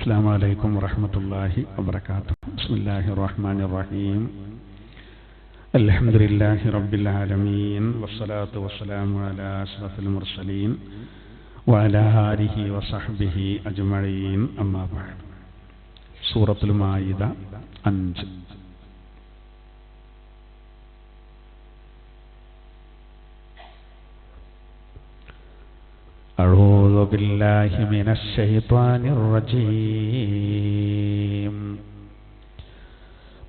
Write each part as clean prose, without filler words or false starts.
السلام عليكم ورحمة الله وبركاته. بسم الله الرحمن الرحيم. الحمد لله رب العالمين، والصلاة والسلام على أشرف المرسلين وعلى آله وصحبه أجمعين. أما بعد. سورة المائدة 5. أعوذ بالله من الشيطان الرجيم.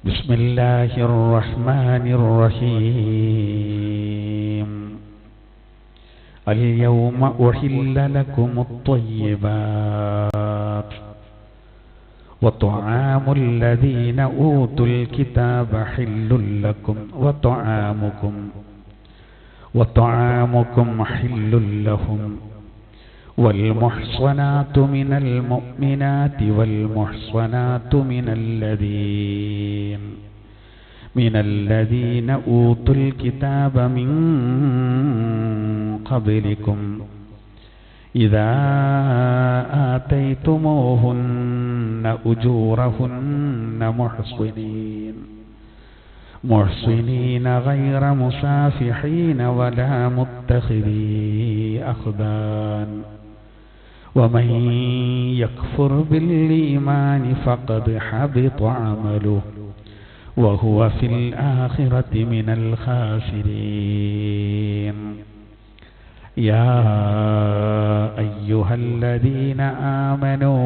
بسم الله الرحمن الرحيم. اليوم أحل لكم الطيبات وطعام الذين أوتوا الكتاب حل لكم وطعامكم حل لهم والمحصنات من المؤمنات والمحصنات من الذين أوتوا الكتاب من قبلكم إذا آتيتموهن أجورهن محصنين غير مسافحين ولا متخذي أخدان ومن يكفر بالإيمان فقد حبط عمله وهو في الآخرة من الخاسرين. يا أيها الذين آمنوا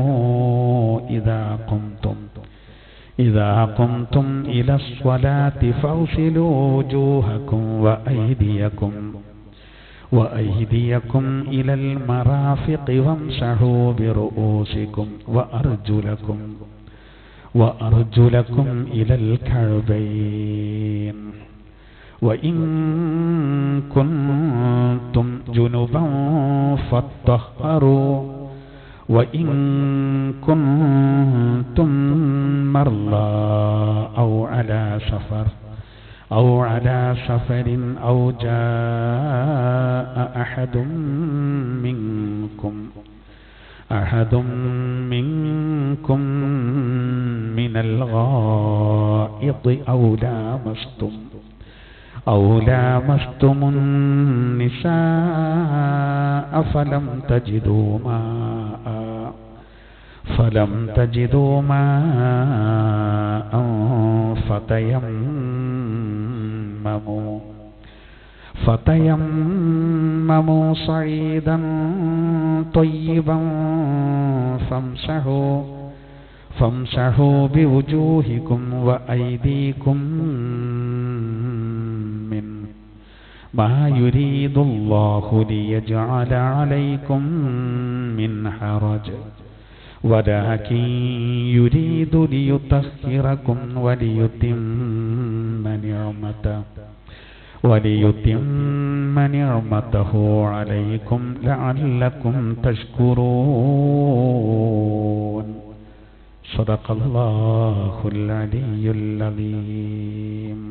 إذا قمتم إلى الصلاة فاغسلوا وجوهكم وأيديكم إلى المرافق وامسحوا برؤوسكم وأرجلكم إلى الكعبين وإن كنتم جنبا فاطهروا وإن كنتم مرضى أو على سفر أو جاء أحد منكم من الغائط أو لامستم النساء فلم تجدوا ماء فتيمموا صعيدا طيبا فامسحوا بوجوهكم وأيديكم منه ما يريد الله ليجعل عليكم من حرج ولكن يريد ليطهركم وليتم نعمته عليكم لعلكم تشكرون. صدق الله العلي العظيم.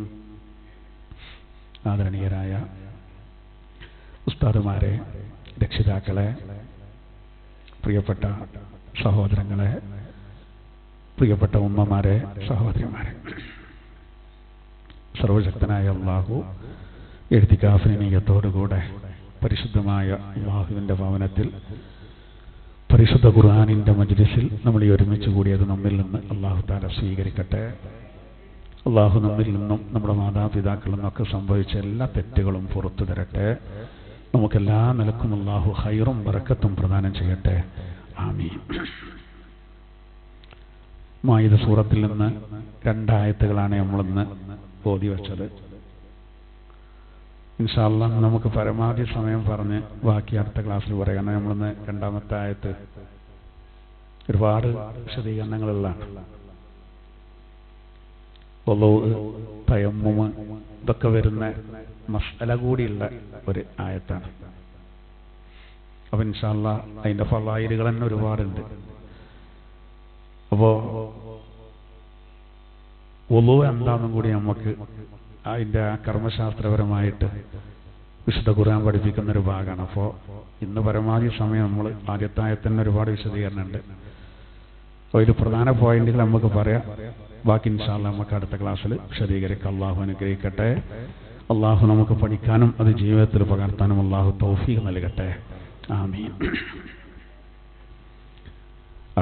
ആദരണീയരായ ഉസ്താദുമാരെ, രക്ഷിതാക്കളെ, പ്രിയപ്പെട്ട സഹോദരങ്ങളെ, പ്രിയപ്പെട്ട ഉമ്മമാരെ, സഹോദരിമാരെ, സർവശക്തനായ അല്ലാഹു ഇഅ്തികാഫിന്റെ നിയ്യത്തോടുകൂടെ പരിശുദ്ധമായ അല്ലാഹുവിന്റെ ഭവനത്തിൽ പരിശുദ്ധ ഖുർആനിന്റെ മജ്ലിസിൽ നമ്മൾ ഒരുമിച്ച് കൂടിയത് നമ്മിൽ നിന്ന് അല്ലാഹു തആല സ്വീകരിക്കട്ടെ. അല്ലാഹു നമ്മിൽ നിന്നും നമ്മുടെ മാതാപിതാക്കളിൽ നിന്നൊക്കെ സംഭവിച്ച എല്ലാ തെറ്റുകളും പുറത്തു തരട്ടെ. നമുക്കെല്ലാ നിലക്കും അല്ലാഹു ഖൈറും ബറക്കത്തും പ്രദാനം ചെയ്യട്ടെ. ആമീൻ. മാഇദ സൂറത്തിൽ നിന്ന് 2 ആയത്തുകളാണ് നമ്മളിന്ന് ഓതി വെച്ചത്. ഇൻഷാ അല്ലാഹ് നമുക്ക് പരമാവധി സമയം പറഞ്ഞ് ബാക്കി അടുത്ത ക്ലാസ്സിൽ പറയാം. നമ്മളിന്ന് 2ാമത്തെ ആയത്ത് ഒരുപാട് വിശദീകരണങ്ങളുള്ളതാണ്. തയമ്മുമ് ഇതൊക്കെ വരുന്ന മസ്അല കൂടിയുള്ള ഒരു ആയത്താണ്. അപ്പൊ ഇൻഷാ അല്ലാഹ് അതിന്റെ ഫളായിലുകൾ തന്നെ ഒരുപാടുണ്ട്. അപ്പോ വുളു എന്താണെന്നും കൂടി നമുക്ക് അതിന്റെ കർമ്മശാസ്ത്രപരമായിട്ട് വിശുദ്ധ ഖുർആൻ പഠിപ്പിക്കുന്ന ഒരു ഭാഗമാണ്. അപ്പോൾ ഇന്ന് പരമാവധി സമയം നമ്മൾ ആദ്യത്തെ ആയത്തിൽ തന്നെ ഒരുപാട് വിശദീകരണമുണ്ട്. ഒരു പ്രധാന പോയിന്റുകൾ നമുക്ക് പറയാം. ബാക്കി ഇൻഷാ അല്ലാഹ് നമുക്ക് അടുത്ത ക്ലാസ്സിൽ വിശദീകരിക്കാം. അള്ളാഹു അനുഗ്രഹിക്കട്ടെ. അള്ളാഹു നമുക്ക് പഠിക്കാനും അത് ജീവിതത്തിൽ പകർത്താനും അള്ളാഹു തൗഫീഖ് നൽകട്ടെ. ആമീൻ.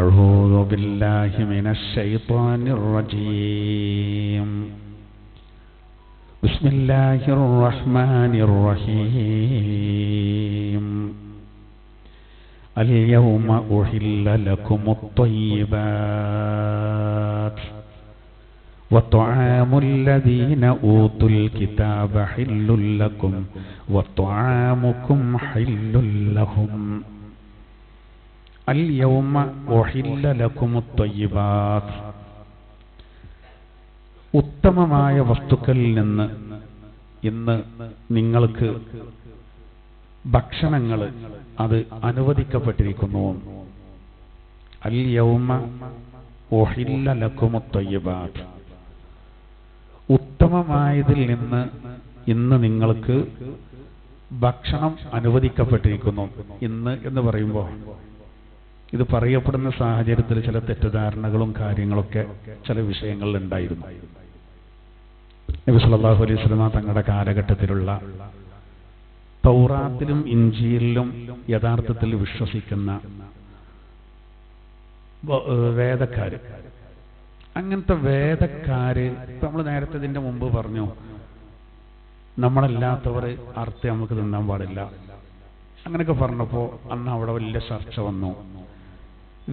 അഊദു ബില്ലാഹി മിനശ് ശൈത്വാനിർ റജീം. ബിസ്മില്ലാഹിർ റഹ്മാനിർ റഹീം. اليوم أحل لكم الطيبات وطعام الذين أوتوا الكتاب حل لكم وطعامكم حل لهم اليوم أحل لكم الطيبات. ഉത്തമമായ വസ്തുക്കളിൽ നിന്ന് ഇന്ന് നിങ്ങൾക്ക് ഭക്ഷണങ്ങൾ അത് അനുവദിക്കപ്പെട്ടിരിക്കുന്നു. അൽ യൗമ ഉഹില്ല ലക്കുമുത് തയ്യിബാത്ത്. ഉത്തമമായതിൽ നിന്ന് ഇന്ന് നിങ്ങൾക്ക് ഭക്ഷണം അനുവദിക്കപ്പെട്ടിരിക്കുന്നു. ഇന്ന് എന്ന് പറയുമ്പോൾ ഇത് പറയപ്പെടുന്ന സാഹചര്യത്തിൽ ചില തെറ്റിദ്ധാരണകളും കാര്യങ്ങളൊക്കെ ചില വിഷയങ്ങളിൽ ഉണ്ടായിരുന്നു. നബി സല്ലല്ലാഹു അലൈഹി വസല്ലം തങ്ങളുടെ കാലഘട്ടത്തിലുള്ള തൗറാത്തിലും ഇഞ്ചീലിലും യഥാർത്ഥത്തിൽ വിശ്വസിക്കുന്ന വേദക്കാര്, അങ്ങനത്തെ വേദക്കാര് നമ്മൾ നേരത്തെ ഇതിന്റെ മുമ്പ് പറഞ്ഞു, നമ്മളല്ലാത്തവർ അർത്ഥം നമുക്ക് തിന്നാൻ പാടില്ല അങ്ങനെയൊക്കെ പറഞ്ഞപ്പോൾ അന്ന് അവിടെ വലിയ ചർച്ച വന്നു.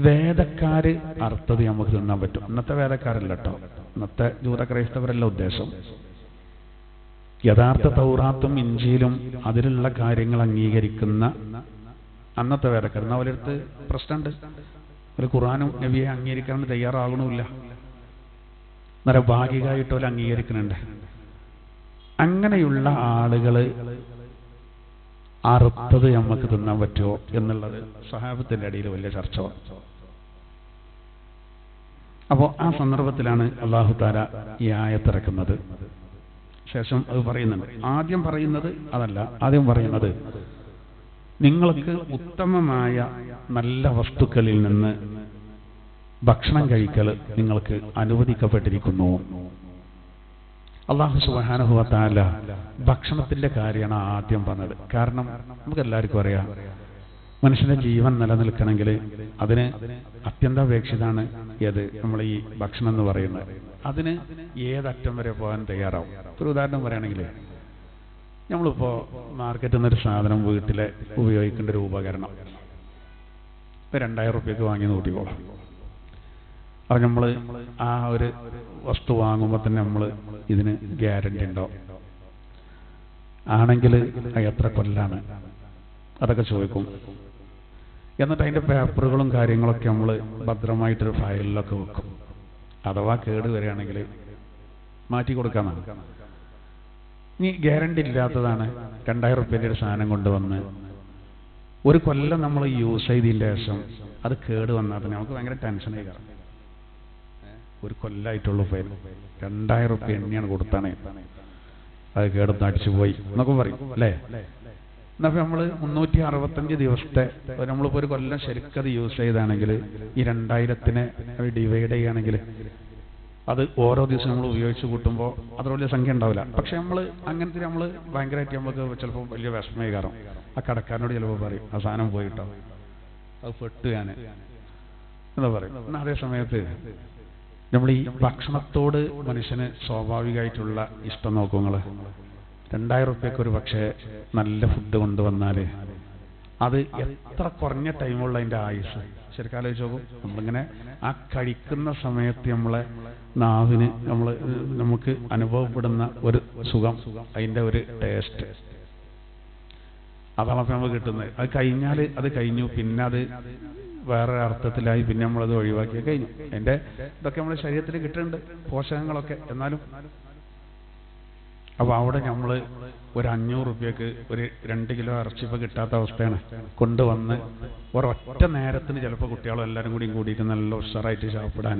വേദക്കാര് അർത്ഥത് നമുക്ക് തിന്നാൻ പറ്റും. ഇന്നത്തെ വേദക്കാരല്ല കേട്ടോ, ഇന്നത്തെ ജൂത ക്രൈസ്തവരല്ല ഉദ്ദേശം. യഥാർത്ഥ തൗറാത്തും ഇഞ്ചിയിലും അതിലുള്ള കാര്യങ്ങൾ അംഗീകരിക്കുന്ന അന്നത്തെ വേദക്കാർ. എന്നാൽ അവരടുത്ത് പ്രശ്നമുണ്ട്, ഒരു ഖുർആനും നബിയെ അംഗീകരിക്കാൻ തയ്യാറാകണമില്ല, നല്ല ഭാഗികമായിട്ട് പോലെ അംഗീകരിക്കുന്നുണ്ട്. അങ്ങനെയുള്ള ആളുകൾ അറുത്തത് നമുക്ക് തിന്നാൻ പറ്റുമോ എന്നുള്ളത് സഹാബത്തിന്റെ ഇടയിൽ വലിയ ചർച്ച വന്നു. അപ്പോൾ ആ സന്ദർഭത്തിലാണ് അല്ലാഹു തആല ഈ ആയത്തിറക്കുന്നത്. ശേഷം അത് പറയുന്നുണ്ട്. ആദ്യം പറയുന്നത് അതല്ല, ആദ്യം പറയുന്നത് നിങ്ങൾക്ക് ഉത്തമമായ നല്ല വസ്തുക്കളിൽ നിന്ന് ഭക്ഷണം കഴിക്കൽ നിങ്ങൾക്ക് അനുവദിക്കപ്പെട്ടിരിക്കുന്നു. അല്ലാഹു സുബ്ഹാനഹു വ തആല ഭക്ഷണത്തിന്റെ കാര്യമാണ് ആദ്യം പറഞ്ഞത്. കാരണം നമുക്ക് എല്ലാവർക്കും അറിയാം, മനുഷ്യന്റെ ജീവൻ നിലനിൽക്കണമെങ്കിൽ അതിന് അത്യന്താപേക്ഷിതാണ് ഏത് നമ്മൾ ഈ ഭക്ഷണം എന്ന് പറയുന്നത്. അതിന് ഏതറ്റം വരെ പോകാൻ തയ്യാറാവും. ഒരു ഉദാഹരണം പറയുകയാണെങ്കിൽ, നമ്മളിപ്പോൾ മാർക്കറ്റിൽ നിന്നൊരു സാധനം വീട്ടിലെ ഉപയോഗിക്കേണ്ട ഒരു ഉപകരണം 2000 റുപ്യക്ക് വാങ്ങി കൂട്ടിക്കോളാം. അത് നമ്മൾ ആ ഒരു വസ്തു വാങ്ങുമ്പോൾ തന്നെ നമ്മൾ ഇതിന് ഗ്യാരണ്ടി ഉണ്ടോ, ആണെങ്കിൽ എത്ര കൊല്ലാണ്, അതൊക്കെ ചോദിക്കും. എന്നിട്ട് അതിൻ്റെ പേപ്പറുകളും കാര്യങ്ങളൊക്കെ നമ്മൾ ഭദ്രമായിട്ടൊരു ഫയലിലൊക്കെ വെക്കും. അഥവാ കേട് വരികയാണെങ്കിൽ മാറ്റി കൊടുക്കാമെന്നാണ്. ഇനി ഗ്യാരണ്ടി ഇല്ലാത്തതാണ്, 2000 റുപ്യൻ്റെ ഒരു സാധനം കൊണ്ടുവന്ന് ഒരു കൊല്ലം നമ്മൾ യൂസ് ചെയ്തതിൻ്റെ ശേഷം അത് കേട് വന്നാൽ തന്നെ നമുക്ക് ഭയങ്കര ടെൻഷനായി കാണും. ഒരു കൊല്ലമായിട്ടുള്ള ഫയൽ 2000 റുപ്യ എണ്ണയാണ് കൊടുത്താണ്, അത് കേടൊന്ന് അടിച്ചു പോയി എന്നൊക്കെ പറയും അല്ലേ. എന്നപ്പോൾ നമ്മൾ 365 ദിവസത്തെ നമ്മളിപ്പോൾ ഒരു കൊല്ലം ശരിക്കത് യൂസ് ചെയ്താണെങ്കിൽ ഈ 2000-നെ ഡിവൈഡ് ചെയ്യുകയാണെങ്കിൽ അത് ഓരോ ദിവസം നമ്മൾ ഉപയോഗിച്ച് കൂട്ടുമ്പോൾ അത്ര വലിയ സംഖ്യ ഉണ്ടാവില്ല. പക്ഷെ നമ്മൾ അങ്ങനത്തെ നമ്മൾ ഭയങ്കരമായിട്ട് നമുക്ക് ചിലപ്പോൾ വലിയ വിഷമമായി കാരണം ആ കടക്കാരനോട് ചിലപ്പോൾ പറയും, ആ സാധനം പോയിട്ടോ അത് പെട്ടു ഞാൻ എന്താ പറയും. എന്നാൽ അതേ സമയത്ത് നമ്മൾ ഈ ഭക്ഷണത്തോട് മനുഷ്യന് സ്വാഭാവികമായിട്ടുള്ള ഇഷ്ടം നോക്കും. നിങ്ങൾ 2000 റുപ്യക്ക് ഒരു പക്ഷേ നല്ല ഫുഡ് കൊണ്ടുവന്നാൽ അത് എത്ര കുറഞ്ഞ ടൈമുള്ള അതിൻ്റെ ആയുസ് ശരിക്കും ആലോചിച്ച് നോക്കും. നമ്മളിങ്ങനെ ആ കഴിക്കുന്ന സമയത്ത് നമ്മളെ നാവിന് നമുക്ക് അനുഭവപ്പെടുന്ന ഒരു സുഖം, അതിൻ്റെ ഒരു ടേസ്റ്റ്, അതാണ് അപ്പം നമ്മൾ കിട്ടുന്നത്. അത് കഴിഞ്ഞാൽ അത് കഴിഞ്ഞു, പിന്നെ അത് വേറെ അർത്ഥത്തിലായി, പിന്നെ നമ്മളത് ഒഴിവാക്കി കഴിഞ്ഞു. അതിൻ്റെ ഇതൊക്കെ നമ്മുടെ ശരീരത്തിൽ കിട്ടുന്നുണ്ട്, പോഷകങ്ങളൊക്കെ. എന്നാലും അപ്പോൾ അവിടെ നമ്മൾ ഒരു 500 റുപ്യക്ക് ഒരു 2 കിലോ ഇറച്ചി ഇപ്പോൾ കിട്ടാത്ത അവസ്ഥയാണ്. കൊണ്ടുവന്ന് ഒരൊറ്റ നേരത്തിന് ചിലപ്പോൾ കുട്ടികളും എല്ലാവരും കൂടിയിട്ട് നല്ല ഉഷാറായിട്ട് സാപ്പിടാൻ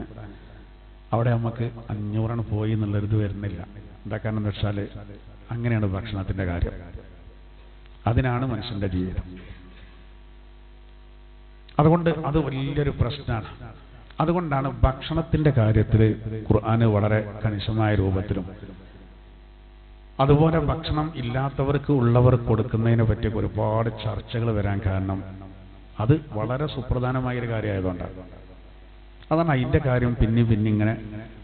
അവിടെ നമുക്ക് 500 പോയി എന്നുള്ളൊരിത് വരുന്നില്ല. എന്താ കാരണം എന്ന് വെച്ചാൽ അങ്ങനെയാണ് ഭക്ഷണത്തിൻ്റെ കാര്യം. അതിനാണ് മനുഷ്യൻ്റെ ജീവിതം. അതുകൊണ്ട് അത് വലിയൊരു പ്രശ്നമാണ്. അതുകൊണ്ടാണ് ഭക്ഷണത്തിന്റെ കാര്യത്തിൽ ഖുർആന് വളരെ കണിശമായ രൂപത്തിലും, അതുപോലെ ഭക്ഷണം ഇല്ലാത്തവർക്ക് ഉള്ളവർക്ക് കൊടുക്കുന്നതിനെ പറ്റി ഒരുപാട് ചർച്ചകൾ വരാൻ കാരണം അത് വളരെ സുപ്രധാനമായൊരു കാര്യമായതുകൊണ്ടാണ്. അതാണ് അതിന്റെ കാര്യം പിന്നെ ഇങ്ങനെ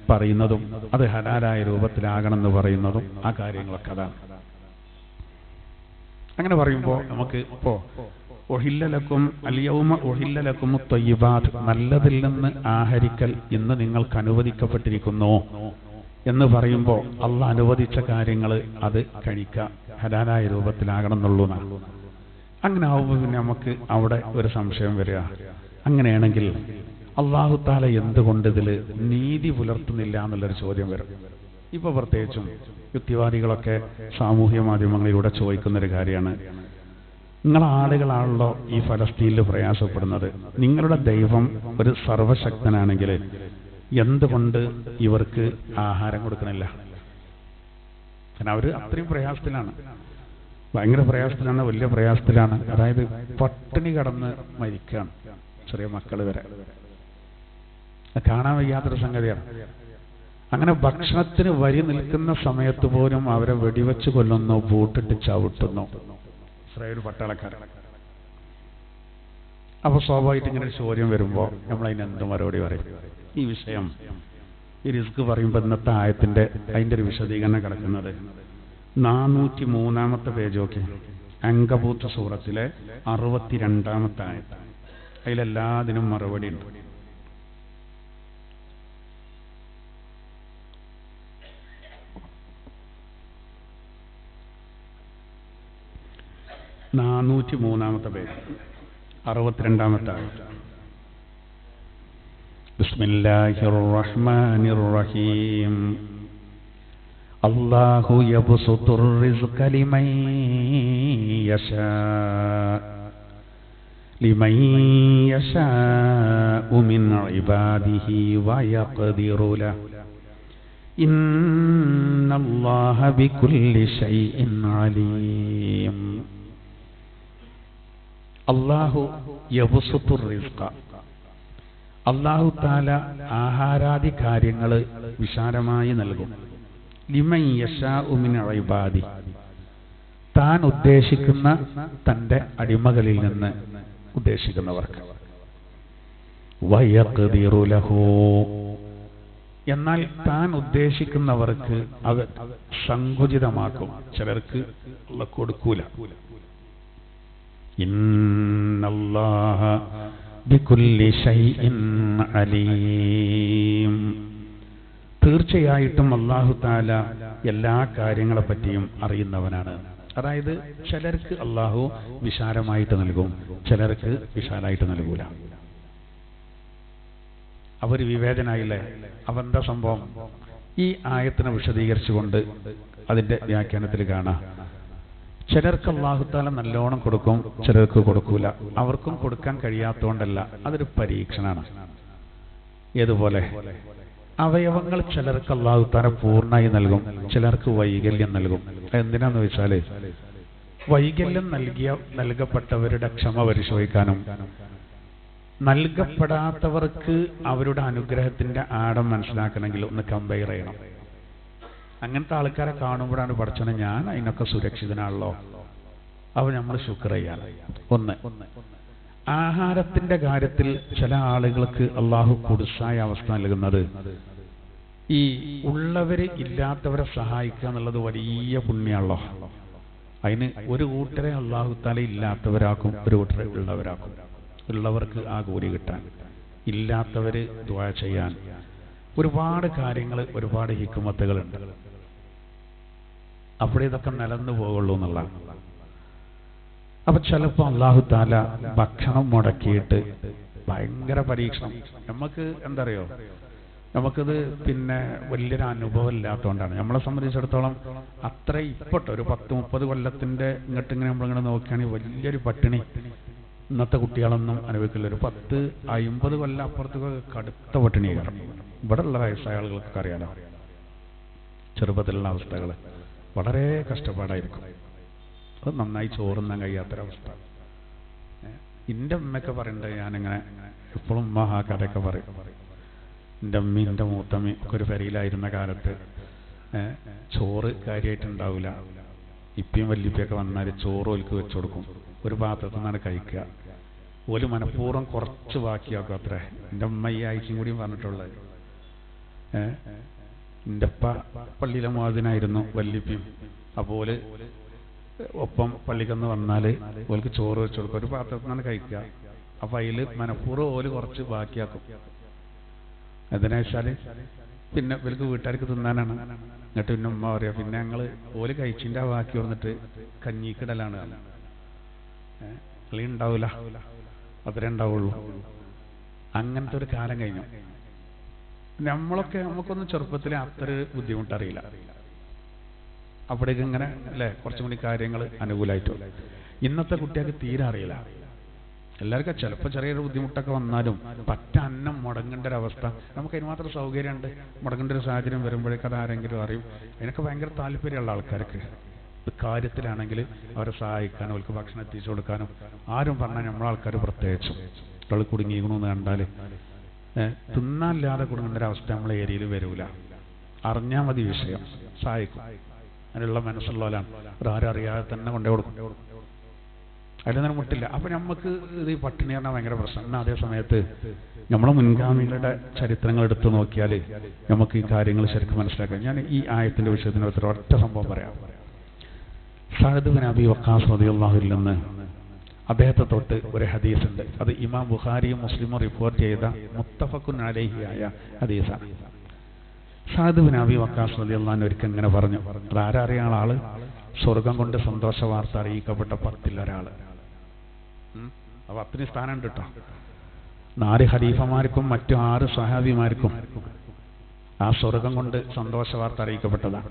പറയുന്നതും അത് ഹലാലായ രൂപത്തിലാകണമെന്ന് പറയുന്നതും ആ കാര്യങ്ങളൊക്കെ അതാണ്. അങ്ങനെ പറയുമ്പോൾ നമുക്ക് ഇപ്പോ ഒഹില്ലലക്കും അൽയൗമ ഒഹില്ലലക്കും ത്വയ്യിബാത്ത്, നല്ലതിൽ നിന്ന് ആഹരിക്കൽ ഇന്ന് നിങ്ങൾക്ക് അനുവദിക്കപ്പെട്ടിരിക്കുന്നു എന്ന് പറയുമ്പോൾ അള്ളാഹ് അനുവദിച്ച കാര്യങ്ങൾ അത് കഴിക്കുക ഹലാലായ രൂപത്തിലാകണം എന്നുള്ളതാണ്. അങ്ങനെ ആവുമ്പോൾ പിന്നെ നമുക്ക് അവിടെ ഒരു സംശയം വരിക, അങ്ങനെയാണെങ്കിൽ അള്ളാഹു താല എന്തുകൊണ്ട് ഇതിൽ നീതി പുലർത്തുന്നില്ല എന്നുള്ളൊരു ചോദ്യം വരും. ഇപ്പൊ പ്രത്യേകിച്ചും യുക്തിവാദികളൊക്കെ സാമൂഹ്യ മാധ്യമങ്ങളിലൂടെ ചോദിക്കുന്നൊരു കാര്യമാണ്, നിങ്ങൾ ആളുകളാണല്ലോ ഈ ഫലസ്തീനിൽ പ്രയാസപ്പെടുന്നത്, നിങ്ങളുടെ ദൈവം ഒരു സർവശക്തനാണെങ്കിൽ എന്തുകൊണ്ട് ഇവർക്ക് ആഹാരം കൊടുക്കണില്ല? കാരണം അവർ അത്രയും പ്രയാസത്തിലാണ്, ഭയങ്കര പ്രയാസത്തിലാണ്, വലിയ പ്രയാസത്തിലാണ്. അതായത് പട്ടിണി കടന്ന് മരിക്കുകയാണ് ചെറിയ മക്കൾ വരെ. കാണാൻ വയ്യാത്തൊരു സംഗതിയാണ്. അങ്ങനെ ഭക്ഷണത്തിന് വരി നിൽക്കുന്ന സമയത്ത് പോലും അവരെ വെടിവെച്ച് കൊല്ലുന്നു, ബൂട്ടിട്ട് ചവിട്ടുന്നു ഇസ്രായേൽ പട്ടാളക്കാരൻ. അപ്പൊ സ്വാഭാവികമായിട്ട് ഇങ്ങനെ ഒരു ചോദ്യം വരുമ്പോൾ നമ്മൾ അതിനെന്ത് മറുപടി പറയും? ഈ വിഷയം ഈ റിസ്ക് പറയുമ്പോൾ ഇന്നത്തെ ആയത്തിന്റെ അതിന്റെ ഒരു വിശദീകരണം കിടക്കുന്നത് 403 പേജൊക്കെ അങ്കബൂത്ത് സൂറത്തിലെ 62 ആയത്ത്. അതിലെല്ലാതിനും മറുപടി ഉണ്ട്. പേജ് 62 ആയത്ത്. ബിസ്മില്ലാഹിർ റഹ്മാനിർ റഹീം. അല്ലാഹു യബ്സുത്തുർ റിസ്ഖ ലിമൻ യശാഉ മിൻ ഇബാദിഹി വയഖ്ദിറു ലഹു ഇന്നല്ലാഹ ബികുല്ലി ശൈഇൻ അലീം. അല്ലാഹു യബ്സുത്തുർ റിസ്ഖ, അല്ലാഹു തആല ആഹാരാദി കാര്യങ്ങൾ വിശാലമായി നൽകും. ലിമൻ യശാഉ മിൻ ഇബാദി, താൻ ഉദ്ദേശിക്കുന്ന തന്റെ അടിമകളിൽ നിന്ന് ഉദ്ദേശിക്കുന്നവർക്ക്. വയഖ്ദിറു ലഹു, എന്നാൽ താൻ ഉദ്ദേശിക്കുന്നവർക്ക് അത് സങ്കുചിതമാക്കും, ചിലർക്ക് അല്ലാഹു കൊടുക്കൂല. ഇന്നല്ലാഹ ബികുല്ലി ശൈഇൻ അലീം, തീർച്ചയായിട്ടും അല്ലാഹു തആല എല്ലാ കാര്യങ്ങളെ പറ്റിയും അറിയുന്നവനാണ്. അതായത് ചിലർക്ക് അല്ലാഹു വിശാലമായിട്ട് നൽകും, ചിലർക്ക് വിശാലമായിട്ട് നൽകൂല. അവര് വിവേചനായില്ലേ? അവന്റെ സംഭവം ഈ ആയത്തിനെ വിശദീകരിച്ചുകൊണ്ട് അതിന്റെ വ്യാഖ്യാനത്തിൽ കാണാം. ചിലർക്ക് അല്ലാഹു തആല നല്ലോണം കൊടുക്കും, ചിലർക്ക് കൊടുക്കൂല. അവർക്കും കൊടുക്കാൻ കഴിയാത്തതുകൊണ്ടല്ല, അതൊരു പരീക്ഷണമാണ്. ഏതുപോലെ അവയവങ്ങൾ ചിലർക്ക് അല്ലാഹു തആല പൂർണ്ണമായി നൽകും, ചിലർക്ക് വൈകല്യം നൽകും. എന്തിനാന്ന് വെച്ചാല് വൈകല്യം നൽകപ്പെട്ടവരുടെ ക്ഷമ പരിശോധിക്കാനും നൽകപ്പെടാത്തവർക്ക് അവരുടെ അനുഗ്രഹത്തിന്റെ ആഴം മനസ്സിലാക്കണമെങ്കിൽ ഒന്ന് കമ്പയർ ചെയ്യണം. അങ്ങനത്തെ ആൾക്കാരെ കാണുമ്പോഴാണ് പഠിച്ചത് ഞാൻ അതിനൊക്കെ സുരക്ഷിതനാണല്ലോ, അവ നമ്മൾ ശുക്ർ ചെയ്യാൻ. ഒന്ന്, ആഹാരത്തിന്റെ കാര്യത്തിൽ ചില ആളുകൾക്ക് അല്ലാഹു കുടുസായ അവസ്ഥ നൽകുന്നത് ഈ ഉള്ളവര് ഇല്ലാത്തവരെ സഹായിക്കുക എന്നുള്ളത് വലിയ പുണ്യാണല്ലോ. അതിന് ഒരു കൂട്ടരെ അല്ലാഹു തആല ഇല്ലാത്തവരാക്കും, ഒരു കൂട്ടരെ ഉള്ളവരാക്കും. ഉള്ളവർക്ക് ആ കൂലി കിട്ടാൻ, ഇല്ലാത്തവര് ദുആ ചെയ്യാൻ, ഒരുപാട് കാര്യങ്ങൾ, ഒരുപാട് ഹിക്മത്തുകളുണ്ട്. അവിടെ ഇതൊക്കെ നിലന്നു പോകുള്ളൂ എന്നുള്ളതാണ്. അപ്പൊ ചിലപ്പോൾ അല്ലാഹു തആല ഭക്ഷണം മുടക്കിയിട്ട് ഭയങ്കര പരീക്ഷണം. നമുക്ക് എന്താ അറിയോ, നമുക്കിത് പിന്നെ വലിയൊരു അനുഭവം ഇല്ലാത്തതുകൊണ്ടാണ്. നമ്മളെ സംബന്ധിച്ചിടത്തോളം അത്ര ഇപ്പോട്ടെ ഒരു 10-30 കൊല്ലത്തിന്റെ ഇങ്ങോട്ടിങ്ങനെ നമ്മളിങ്ങനെ നോക്കുകയാണെങ്കിൽ വലിയൊരു പട്ടിണി ഇന്നത്തെ കുട്ടികളൊന്നും അനുഭവിക്കില്ല. ഒരു 10-50 കൊല്ലം അപ്പുറത്തേക്ക് കടുത്ത പട്ടിണി കയറും. ഇവിടെ ഉള്ള വയസ്സായ ആളുകൾക്കൊക്കെ അറിയാലോ, ചെറുപ്പത്തിലുള്ള അവസ്ഥകൾ വളരെ കഷ്ടപ്പാടായിരിക്കും. അത് നന്നായി ചോറുന്നാൻ കഴിയാത്തൊരവസ്ഥ. എൻ്റെ ഉമ്മയൊക്കെ പറയണ്ടത് ഞാനിങ്ങനെ ഇപ്പോഴും ഉമ്മ ആ കഥയൊക്കെ പറയും. എൻ്റെ അമ്മയും എൻ്റെ മൂത്തമ്മയും ഒക്കെ ഒരു പെരയിലായിരുന്ന കാലത്ത് ചോറ് കാര്യമായിട്ടുണ്ടാവില്ല. ഇപ്പയും വല്യപ്പയൊക്കെ വന്നാൽ ചോറ് ഓൽക്ക് വെച്ചു കൊടുക്കും, ഒരു പാത്രത്തിൽ നിന്നാണ് കഴിക്കുക. ഓല് മനഃപൂർവ്വം കുറച്ച് ബാക്കിയാക്കും അത്രേ. എൻ്റെ അമ്മ ഈ ആഴ്ചയും കൂടിയും പറഞ്ഞിട്ടുള്ളത്. എൻ്റെ അപ്പ പള്ളിയിലെ മുഅദ്ദിനായിരുന്നു, വല്യപ്പയും. അപ്പോൾ ഒപ്പം പള്ളിക്കന്ന് വന്നാൽ ഓൽക്ക് ചോറ് വെച്ചു കൊടുക്കും, ഒരു പാത്രത്തിൽ നിന്നാണ് കഴിക്കുക. അപ്പം അതിൽ മനഃപൂർവ്വം ഓല് കുറച്ച് ബാക്കിയാക്കും. എന്തിനാ വെച്ചാൽ പിന്നെ ഇവർക്ക് വീട്ടുകാർക്ക് തിന്നാനാണ്. എന്നിട്ട് പിന്നെ ഉമ്മ പറയാം, പിന്നെ ഞങ്ങൾ ഓല് കഴിച്ചിൻ്റെ ബാക്കി വന്നിട്ട് കഞ്ഞിക്കിടലാണ്. കളി ഉണ്ടാവില്ല, അത്രേ ഉണ്ടാവുള്ളൂ. അങ്ങനത്തെ ഒരു കാലം കഴിഞ്ഞു. നമുക്കൊന്നും ചെറുപ്പത്തിൽ അത്ര ബുദ്ധിമുട്ടറിയില്ല. അവിടേക്ക് ഇങ്ങനെ അല്ലേ കുറച്ചും കൂടി കാര്യങ്ങൾ അനുകൂലമായിട്ടു. ഇന്നത്തെ കുട്ടികൾക്ക് തീരെ അറിയില്ല. എല്ലാവർക്കും ചിലപ്പോൾ ചെറിയൊരു ബുദ്ധിമുട്ടൊക്കെ വന്നാലും പറ്റ അന്നം മുടങ്ങേണ്ട ഒരവസ്ഥ. നമുക്ക് അതിന് മാത്രം സൗകര്യമുണ്ട്. മുടങ്ങേണ്ട ഒരു സാഹചര്യം വരുമ്പോഴേക്കും അത് ആരെങ്കിലും അറിയും. അതിനൊക്കെ ഭയങ്കര താല്പര്യമുള്ള ആൾക്കാർക്ക് കാര്യത്തിലാണെങ്കിൽ അവരെ സഹായിക്കാനും അവർക്ക് ഭക്ഷണം എത്തിച്ചു കൊടുക്കാനും ആരും പറഞ്ഞാൽ നമ്മളാൾക്കാർ പ്രത്യേകിച്ചും ഒരാൾ കുടുങ്ങിക്കണമെന്ന് കണ്ടാൽ തിന്നാല്ലാതെ കുടുങ്ങേണ്ട ഒരവസ്ഥ നമ്മളെ ഏരിയയിൽ വരൂല. അറിഞ്ഞാൽ മതി വിഷയം, സഹായിക്കും. അതിനുള്ള മനസ്സുള്ളവരാണ്. ഒരാരും അറിയാതെ തന്നെ കൊണ്ടു കൊടുക്കും, അതിലൊന്നും മുട്ടില്ല. അപ്പം നമുക്ക് ഇത് ഈ പട്ടിണി പറഞ്ഞാൽ ഭയങ്കര പ്രശ്നം. എന്നാൽ അതേ സമയത്ത് നമ്മളെ മുൻഗാമികളുടെ ചരിത്രങ്ങൾ എടുത്തു നോക്കിയാൽ നമുക്ക് ഈ കാര്യങ്ങൾ ശരിക്കും മനസ്സിലാക്കാം. ഞാൻ ഈ ആയത്തിൻ്റെ വിഷയത്തിന് ഒറ്റ സംഭവം പറയാം. സഅദ് ബിൻ അബി വഖാസ് റളിയല്ലാഹു നിന്ന് അദ്ദേഹത്തെ തൊട്ട് ഒരു ഹദീസ് ഉണ്ട്. അത് ഇമാം ബുഖാരിയും മുസ്ലിമും റിപ്പോർട്ട് ചെയ്ത മുത്തഫഖുൻ അലൈഹി ആയ ഹദീസാണ്. സഅദ് ബിൻ അബി വഖാസ് റളിയല്ലാഹു അൻഹു ഒരിക്കൽ ഇങ്ങനെ പറഞ്ഞു, ആരറിയാൻ ആള് സ്വർഗം കൊണ്ട് സന്തോഷ വാർത്ത അറിയിക്കപ്പെട്ട 10 ഒരാൾ. അപ്പൊ അത്രയും സ്ഥാനം ഉണ്ട് കേട്ടോ. 4 ഖലീഫമാർക്കും മറ്റു 6 സ്വഹാബിമാർക്കും ആ സ്വർഗം കൊണ്ട് സന്തോഷ വാർത്ത അറിയിക്കപ്പെട്ടതാണ്.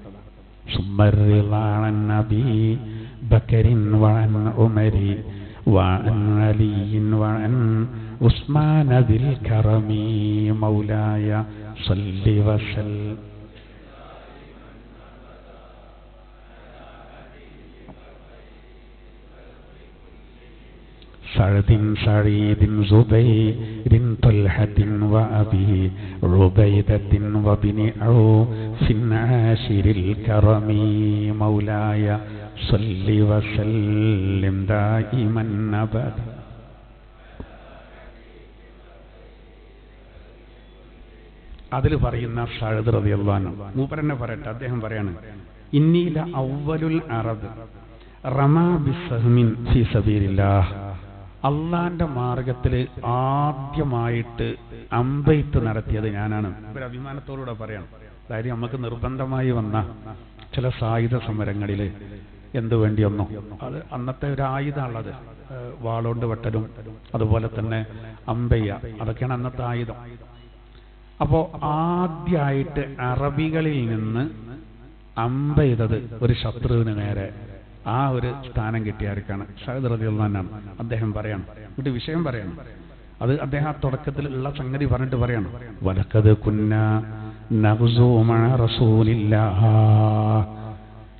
سعد سعيد زبير طلحة وأبي عبيدة وابن عوف عاشر الكرم مولاي صل وسلم دائما أبدا. അതിൽ പറയുന്ന സഅദ് റളിയല്ലാഹു അൻഹു മൂപ്പരന്നെ പറയട്ടെ. അദ്ദേഹം പറയാണ്, ഇന്നീല അവ്വലുൽ അറബ് റമാ ബിസ്സഹ്മിൻ ഫീ സബീലില്ലാഹ്. അള്ളാന്റെ മാർഗത്തിൽ ആദ്യമായിട്ട് അമ്പെയ്ത്ത് നടത്തിയത് ഞാനാണ്. ഒരു അഭിമാനത്തോടുകൂടെ പറയണം. അതായത് നമുക്ക് നിർബന്ധമായി വന്ന ചില സായുധ സമരങ്ങളിൽ എന്തു വേണ്ടിയൊന്നോ അത് അന്നത്തെ ഒരു ആയുധമുള്ളത്, വാളോണ്ട് വെട്ടലും അതുപോലെ തന്നെ അമ്പെയ്യ, അതൊക്കെയാണ് അന്നത്തെ ആയുധം. അപ്പോൾ ആദ്യമായിട്ട് അറബികളിൽ നിന്ന് അമ്പെയ്തത് ഒരു ശത്രുവിന് നേരെ ആ ഒരു സ്ഥാനം കിട്ടിയാർക്കാണ്. സഅദ് റളിയല്ലാഹു അൻഹു. അദ്ദേഹം പറയണം, എന്നിട്ട് വിഷയം പറയണം. അത് അദ്ദേഹം ആ തുടക്കത്തിലുള്ള സംഗതി പറഞ്ഞിട്ട് പറയണം, വലഖദ് കുന്നാ നഗ്സൂ മഅ റസൂലില്ലാഹ്.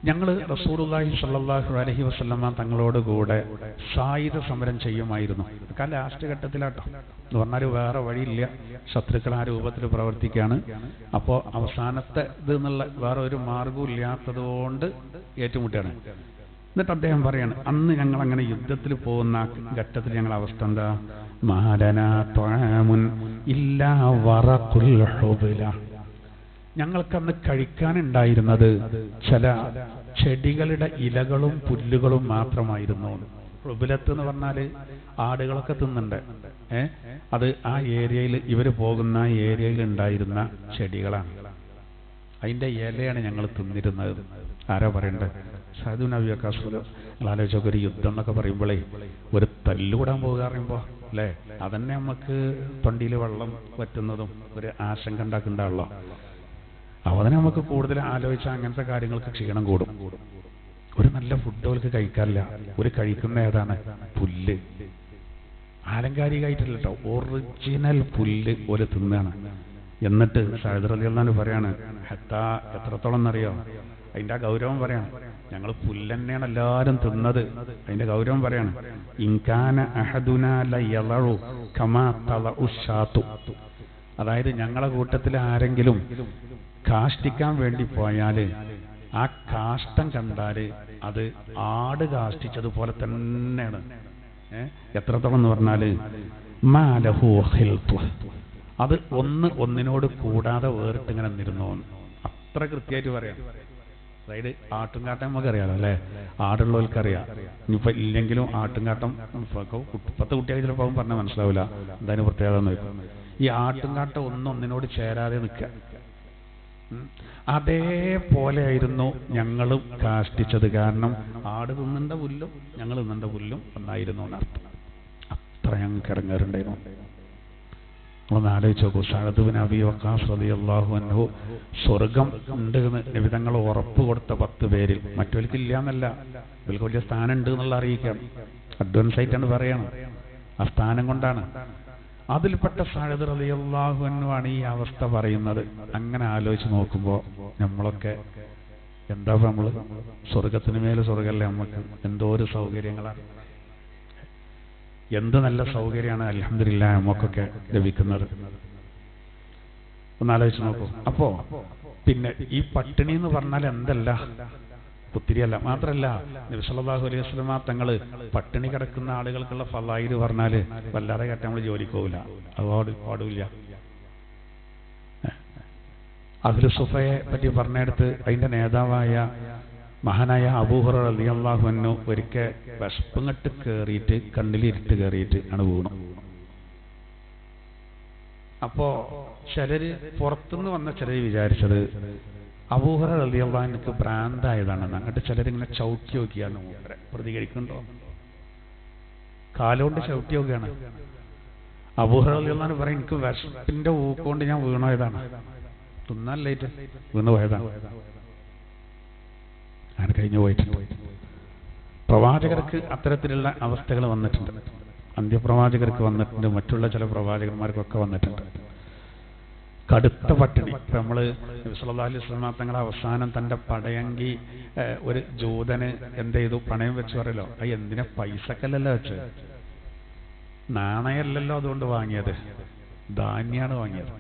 ഞങ്ങൾ റസൂലുള്ളാഹി സ്വല്ലല്ലാഹു അലൈഹി വസല്ലമ തങ്ങളോട് കൂടെ സായുധ സമരം ചെയ്യുമായിരുന്നു. ലാസ്റ്റ് ഘട്ടത്തിലാട്ടോ എന്ന് പറഞ്ഞാൽ വേറെ വഴിയില്ല, ശത്രുക്കൾ ആ രൂപത്തിൽ പ്രവർത്തിക്കുകയാണ്. അപ്പോൾ അവസാനത്തെ ഇത് എന്നുള്ള വേറെ ഒരു മാർഗവും ഇല്ലാത്തത് കൊണ്ട് ഏറ്റുമുട്ടുകയാണ്. എന്നിട്ട് അദ്ദേഹം പറയാണ്, അന്ന് ഞങ്ങൾ അങ്ങനെ യുദ്ധത്തിൽ പോകുന്ന ഘട്ടത്തിൽ ഞങ്ങളുടെ അവസ്ഥ എന്താ? മാലനാ ത്വഅമുൻ ഇല്ലാ വറഖുൽ ഹുബ്ല. ഞങ്ങൾക്കന്ന് കഴിക്കാനുണ്ടായിരുന്നത് ചില ചെടികളുടെ ഇലകളും പുല്ലുകളും മാത്രമായിരുന്നു. ഹുബ്ലത്ത് എന്ന് പറഞ്ഞാൽ ആടുകളൊക്കെ തിന്നുണ്ട്. അത് ആ ഏരിയയിൽ ഇവർ പോകുന്ന ഏരിയയിൽ ഉണ്ടായിരുന്ന ചെടികളാണ്. അതിൻ്റെ ഇലയാണ് ഞങ്ങൾ തിന്നിരുന്നത്. ആരാ പറയണ്ടത്? Saad bin Abi Waqqas. ആലോചിച്ചൊക്കെ ഒരു യുദ്ധം എന്നൊക്കെ പറയുമ്പോഴേ ഒരു തല്ലുകൂടാൻ പോകുക പറയുമ്പോൾ അല്ലേ, അതന്നെ നമുക്ക് തൊണ്ടിയിൽ വെള്ളം വറ്റുന്നതും ഒരു ആശങ്ക ഉണ്ടാക്കുന്നുണ്ടാവുള്ളൂ. അവനെ നമുക്ക് കൂടുതൽ ആലോചിച്ചാൽ അങ്ങനത്തെ കാര്യങ്ങൾക്ക് ക്ഷീണം കൂടും. ഒരു നല്ല ഫുഡ് അവർക്ക് കഴിക്കാറില്ല. ഒരു കഴിക്കുന്ന ഏതാണ്? പുല്ല്. ആലങ്കാരികമായിട്ടില്ല കേട്ടോ, ഒറിജിനൽ പുല്ല് പോലെ തിന്നാണ്. എന്നിട്ട് സഅദ് റളിയല്ലാഹു അൻഹു പറയാണ്, ഹത്താ എത്രത്തോളം എന്നറിയോ? അതിൻ്റെ ആ ഗൗരവം പറയാണ്. ഞങ്ങൾ പുല്ലെന്നെയാണ് എല്ലാവരും തിന്നത്. അതിന്റെ ഗൗരവം പറയാണ്. ഇൻകാന അഹദുനാ ലയളഉ കമാ തളഉ ശാതു. അതായത് ഞങ്ങളെ കൂട്ടത്തിൽ ആരെങ്കിലും കാഷ്ടിക്കാൻ വേണ്ടി പോയാല് ആ കാഷ്ടം കണ്ടാല് അത് ആട് കാഷ്ടിച്ചതുപോലെ തന്നെയാണ്. എത്രത്തോളം എന്ന് പറഞ്ഞാല് മാലഹു ഖിൽതു, അത് ഒന്നിനോട് കൂടാതെ വേറിട്ട് ഇങ്ങനെ നിന്നിരുന്നു. അത്ര കൃത്യമായിട്ട് പറയാം. അതായത് ആട്ടുംകാട്ടം നമുക്കറിയാലോ അല്ലെ, ആടുള്ളവർക്കറിയാം. ഇനിയിപ്പോ ഇല്ലെങ്കിലും ആട്ടുംകാട്ടം ഇപ്പത്തെ കുട്ടികൾ ചിലപ്പോൾ പറഞ്ഞാൽ മനസ്സിലാവില്ല എന്തായാലും പ്രത്യേകത എന്ന് വെക്കും. ഈ ആട്ടുംകാട്ടം ഒന്നിനോട് ചേരാതെ നിൽക്കുക. അതേപോലെയായിരുന്നു ഞങ്ങളും കാഷ്ടിച്ചത്. കാരണം ആട് തിന്നേണ്ട പുല്ലും ഞങ്ങൾ തിന്നേണ്ട പുല്ലും ഒന്നായിരുന്നു എന്നർത്ഥം. അത്ര ഞങ്ങൾക്ക് ഇറങ്ങാറുണ്ടായിരുന്നു. നമ്മളൊന്ന് ആലോചിച്ച് നോക്കൂ. സഅദ് ബിൻ അബീ വഖാസ് റളിയല്ലാഹു അൻഹു സ്വർഗം ഉണ്ട് എന്ന് നബി തങ്ങൾ ഉറപ്പ് കൊടുത്ത 10 പേരിൽ മറ്റവർക്ക് ഇല്ല എന്നല്ല, ഇവർക്ക് വലിയ സ്ഥാനം ഉണ്ട് എന്നുള്ള അറിയിക്കാം. അഡ്വാൻസ് ആയിട്ടാണ് പറയണം. ആ സ്ഥാനം കൊണ്ടാണ്. അതിൽപ്പെട്ട സഅദ് റളിയല്ലാഹു അൻഹു ആണ് ഈ അവസ്ഥ പറയുന്നത്. അങ്ങനെ ആലോചിച്ച് നോക്കുമ്പോൾ നമ്മളൊക്കെ എന്താ, നമ്മള് സ്വർഗത്തിന് മേലെ സ്വർഗമല്ലേ നമുക്ക്. എന്തോ ഒരു സൗകര്യങ്ങളാണ്, എന്ത് നല്ല സൗകര്യമാണ് അൽഹംദുലില്ലാഹ് നമുക്കൊക്കെ ലഭിക്കുന്നത്. ഒന്നാലോചിച്ച് നോക്കൂ. അപ്പോ പിന്നെ ഈ പട്ടിണി എന്ന് പറഞ്ഞാൽ എന്തല്ല, ഒത്തിരിയല്ല. മാത്രല്ല നബി സല്ലല്ലാഹു അലൈഹി വസല്ലമ തങ്ങള് പട്ടിണി കിടക്കുന്ന ആളുകൾക്കുള്ള ഫളായില് പറഞ്ഞാല് വല്ലാതെ കേട്ട നമ്മൾ ജോലിക്ക് പോകില്ല, അത് പാടില്ല. അഹ്ലു സുഫയെ പറ്റി പറഞ്ഞെടുത്ത് അതിന്റെ നേതാവായ മഹാനായ അബൂ ഹുറൈറ റളിയല്ലാഹു അൻഹു ഒരിക്കൽ വിശപ്പങ്ങട്ട് കയറിയിട്ട് കണ്ണിലിരുട്ട് കയറിയിട്ട് ആണ് വീണു. അപ്പോ ചിലര് പുറത്തുനിന്ന് വന്ന ചിലര് വിചാരിച്ചത് അബൂ ഹുറൈറ റളിയല്ലാഹു അൻഹുക്ക് ഭ്രാന്തായതാണെന്ന്. അങ്ങോട്ട് ചിലരിങ്ങനെ ചവിട്ടി നോക്കിയാണ് മൂപ്പരെ പ്രതികരിക്കുന്നുണ്ടോ, കാലുകൊണ്ട് ചവിട്ടി നോക്കുകയാണ്. അബൂ ഹുറൈറ റളിയല്ലാഹു അൻഹു പറയും, എനിക്ക് വിശപ്പിന്റെ ഊക്കൊണ്ട് ഞാൻ വീണോയതാണ്, തിന്നാലായിട്ട് വീണു പോയതാണ്, അങ്ങനെ കഴിഞ്ഞു പോയിട്ടുണ്ട്. പ്രവാചകർക്ക് അത്തരത്തിലുള്ള അവസ്ഥകൾ വന്നിട്ടുണ്ട്. അന്ത്യപ്രവാചകർക്ക് വന്നിട്ടുണ്ട്, മറ്റുള്ള ചില പ്രവാചകന്മാർക്കൊക്കെ വന്നിട്ടുണ്ട്. കടുത്ത പട്ടിണി. ഇപ്പൊ നമ്മള് നബി സല്ലല്ലാഹു അലൈഹി വസല്ലം തങ്ങൾ അവസാനം തന്റെ പടയങ്കി ഒരു ജൂതന് എന്ത് ചെയ്തു, പണയം വെച്ച് പറയല്ലോ. അത് എന്തിനാ, പൈസക്കല്ലല്ലോ വെച്ച്, നാണയല്ലല്ലോ അതുകൊണ്ട് വാങ്ങിയത്, ധാന്യാണ് വാങ്ങിയത്,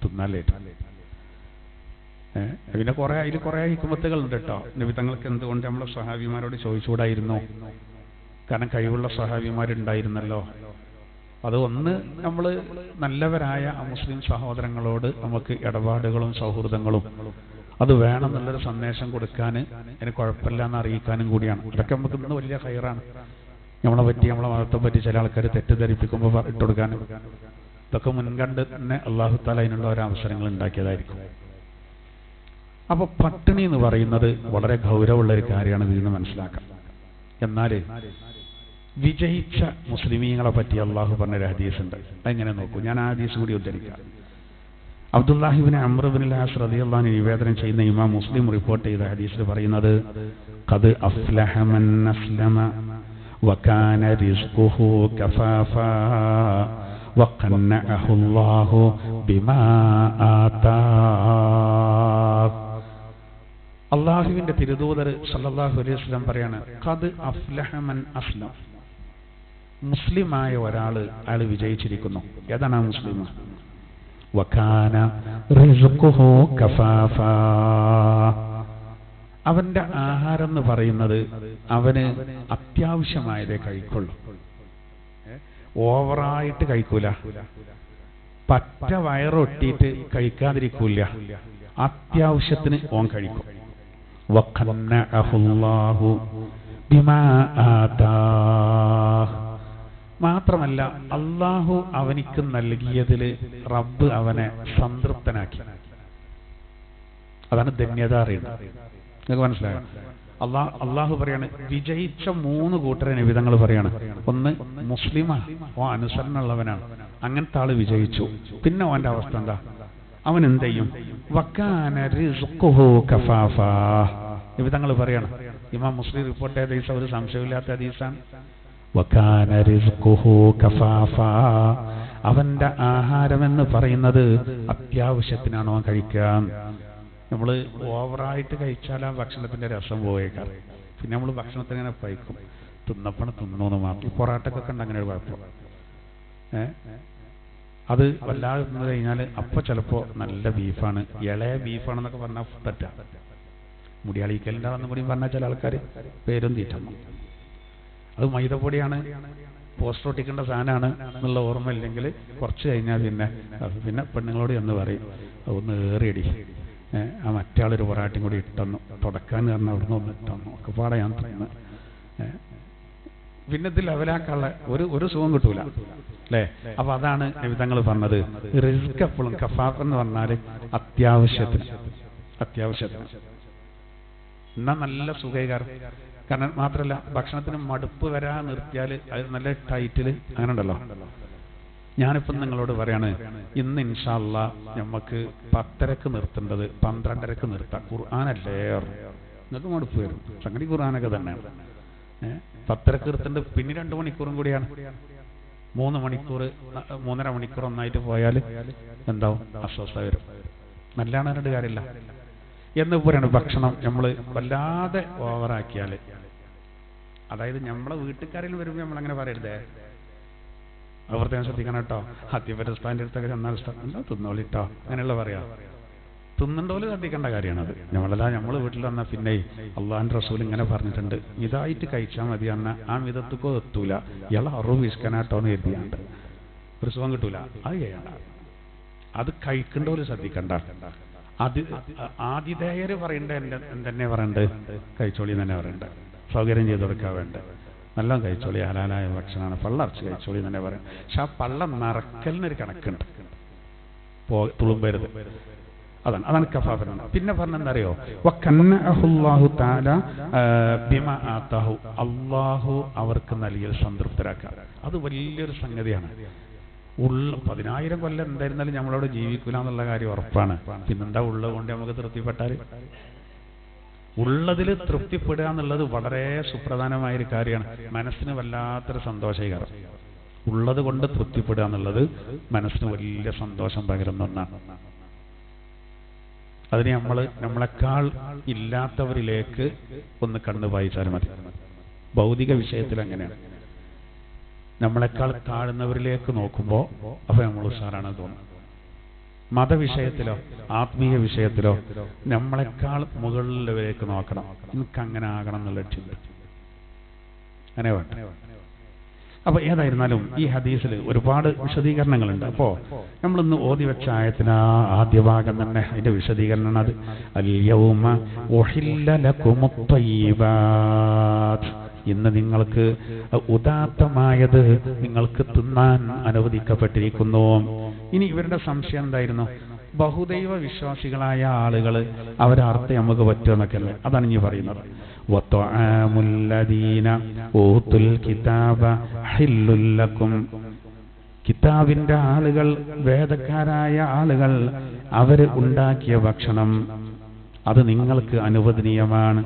തിന്നാലേറ്റ്. പിന്നെ അതിൽ കുറെ ഹിക്മത്തുകൾ ഉണ്ട് കേട്ടോ. നബി തങ്ങൾക്ക് എന്തുകൊണ്ട് നമ്മളെ സ്വഹാബിമാരോട് ചോദിച്ചുകൂടായിരുന്നോ? കാരണം കഴിവുള്ള സ്വഹാബിമാരുണ്ടായിരുന്നല്ലോ. അത് ഒന്ന്, നമ്മൾ നല്ലവരായ മുസ്ലിം സഹോദരങ്ങളോട് നമുക്ക് ഇടപാടുകളും സൗഹൃദങ്ങളും അത് വേണമെന്നുള്ളൊരു സന്ദേശം കൊടുക്കാൻ, അതിന് കുഴപ്പമില്ല എന്ന് അറിയിക്കാനും കൂടിയാണ്. ഇതൊക്കെ നമുക്ക് ഇന്ന് വലിയ ഹൈറാണ്. നമ്മളെ പറ്റി, നമ്മളെ മതത്തെ പറ്റി ചില ആൾക്കാർ തെറ്റിദ്ധരിപ്പിക്കുമ്പോൾ ഇട്ടുകൊടുക്കാനും ഇതൊക്കെ മുൻകണ്ട് തന്നെ അല്ലാഹു തആല അതിനുള്ള ഓരോ അവസരങ്ങൾ ഉണ്ടാക്കിയതായിരിക്കും. അപ്പൊ പട്ടിണി എന്ന് പറയുന്നത് വളരെ ഗൗരവമുള്ള ഒരു കാര്യമാണ്, വീണ്ടും മനസ്സിലാക്കാം. എന്നാല് വിജയിച്ച മുസ്ലിമീങ്ങളെ പറ്റി അള്ളാഹു പറഞ്ഞൊരു ഹദീസ് ഉണ്ട്. അതെങ്ങനെ നോക്കൂ, ഞാൻ ആ ഹദീസ് കൂടി ഉദ്ധരിക്കാം. അബ്ദുല്ലാഹി ഇബ്നു അംർ ഇബ്നുൽ ആസ് റളിയല്ലാഹു അൻഹു നിവേദനം ചെയ്യുന്ന ഇമാം മുസ്ലിം റിപ്പോർട്ട് ചെയ്ത ഹദീസിൽ പറയുന്നത്, ഖദ് അഫ്ലഹ മൻ അസ്ലമ വകാന റിസ്ഖുഹു കഫാഫാ വഖന്നഅഹു അല്ലാഹു ബിമാ ആതാ. അള്ളാഹുവിന്റെ തിരുദൂതർ സല്ലല്ലാഹു അലൈഹി വസല്ലം പറയാണ്, ഖദ് അഫ്ലഹ മൻ അസ്ലം, മുസ്ലിമായ ഒരാള് അയാൾ വിജയിച്ചിരിക്കുന്നു. ഏതാണ് ആ മുസ്ലിം? വകാന റിസ്ഖുഹു കഫാഫാ, അവന്റെ ആഹാരം എന്ന് പറയുന്നത് അവന് അത്യാവശ്യമായതേ കഴിക്കുള്ളൂ, ഓവറായിട്ട് കഴിക്കൂല, പറ്റ വയറൊട്ടിയിട്ട് കഴിക്കാതിരിക്കൂല, അത്യാവശ്യത്തിന് ഓൻ കഴിക്കും. വഖന്നഅഹു അല്ലാഹു ബിമാ ആതാ, മാത്രമല്ല അള്ളാഹു അവനിക്ക് നൽകിയതിൽ റബ്ബ് അവനെ സംതൃപ്തനാക്കി. അതാണ് ധന്യത അറിയുന്നത്. നിങ്ങൾക്ക് മനസ്സിലായോ? അള്ളാഹു പറയാണ്, വിജയിച്ച 3 കൂട്ടരെ നിബിധങ്ങൾ പറയാണ്. ഒന്ന്, മുസ്ലിമാ, ഓ അനുസരണമുള്ളവനാണ്, അങ്ങനത്തെ ആള് വിജയിച്ചു. പിന്നെ ഓന്റെ അവസ്ഥ എന്താ? അവൻ എന്ത് ചെയ്യും? വകാന റിസ്ഖുഹു കഫാഫാ, നിബിധങ്ങൾ പറയാണ്. ഇമാം മുസ്ലിം റിപ്പോർട്ട് ചെയ്ത ഹദീസ്, ഒരു സംശയമില്ലാത്ത ഹദീസാണ്. വകാന റിസ്ഖുഹു കഫാഫാ, അവന്റെ ആഹാരം എന്ന് പറയുന്നത് അത്യാവശ്യത്തിനാണോ കഴിക്കാൻ. നമ്മൾ ഓവറായിട്ട് കഴിച്ചാൽ ആ ഭക്ഷണത്തിൻ്റെ രസം പോയേക്കാം. പിന്നെ നമ്മൾ ഭക്ഷണത്തിന് ഇങ്ങനെ പൈക്കും, തിന്നപ്പണം തിന്നോന്ന് മാത്രം. ഈ പൊറാട്ടക്കൊക്കെ ഉണ്ട് അങ്ങനെ ഒരു കുഴപ്പം. അത് വല്ലാതെ തിന്നു കഴിഞ്ഞാൽ അപ്പോൾ ചിലപ്പോൾ നല്ല ബീഫാണ്, ഇളയ ബീഫാണെന്നൊക്കെ പറഞ്ഞാൽ തെറ്റാ. മുടിയാളിക്കലിൻ്റെ കൂടി പറഞ്ഞാൽ ചില ആൾക്കാർ പേരും തീറ്റണം. അത് മൈദപ്പൊടിയാണ്, പോസ്റ്റർ ഒട്ടിക്കേണ്ട സാധനമാണ് എന്നുള്ള ഓർമ്മ ഇല്ലെങ്കിൽ കുറച്ച് കഴിഞ്ഞാൽ പിന്നെ പെണ്ണുങ്ങളോട് എന്ന് പറയും ഒന്ന് ഏറിയടി, ആ മറ്റേ ആളൊരു പൊറാട്ടയും കൂടി ഇട്ടെന്നു തുടക്കാൻ കാരണം അവിടുന്ന് ഒന്ന് ഇട്ടെന്നു ഒക്കെ പാടെ ഞാൻ തിന്ന്. പിന്നെ ഇത് ലെവലാക്കാനുള്ള ഒരു സുഖം കിട്ടൂല അല്ലേ? അപ്പൊ അതാണ് നബിതങ്ങൾ പറഞ്ഞത്, റിസ്ക് എപ്പോഴും കഫാഫ് എന്ന് പറഞ്ഞാൽ അത്യാവശ്യത്തിന് എന്നാ നല്ല സുഖകാരം. കാരണം മാത്രമല്ല ഭക്ഷണത്തിന് മടുപ്പ് വരാൻ നിർത്തിയാൽ അത് നല്ല ടൈറ്റിൽ അങ്ങനെ ഉണ്ടല്ലോ. ഞാനിപ്പം നിങ്ങളോട് പറയാണ്, ഇന്ന് ഇൻഷാ അല്ലാഹ് നമുക്ക് 10:30 നിർത്തേണ്ടത് 12:30 നിർത്താം. ഖുർആനല്ലേ നിങ്ങൾക്ക് മടുപ്പ് വരും. സംഗതി ഖുർആനൊക്കെ തന്നെയാണ്. 10:30 നിർത്തേണ്ടത് പിന്നെ 2 മണിക്കൂറും കൂടിയാണ്. 3 മണിക്കൂർ 3.5 മണിക്കൂർ ഒന്നായിട്ട് പോയാൽ എന്താവും? അസ്വസ്ഥത വരും. നല്ലതാണ് പറഞ്ഞിട്ട് കാര്യമില്ല എന്ന് പറയാണ്. ഭക്ഷണം നമ്മൾ വല്ലാതെ ഓവറാക്കിയാൽ, അതായത് നമ്മളെ വീട്ടുകാരിൽ വരുമ്പോൾ നമ്മളങ്ങനെ പറയരുതേ, അത് പ്രത്യേകം ശ്രദ്ധിക്കണം കേട്ടോ. ഹത്തിപരസ്ഥാൻ്റെ അടുത്തൊക്കെ ചെന്നാൽ എന്താ തിന്നോളിട്ടോ അങ്ങനെയുള്ള പറയാ. തിന്നുണ്ടോല് ശ്രദ്ധിക്കേണ്ട കാര്യമാണ് അത്. നമ്മൾ വീട്ടിൽ വന്നാൽ പിന്നെ അള്ളാഹിൻ്റെ റസൂൽ ഇങ്ങനെ പറഞ്ഞിട്ടുണ്ട്, ഇതായിട്ട് കഴിച്ചാൽ മതി പറഞ്ഞാൽ ആ മിതത്തുക്കോ എത്തൂല, ഇയാളെ അറിവ് വീസ്കാനാട്ടോ എന്ന് കരുതിയാണ്ട് ഒരു സുഖം കിട്ടൂല. അത് ചെയ്യണ്ട, അത് കഴിക്കേണ്ടോല് ശ്രദ്ധിക്കണ്ട. അത് ആതിഥേയര് പറയണ്ട എന്തെന്നെ പറയണ്ട്, കഴിച്ചോളി തന്നെ പറയണ്ട, സൗകര്യം ചെയ്ത് കൊടുക്കാൻ വേണ്ട, നല്ല കഴിച്ചോളി, ഹലാലായ ഭക്ഷണമാണ്, പള്ളറച്ച് കഴിച്ചോളി തന്നെ പറയാം. പക്ഷെ ആ പള്ളം നിറക്കലിനൊരു കണക്കുണ്ട്, തുളുമ്പരുത്. അതാണ് കഫാഫ. പിന്നെ പറഞ്ഞെന്തറിയോ, അള്ളാഹു അവർക്ക് നൽകിയ സംതൃപ്തരാക്കുക. അത് വലിയൊരു സംഗതിയാണ്. 10,000 കൊല്ലം എന്തായിരുന്നാലും നമ്മളവിടെ ജീവിക്കൂല എന്നുള്ള കാര്യം ഉറപ്പാണ്. പിന്നെന്താ ഉള്ളത് കൊണ്ട് നമുക്ക് തൃപ്തിപ്പെട്ടാൽ? ഉള്ളതിൽ തൃപ്തിപ്പെടുക എന്നുള്ളത് വളരെ സുപ്രധാനമായൊരു കാര്യമാണ്. മനസ്സിന് വല്ലാത്തൊരു സന്തോഷകരം. ഉള്ളത് കൊണ്ട് തൃപ്തിപ്പെടുക എന്നുള്ളത് മനസ്സിന് വലിയ സന്തോഷം പകരുന്ന ഒന്നാണ്. അതിന് നമ്മളെക്കാൾ ഇല്ലാത്തവരിലേക്ക് ഒന്ന് കണ്ണു വായിച്ചാൽ മതി. ഭൗതിക വിഷയത്തിൽ അങ്ങനെയാണ്. നമ്മളെക്കാൾ താഴ്ന്നവരിലേക്ക് നോക്കുമ്പോൾ അപ്പൊ നമ്മൾ ഉഷാറാണ് തോന്നുന്നത്. മതവിഷയത്തിലോ ആത്മീയ വിഷയത്തിലോ നമ്മളെക്കാൾ മുകളിലേക്ക് നോക്കണം. എനിക്ക് അങ്ങനെ ആകണം എന്നുള്ള ചിന്ത അങ്ങനെ വേണ്ട. അപ്പൊ ഏതായിരുന്നാലും ഈ ഹദീസിൽ ഒരുപാട് വിശദീകരണങ്ങളുണ്ട്. അപ്പോ നമ്മളിന്ന് ഓതി വെച്ച ആയത്തിന് ആദ്യ ഭാഗം തന്നെ അതിന്റെ വിശദീകരണം അത് അൽ-യൗമ ഉഹില്ല ലകുമുത് തയ്യിബാത്, ഇന്ന് നിങ്ങൾക്ക് ഉദാത്തമായത് നിങ്ങൾക്ക് തിന്നാൻ അനുവദിക്കപ്പെട്ടിരിക്കുന്നു. ഇനി ഇവരുടെ സംശയം എന്തായിരുന്നു? ബഹുദൈവ വിശ്വാസികളായ ആളുകൾ അവരർത്ഥം നമുക്ക് പറ്റുമെന്നൊക്കെ അല്ലേ? അതാണ് ഇനി പറയുന്നത്. കിതാബിന്റെ ആളുകൾ, വേദക്കാരായ ആളുകൾ, അവര് ഉണ്ടാക്കിയ ഭക്ഷണം അത് നിങ്ങൾക്ക് അനുവദനീയമാണ്.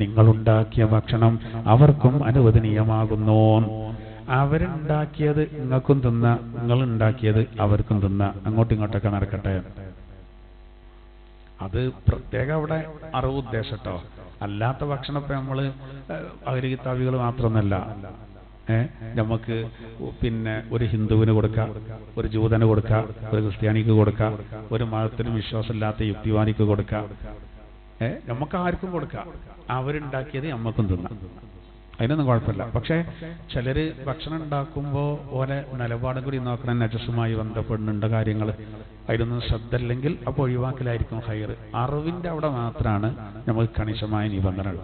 നിങ്ങളുണ്ടാക്കിയ ഭക്ഷണം അവർക്കും അനുവദനീയമാകുന്നു. അവരുണ്ടാക്കിയത് നിങ്ങൾക്കും തിന്ന, നിങ്ങളുണ്ടാക്കിയത് അവർക്കും തിന്ന, അങ്ങോട്ടും ഇങ്ങോട്ടൊക്കെ നടക്കട്ടെ. അത് പ്രത്യേകം അവിടെ അറിവ് ഉദ്ദേശട്ടോ. അല്ലാത്ത ഭക്ഷണം ഇപ്പൊ നമ്മള് അവര് കിതാബികൾ മാത്രമൊന്നല്ല. നമുക്ക് പിന്നെ ഒരു ഹിന്ദുവിന് കൊടുക്കാം, ഒരു ജൂതന് കൊടുക്കാം, ഒരു ക്രിസ്ത്യാനിക്ക് കൊടുക്കാം, ഒരു മതത്തിനും വിശ്വാസമില്ലാത്ത യുക്തിവാനിക്ക് കൊടുക്കാം, നമുക്ക് ആർക്കും കൊടുക്കാം. അവരുണ്ടാക്കിയത് നമ്മക്കും തിന്നാം, അതിനൊന്നും കുഴപ്പമില്ല. പക്ഷെ ചിലര് ഭക്ഷണം ഉണ്ടാക്കുമ്പോൾ ഓരോ നിലപാടും കൂടി നോക്കണം. നജസുമായി ബന്ധപ്പെടുന്നുണ്ട് കാര്യങ്ങൾ, അതിനൊന്നും ശ്രദ്ധ ഇല്ലെങ്കിൽ അപ്പോൾ ഒഴിവാക്കലായിരിക്കും ഹൈർ. അറിവിന്റെ അവിടെ മാത്രമാണ് നമുക്ക് കണിശമായ നിബന്ധനകൾ.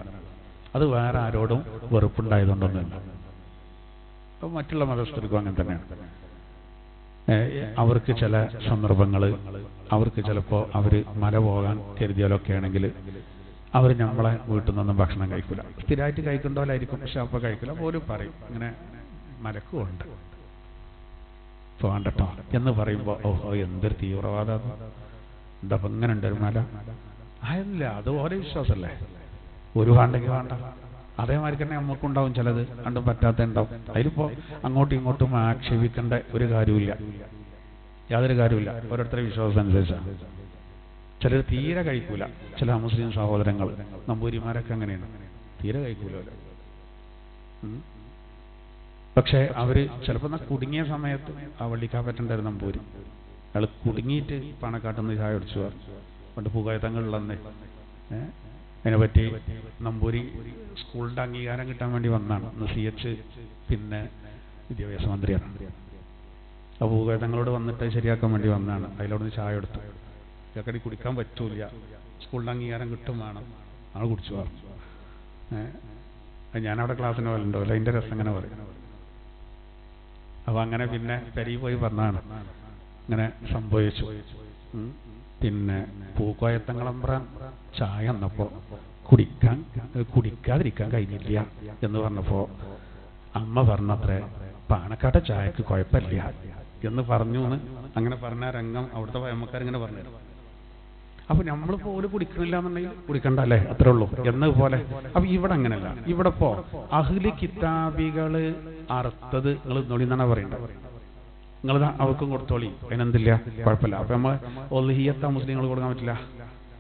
അത് വേറെ ആരോടും വെറുപ്പുണ്ടായതുകൊണ്ടൊന്നുമില്ല. അപ്പോൾ മറ്റുള്ള മതസ്ഥർക്കും അങ്ങനെ തന്നെയാണ്. അവർക്ക് ചില സന്ദർഭങ്ങൾ, അവർക്ക് ചിലപ്പോൾ അവർ മല പോകാൻ കരുതിയാലൊക്കെ ആണെങ്കിൽ അവർ നമ്മളെ വീട്ടിൽ നിന്നൊന്നും ഭക്ഷണം കഴിക്കില്ല. സ്ഥിരമായിട്ട് കഴിക്കേണ്ടവരായിരിക്കും, പക്ഷെ അപ്പോൾ കഴിക്കില്ല. അപ്പോൾ ഒരു പറയും ഇങ്ങനെ മലക്കുമുണ്ട് പോകണ്ടട്ടോ എന്ന് പറയുമ്പോൾ ഓഹോ എന്തൊരു തീവ്രവാദം, എന്താ അപ്പം ഇങ്ങനെ ഉണ്ട് ഒരു മല ആയില്ല. അത് ഓരോ വിശ്വാസമല്ലേ, ഒരു വേണ്ടെങ്കിൽ വേണ്ട. അതേമാതിരി തന്നെ നമുക്കുണ്ടാവും ചിലത് കണ്ടും പറ്റാത്ത ഉണ്ടാവും. അതിലിപ്പോൾ അങ്ങോട്ടും ഇങ്ങോട്ടും ആക്ഷേപിക്കേണ്ട ഒരു കാര്യമില്ല. യാതൊരു കാര്യമില്ല. ഓരോരുത്തരുടെ വിശ്വാസം അനുസരിച്ചാണ്. ചിലർ തീരെ കഴിക്കൂല. ചില മുസ്ലിം സഹോദരങ്ങൾ, നമ്പൂരിമാരൊക്കെ അങ്ങനെയാണ്, തീരെ കഴിക്കൂല. പക്ഷെ അവര് ചിലപ്പോൾ കുടുങ്ങിയ സമയത്ത് ആ വള്ളിക്കാപ്പറ്റുണ്ടായിരുന്നു നമ്പൂരി, അയാൾ കുടുങ്ങിയിട്ട് പാണക്കാട്ടുനിന്ന് ചായ കുടിച്ചു പണ്ട് പൂകായത്തങ്ങളുള്ളന്നേ. അതിനെപ്പറ്റി നമ്പൂരി സ്കൂളിൻ്റെ അംഗീകാരം കിട്ടാൻ വേണ്ടി വന്നാണ്. CH പിന്നെ വിദ്യാഭ്യാസ മന്ത്രിയാണ്. ആ പൂകായത്തങ്ങളോട് വന്നിട്ട് ശരിയാക്കാൻ വേണ്ടി വന്നാണ്. അതിലവിടുന്ന് ചായ എടുത്തു. ഇതൊക്കെ കുടിക്കാൻ പറ്റൂല, സ്കൂളിൻ്റെ അംഗീകാരം കിട്ടും വേണം. ആൾ കുടിച്ചു പറഞ്ഞു. ഞാനവിടെ ക്ലാസ്സിന് പോലുണ്ടോ അല്ല, അതിൻ്റെ രസം അങ്ങനെ പറയും. അപ്പോൾ അങ്ങനെ പിന്നെ പെരിയിൽ പോയി പറഞ്ഞാണ് ഇങ്ങനെ സംഭവിച്ചു. പിന്നെ പൂക്കോയത്തങ്ങളമ്പ്രാൻ ചായ എന്നപ്പോൾ കുടിക്കാതിരിക്കാൻ കഴിഞ്ഞില്ല എന്ന് പറഞ്ഞപ്പോൾ അമ്മ പറഞ്ഞത്രേ, പാണക്കാട്ടെ ചായക്ക് കുഴപ്പമില്ല എന്ന് പറഞ്ഞു എന്ന്. അങ്ങനെ പറഞ്ഞ രംഗം അവിടുത്തെ പഴമക്കാരിങ്ങനെ പറഞ്ഞു. അപ്പൊ നമ്മൾ പോലും കുടിക്കണില്ല എന്നുണ്ടെങ്കിൽ കുടിക്കണ്ട അല്ലേ, അത്രേ ഉള്ളൂ എന്നതുപോലെ. അപ്പൊ ഇവിടെ അങ്ങനെയല്ല. ഇവിടെ ഇപ്പോ അഹ്ലി കിതാബികള് അറുത്തത് നിങ്ങൾ ഇന്നോളി എന്നാണ് പറയേണ്ടത്. നിങ്ങൾ അവർക്കും കൊടുത്തോളി, അതിനെന്തില്ല, കുഴപ്പമില്ല. അപ്പൊ നമ്മൾ ഒളിഹിയത്ത മുസ്ലിങ്ങൾ കൊടുക്കാൻ പറ്റില്ല,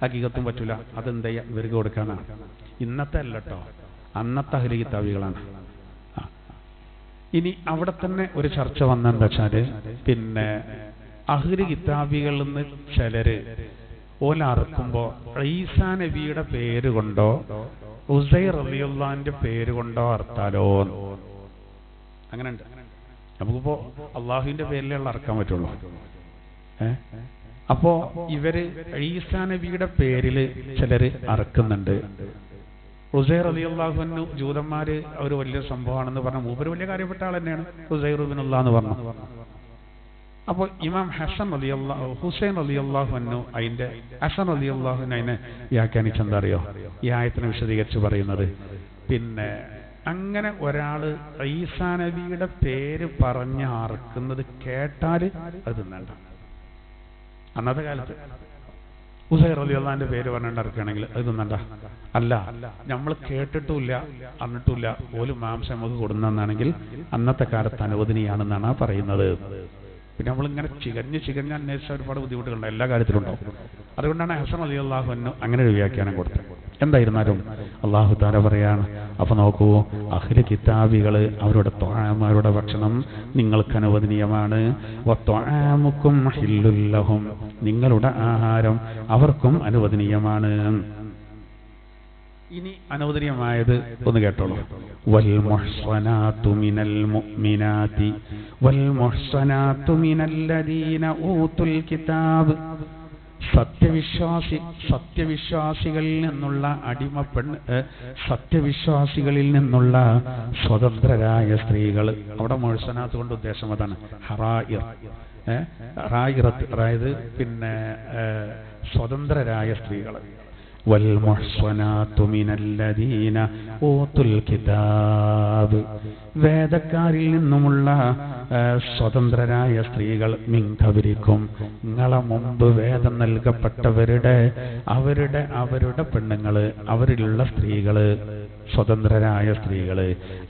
ഹഖീഖത്തും പറ്റില്ല. അതെന്താ ഇവർക്ക് കൊടുക്കാനാണ്. ഇന്നത്തെ അല്ല കേട്ടോ, അന്നത്തെ അഹ്ലി കിതാബികളാണ്. ഇനി അവിടെ തന്നെ ഒരു ചർച്ച വന്നെന്താ വെച്ചാല്, പിന്നെ അഹ്ലി കിതാബികളിൽ നിന്ന് ചിലര് ഓല അറുക്കുമ്പോ ഈസാ നബിയുടെ പേര് കൊണ്ടോ ഉസൈർ റളിയല്ലാഹുവിന്റെ പേര് കൊണ്ടോ അറുത്താലോ? അങ്ങനെ ഉണ്ട്. നമുക്കിപ്പോ അള്ളാഹുവിന്റെ പേരിലുള്ള അറക്കാൻ പറ്റുള്ളൂ. അപ്പോ ഇവര് ഈസാ നബിയുടെ പേരില് ചിലര് അറക്കുന്നുണ്ട്. ഉസൈർ റളിയല്ലാഹു അൻഹു ജൂതന്മാര് ഒരു വലിയ സംഭവമാണെന്ന് പറഞ്ഞ മൂപ്പര് വലിയ കാര്യപ്പെട്ട ആൾ തന്നെയാണ് ഉസൈർ ഇബ്നുല്ലാഹ് എന്ന് പറഞ്ഞു. അപ്പോൾ ഇമാം ഹുസൈൻ റളിയല്ലാഹു അൻഹു ഹസൻ റളിയല്ലാഹു അൻഹു അതിനെ വ്യാഖ്യാനിച്ചെന്താ അറിയോ? ഈ ആയത്തിനെ വിശദീകരിച്ച് പറയുന്നത്, പിന്നെ അങ്ങനെ ഒരാള് ഈസാ നബിയുടെ പേര് പറഞ്ഞ് അറക്കുന്നത് കേട്ടാല് അത് തിന്നണ്ട. അന്നത്തെ കാലത്ത് ഉസൈർ റളിയല്ലാഹുവിന്റെ പേര് പറഞ്ഞിട്ട് ഇറക്കുകയാണെങ്കിൽ അത് തിന്നണ്ട. അല്ല, നമ്മൾ കേട്ടിട്ടുമില്ല അറിഞ്ഞിട്ടുമില്ല പോലും മാംസം നമുക്ക് കൊടുന്നാണെങ്കിൽ അന്നത്തെ കാലത്ത് അനുവദനീയാണെന്നാണ് പറയുന്നത്. പിന്നെ നമ്മളിങ്ങനെ ചികഞ്ഞ് അന്വേഷിച്ച ഒരുപാട് ബുദ്ധിമുട്ടുകളുണ്ട്, എല്ലാ കാര്യത്തിലും ഉണ്ടാവും. അതുകൊണ്ടാണ് ഹസൻ റളിയല്ലാഹു അൻഹു അങ്ങനെ ഒരു വ്യാഖ്യാനം കൊടുത്തത്. എന്തായിരുന്നാലും അല്ലാഹു തആല പറയാണ്, അപ്പൊ നോക്കൂ, അഹ്ലി കിതാബികള് അവരുടെ ഭക്ഷണം നിങ്ങൾക്ക് അനുവദനീയമാണ്. വത്വആമുക്കും ഹില്ലുൽ ലഹും, നിങ്ങളുടെ ആഹാരം അവർക്കും അനുവദനീയമാണ്. ഇനി അനുവദനീയമായത് ഒന്ന് കേട്ടോളൂ. വൽ മുഹ്സനാതു മിനൽ മുഅ്മിനാതി വൽ മുഹ്സനാതു മിനല്ലദീന ഊതുൽ കിതാബ്, സത്യവിശ്വാസികളിൽ നിന്നുള്ള സത്യവിശ്വാസികളിൽ നിന്നുള്ള സ്വതന്ത്രരായ സ്ത്രീകൾ. അവിടെ മുഹ്സനാത്ത് കൊണ്ട് ഉദ്ദേശം അതാണ്, റായിറത്ത്, അതായത് പിന്നെ സ്വതന്ത്രരായ സ്ത്രീകൾ. വൽമുഹ്സനാതു മിനല്ലദീന ഊതുൽ കിതാബ്, വേദക്കാരിൽ നിന്നുമുള്ള സ്വതന്ത്രരായ സ്ത്രീകൾ. മിൻ ഖബരിക്കും, നിങ്ങളെ മുമ്പ് വേദം നൽകപ്പെട്ടവരുടെ അവരുടെ പെണ്ണുങ്ങള്, അവരിലുള്ള സ്ത്രീകള്, സ്വതന്ത്രരായ സ്ത്രീകള്,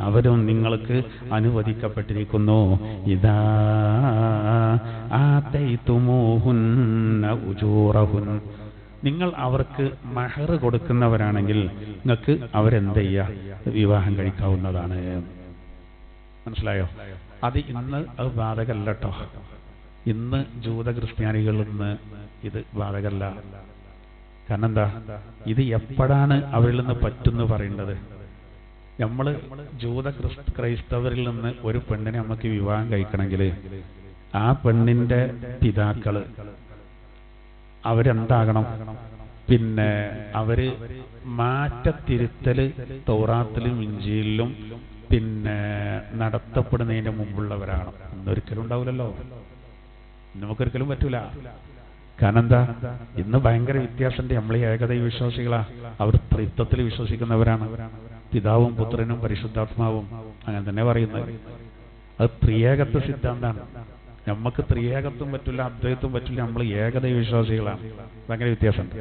അവരും നിങ്ങൾക്ക് അനുവദിക്കപ്പെട്ടിരിക്കുന്നു. ഇദാ ആതൈതുമൂഹുന്ന ഉജൂറഹുൻ, നിങ്ങൾ അവർക്ക് മഹർ കൊടുക്കുന്നവരാണെങ്കിൽ നിങ്ങൾക്ക് അവരെന്ത് ചെയ്യുക, വിവാഹം കഴിക്കാവുന്നതാണ്. മനസ്സിലായോ? അത് ഇന്ന് അത് ബാധകല്ല കേട്ടോ. ഇന്ന് ജൂത ക്രിസ്ത്യാനികളിൽ നിന്ന് ഇത് ബാധകല്ല. കാരണം എന്താ, ഇത് എപ്പോഴാണ് അവരിൽ നിന്ന് പറ്റുന്നു പറയേണ്ടത്? നമ്മൾ ജൂത ക്രൈസ്തവരിൽ നിന്ന് ഒരു പെണ്ണിനെ നമുക്ക് വിവാഹം കഴിക്കണമെങ്കിൽ ആ പെണ്ണിന്റെ പിതാക്കള് അവരെന്താകണം, പിന്നെ അവര് മാറ്റത്തിരുത്തല് തൗറാത്തിലും ഇഞ്ചീലിലും പിന്നെ നടത്തപ്പെടുന്നതിന്റെ മുമ്പുള്ളവരാണ്. ഇന്നൊരിക്കലും ഉണ്ടാവില്ലല്ലോ, നമുക്കൊരിക്കലും പറ്റൂല. കാരണം എന്താ, ഇന്ന് ഭയങ്കര വ്യത്യാസമുണ്ട്. നമ്മൾ ഏകദൈവ വിശ്വാസികളാ, അവർ ത്രിത്വത്തിൽ വിശ്വസിക്കുന്നവരാണ്. പിതാവും പുത്രനും പരിശുദ്ധാത്മാവും, അങ്ങനെ തന്നെ പറയുന്നത്. അത് ത്രിയേകത്വ സിദ്ധാന്താണ്. നമുക്ക് ത്രിയേകത്വം പറ്റില്ല, അദ്വൈത്വം പറ്റില്ല, നമ്മൾ ഏകദൈവ വിശ്വാസികളാണ്. ഭയങ്കര വ്യത്യാസമുണ്ട്.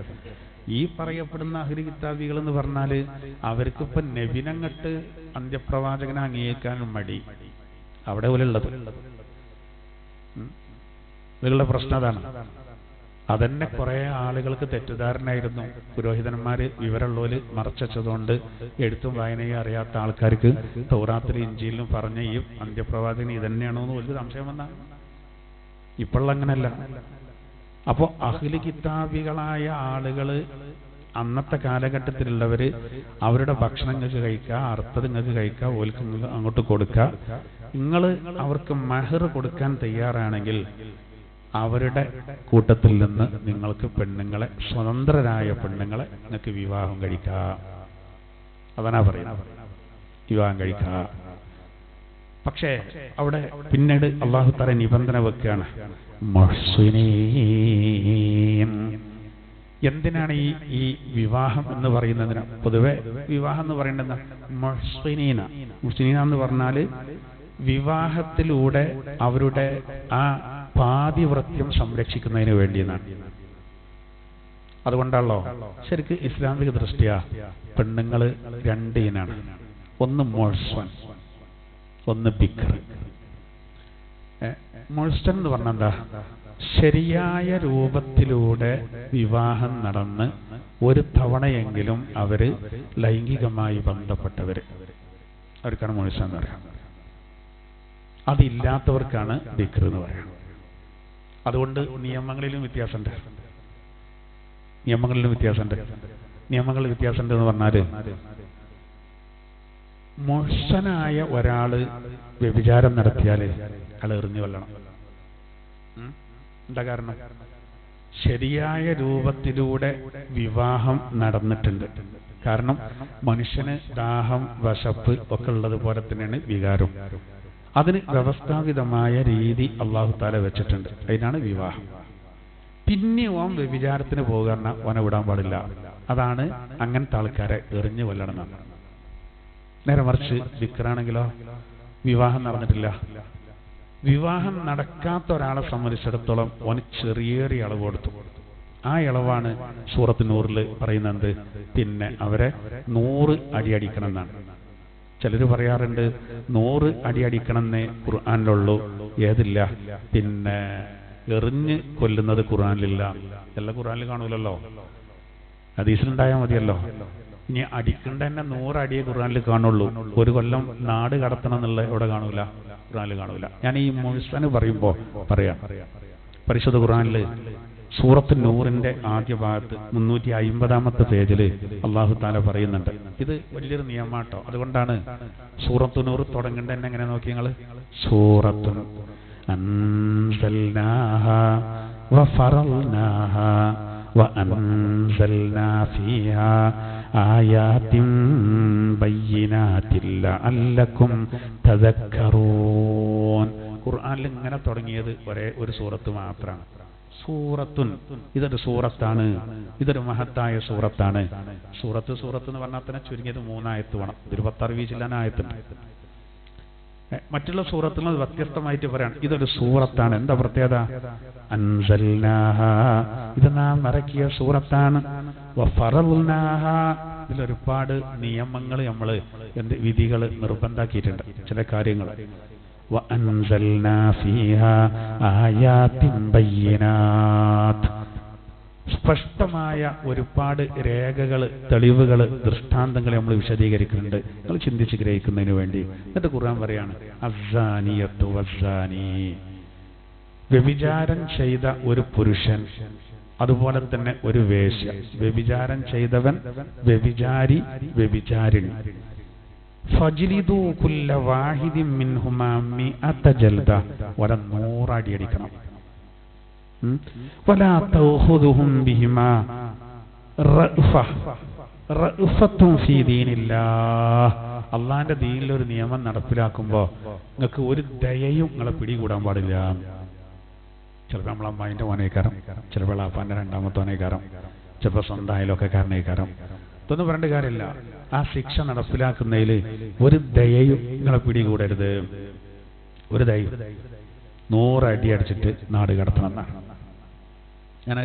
ഈ പറയപ്പെടുന്ന അഹ്ലി കിതാബികൾ എന്ന് പറഞ്ഞാല് അവർക്കിപ്പോ നബിനങ്ങട്ട് അന്ത്യപ്രവാചകനെ അംഗീകരിക്കാൻ മടി. അവിടെ പോലെ ഉള്ളത് നിങ്ങളുടെ പ്രശ്നം അതാണ്. അതന്നെ കുറെ ആളുകൾക്ക് തെറ്റിദ്ധാരണയായിരുന്നു. പുരോഹിതന്മാര് വിവരമുള്ളവര് മറച്ചതുകൊണ്ട് എഴുത്തും വായനയും അറിയാത്ത ആൾക്കാർക്ക് തൗറാത്തിലും ഇഞ്ചീലിലും പറഞ്ഞ ഈ അന്ത്യപ്രവാചകൻ ഇതന്നെയാണോ എന്ന് വലിയ സംശയം വന്ന. ഇപ്പോഴുള്ള അങ്ങനല്ല. അപ്പോ അഹ്ലി കിതാബികളായ ആളുകള് അന്നത്തെ കാലഘട്ടത്തിലുള്ളവര് അവരുടെ ഭക്ഷണം നിങ്ങൾക്ക് കഴിക്കുക, അർത്ഥം നിങ്ങൾക്ക് കഴിക്കുക, ഓൽക്ക് അങ്ങോട്ട് കൊടുക്കുക. നിങ്ങൾ അവർക്ക് മഹർ കൊടുക്കാൻ തയ്യാറാണെങ്കിൽ അവരുടെ കൂട്ടത്തിൽ നിന്ന് നിങ്ങൾക്ക് പെണ്ണുങ്ങളെ, സ്വതന്ത്രരായ പെണ്ണുങ്ങളെ നിങ്ങൾക്ക് വിവാഹം കഴിക്കാം. അതാ പറയുന്നത്, വിവാഹം കഴിക്കാം. പക്ഷേ അവിടെ പിന്നീട് അല്ലാഹു തആല നിബന്ധന വെക്കുകയാണ്, മുഹ്സിനീൻ. എന്തിനാണ് ഈ വിവാഹം എന്ന് പറയുന്നതിന്? പൊതുവെ വിവാഹം എന്ന് പറയുന്നത് മുഹ്സിനീന. മുഹ്സിനീന എന്ന് പറഞ്ഞാൽ വിവാഹത്തിലൂടെ അവരുടെ ആ പാതിവ്രത്യം സംരക്ഷിക്കുന്നതിന് വേണ്ടിയെന്നാണ്. അതുകൊണ്ടാണല്ലോ ശരിക്ക് ഇസ്ലാമിക ദൃഷ്ടിയ പെണ്ണുങ്ങൾ രണ്ട് ഇനാണ്. ഒന്ന് മുഹ്സൻ, ഒന്ന് ബിക്ർ. മുഹ്സൻ എന്ന് പറഞ്ഞാൽ എന്താ? ശരിയായ രൂപത്തിലൂടെ വിവാഹം നടന്ന് ഒരു തവണയെങ്കിലും അവര് ലൈംഗികമായി ബന്ധപ്പെട്ടവര്, അവർക്കാണ് മുഹ്സൻ എന്ന് പറയാം. അതില്ലാത്തവർക്കാണ് ബിക്ർ എന്ന് പറയാം. അതുകൊണ്ട് നിയമങ്ങളിലും വ്യത്യാസമുണ്ട്. നിയമങ്ങളിൽ വ്യത്യാസമുണ്ട് എന്ന് പറഞ്ഞാല്, മുഹ്സനായ ഒരാള് വ്യഭിചാരം നടത്തിയാല് അയാൾ എറിഞ്ഞു കൊല്ലണം. എന്താ കാരണം? ശരിയായ രൂപത്തിലൂടെ വിവാഹം നടന്നിട്ടുണ്ട്. കാരണം മനുഷ്യന് ദാഹം, വശപ്പ് ഒക്കെ ഉള്ളതുപോലെ തന്നെയാണ് വികാരം. അതിന് വ്യവസ്ഥാപിതമായ രീതി അല്ലാഹു തആല വെച്ചിട്ടുണ്ട്. അതിനാണ് വിവാഹം. പിന്നെ ഓൻ വ്യഭിചാരത്തിന് പോകാൻ ഓനെ വിടാൻ പാടില്ല. അതാണ് അങ്ങനത്തെ ആൾക്കാരെ എറിഞ്ഞു കൊല്ലണം. നേരെ മറിച്ച് ബിക്റാണെങ്കിലോ വിവാഹം നടന്നിട്ടില്ല. വിവാഹം നടക്കാത്ത ഒരാളെ സംബന്ധിച്ചിടത്തോളം ഓന് ചെറിയ ഇളവ് കൊടുത്തു. ആ ഇളവാണ് സൂറത്ത് നൂറിൽ പറയുന്നത്. പിന്നെ അവരെ 100 അടി അടിക്കണം എന്നാണ്. ചിലർ പറയാറുണ്ട് 100 അടി അടിക്കണമെന്നേ ഖുർആനിലുള്ളൂ, ഏതില്ല, പിന്നെ എറിഞ്ഞ് കൊല്ലുന്നത് ഖുർആനിലില്ല. എല്ലാ ഖുർആനിൽ കാണൂലല്ലോ, ഹദീസിലുണ്ടായാൽ മതിയല്ലോ. ഇനി അടിക്കേണ്ട തന്നെ 100 അടിയെ ഖുർആനിൽ കാണുള്ളൂ. ഒരു കൊല്ലം നാട് കടത്തണം എന്നുള്ള ഇവിടെ കാണൂല, ഖുർആനിൽ കാണൂല. ഞാൻ ഈ മുഹ്സന് പറയുമ്പോ പറയാം, പരിശുദ്ധ ഖുർആനിൽ സൂറത്ത് നൂറിന്റെ ആദ്യ ഭാഗത്ത് 350-ാമത്തെ പേജില് അല്ലാഹു തആല പറയുന്നുണ്ട്. ഇത് വലിയൊരു നിയമാട്ടോ. അതുകൊണ്ടാണ് സൂറത്ത് നൂർ തുടങ്ങേണ്ട തന്നെ എങ്ങനെ നോക്കി നിങ്ങൾ, സൂറത്തുൻ അൻസൽനാഹാ വഫറൽനാഹാ വഅൻസൽനാ ഫീഹാ ആയാതിൻ ബയ്യിനാതിൻ ലഅല്ലകും തദക്കറൂൻ. ഖുർആനിൽ ഇങ്ങനെ തുടങ്ങിയത് ഒരേ ഒരു സൂറത്ത് മാത്രമാണ്. സൂറത്തുൻ, ഇതൊരു സൂറത്താണ്, ഇതൊരു മഹത്തായ സൂറത്താണ്. സൂറത്ത് എന്ന് പറഞ്ഞാൽ തന്നെ ചുരുങ്ങിയത് 3 ആയത്ത് വേണം. ഇതൊരു 16 ആയത്തുണ്ട്. മറ്റുള്ള സൂറത്തിൽ നിന്ന് വ്യത്യസ്തമായിട്ട് പറയാണ് ഇതൊരു സൂറത്താണ്. എന്താ പ്രത്യേകത? അൻസൽനാഹാ, ഇത് നാം ഇറക്കിയ സൂറത്താണ്. വഫറൽനാഹാ, ഇതിലൊരുപാട് നിയമങ്ങൾ നമ്മൾ വിധികൾ നിർബന്ധാക്കിയിട്ടുണ്ട്, ചില കാര്യങ്ങൾ. വഅൻസൽനാ ഫീഹാ ആയാതിൻ ബയ്യിനാത്ത്, സ്പഷ്ടമായ ഒരുപാട് രേഖകൾ, തെളിവുകൾ, ദൃഷ്ടാന്തങ്ങൾ നമ്മൾ വിശദീകരിക്കുന്നുണ്ട്. നിങ്ങൾ ചിന്തിച്ച് ഗ്രഹിക്കുന്നതിന് വേണ്ടി. എന്നിട്ട് ഖുർആൻ പറയാണ് അസ്സാനിയത്തു വസ്സാനി, വ്യഭിചാരം ചെയ്ത ഒരു പുരുഷൻ, അതുപോലെ തന്നെ ഒരു വേശ്യ. വ്യഭിചാരം ചെയ്തവൻ, വ്യഭിചാരി, വ്യഭിചാരിണി. ഫജ്ലിദൂ കുല്ല വാഹിദിൻ മിൻഹുമാ മിഅത ജൽദ, 100 അടി അടിക്കണം. വലാ തൗഖുദുഹും ബിഹിമാ റഅഫത്തുൻ ഫീ ദീനില്ലാഹ്, അല്ലാഹുവിന്റെ ദീനിൽ ഒരു നിയമം നടപ്പിലാക്കുമ്പോൾ നിങ്ങൾക്ക് ഒരു ദയയും നിങ്ങളെ പിടികൂടാൻ പാടില്ല. ചിലപ്പോൾ നമ്മളെ അമ്മായിന്റെ മോനേക്കാരം, ചിലപ്പോൾ ആപ്പാന്റെ 2ാമത്തെ മോനേക്കാരം, ചിലപ്പോൾ സ്വന്തം അയലൊക്കെക്കാരനേക്കാരം. ഇതൊന്നും പറയേണ്ട കാര്യമില്ല. ആ ശിക്ഷ നടപ്പിലാക്കുന്നതിൽ ഒരു ദയയും നിങ്ങളെ പിടികൂടരുത്. ഒരു ദയയും. 100 അടി അടിച്ചിട്ട് നാട് കടത്തണം എന്നാണ്. ഞാൻ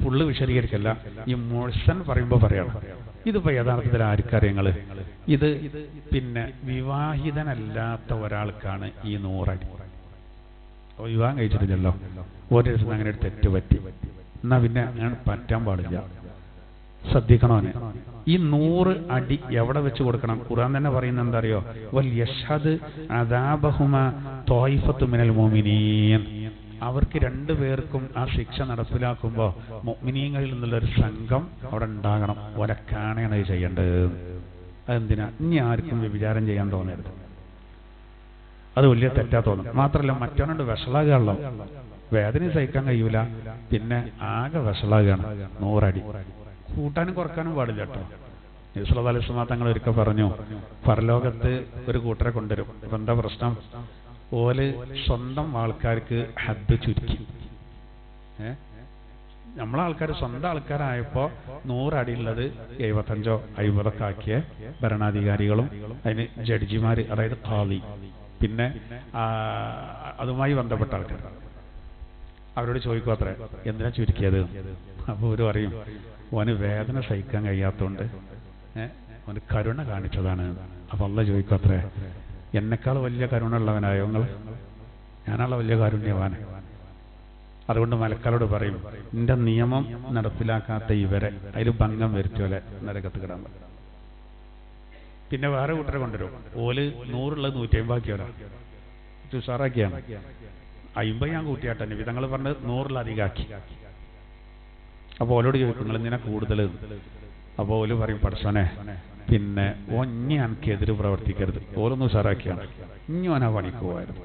ഫുള്ള് വിശദീകരിക്കല്ല, ഈ മുഹ്സൻ പറയുമ്പോൾ പറയണം. ഇതിപ്പോ യഥാർത്ഥത്തിൽ ആർക്കറിയങ്ങള്, ഇത് പിന്നെ വിവാഹിതനല്ലാത്ത ഒരാൾക്കാണ് ഈ 100 അടി. വിവാഹം കഴിച്ചിട്ടില്ലല്ലോ, ഒരു ദിവസം അങ്ങനെ ഒരു തെറ്റ് പറ്റി, എന്നാ പിന്നെ അങ്ങനെ പറ്റാൻ പാടില്ല. ശ്രദ്ധിക്കണോന്. ഈ 100 അടി എവിടെ വെച്ച് കൊടുക്കണം? ഖുർആൻ തന്നെ പറയുന്നത് എന്താ അറിയോ? വൽ യഷ്ഹദ് അദാബഹുമ ത്വായിഫത്തു മിനൽ മുഅ്മിനീൻ. അവർക്ക് രണ്ടുപേർക്കും ആ ശിക്ഷ നടപ്പിലാക്കുമ്പോൾ മുഅ്മിനീങ്ങളിൽ നിന്നുള്ളൊരു സംഘം അവിടെ ഉണ്ടാകണം. ഒരക്കാണെയാണ് ഇത് ചെയ്യേണ്ടത്. അതെന്തിനാ? ഇനി ആർക്കും വ്യഭിചാരം ചെയ്യാൻ തോന്നരുത്. അത് വലിയ തെറ്റാ തോന്നും. മാത്രമല്ല മറ്റവനോട് വഷളാകുകയുള്ളൂ, വേദന സഹിക്കാൻ കഴിയൂല, പിന്നെ ആകെ വഷളാകുകയാണ്. 100 അടി കൂട്ടാനും കുറക്കാനും പാടില്ല കേട്ടോ. നബി സല്ലല്ലാഹു അലൈഹി വസല്ലം തങ്ങൾ ഒരിക്കൽ പറഞ്ഞു, പരലോകത്ത് ഒരു കൂട്ടരെ കൊണ്ടുവരും. ഇപ്പൊ എന്താ പ്രശ്നം? ഓല് സ്വന്തം ആൾക്കാർക്ക് ഹദ് ചുരുക്കി. നമ്മളെ ആൾക്കാർ സ്വന്തം ആൾക്കാരായപ്പോൾ 100 അടിയുള്ളത് 75 50 ആക്കിയ ഭരണാധികാരികളും അതിന് ജഡ്ജിമാര്, അതായത് ഖാദി, പിന്നെ അതുമായി ബന്ധപ്പെട്ട ആൾക്കാർ. അവരോട് ചോദിക്കും അത്രേ, എന്തിനാ ചുരുക്കിയത്? അപ്പോൾ അവർ പറയും, ഓന് വേദന സഹിക്കാൻ കഴിയാത്തതുകൊണ്ട് ഓന് കരുണ കാണിച്ചതാണ്. അപ്പൊ അള്ളാഹ് ചോദിക്കും അത്രേ, എന്നെക്കാൾ വലിയ കരുണ ഉള്ളവനായോ നിങ്ങൾ? ഞാനുള്ള വലിയ കാരുണ്യവാൻ. അതുകൊണ്ട് മലക്കാരോട് പറയും, നിന്റെ നിയമം നടപ്പിലാക്കാത്ത ഇവരെ അതിൽ ഭംഗം വരുത്തിയോലെ നരകത്ത് കിടാൻ പറ്റും. പിന്നെ വേറെ കൂട്ടരെ കൊണ്ടുവരും. ഓല് 100 150 ആക്കിയോടാ, ഉഷാറാക്കിയാണ്. 50 ഞാൻ കൂട്ടിയാട്ടെ, നബി തങ്ങൾ പറഞ്ഞത് 100 അധികമാക്കി. അപ്പോൾ ഓലോട് ചോദിക്കും, നിങ്ങൾ എന്തിനാ കൂടുതൽ? അപ്പോൾ ഓല് പറയും, പടച്ചോനെ പിന്നെ ഇനി എനിക്കെതിര് പ്രവർത്തിക്കരുത്. ഓലൊന്നും ഉഷാറാക്കിയാണ്, ഇനി ഓനാ പണിക്ക് പോകായിരുന്നു.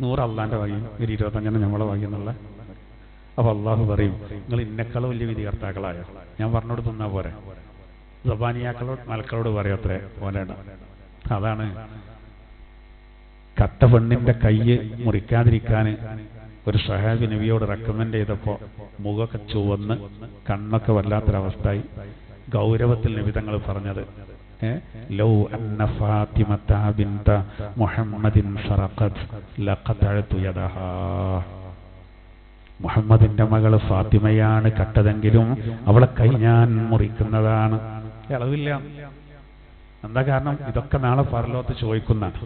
100 അള്ളാന്റെ വകയും ഒരു 25 നമ്മളെ വകയും എന്നുള്ള. അപ്പൊ അള്ളാഹു പറയും, നിങ്ങൾ ഇന്നെക്കാളും വലിയ വിധികർത്താക്കളായോ? ഞാൻ പറഞ്ഞോട് തിന്നാ പോരെ. സബാനിയാക്കളോട് മലക്കളോട് പറയത്രേ ഓലേട. അതാണ് കട്ട പെണ്ണിന്റെ കയ്യ് മുറിക്കാതിരിക്കാൻ ഒരു സഹാബി നബിയോട് റെക്കമെൻഡ് ചെയ്തപ്പോൾ മുഖമൊക്കെ ചുവന്ന് കണ്ണൊക്കെ വല്ലാത്തൊരവസ്ഥയായി. ഗൗരവത്തിൽ നബി തങ്ങൾ പറഞ്ഞത്, ലൗ അന്ന ഫാത്തിമത ബിൻത മുഹമ്മദിൻ സറഖത് ലഖതഅതു യദഹാ. മുഹമ്മദിന്റെ മകൾ ഫാത്തിമയാണ് കട്ടതെങ്കിലും അവളെ കൈ ഞാൻ മുറിക്കുന്നതാണ്. ഇളവില്ല. എന്താ കാരണം? ഇതൊക്കെ നാളെ പരലോകത്ത് ചോദിക്കുന്നതാണ്.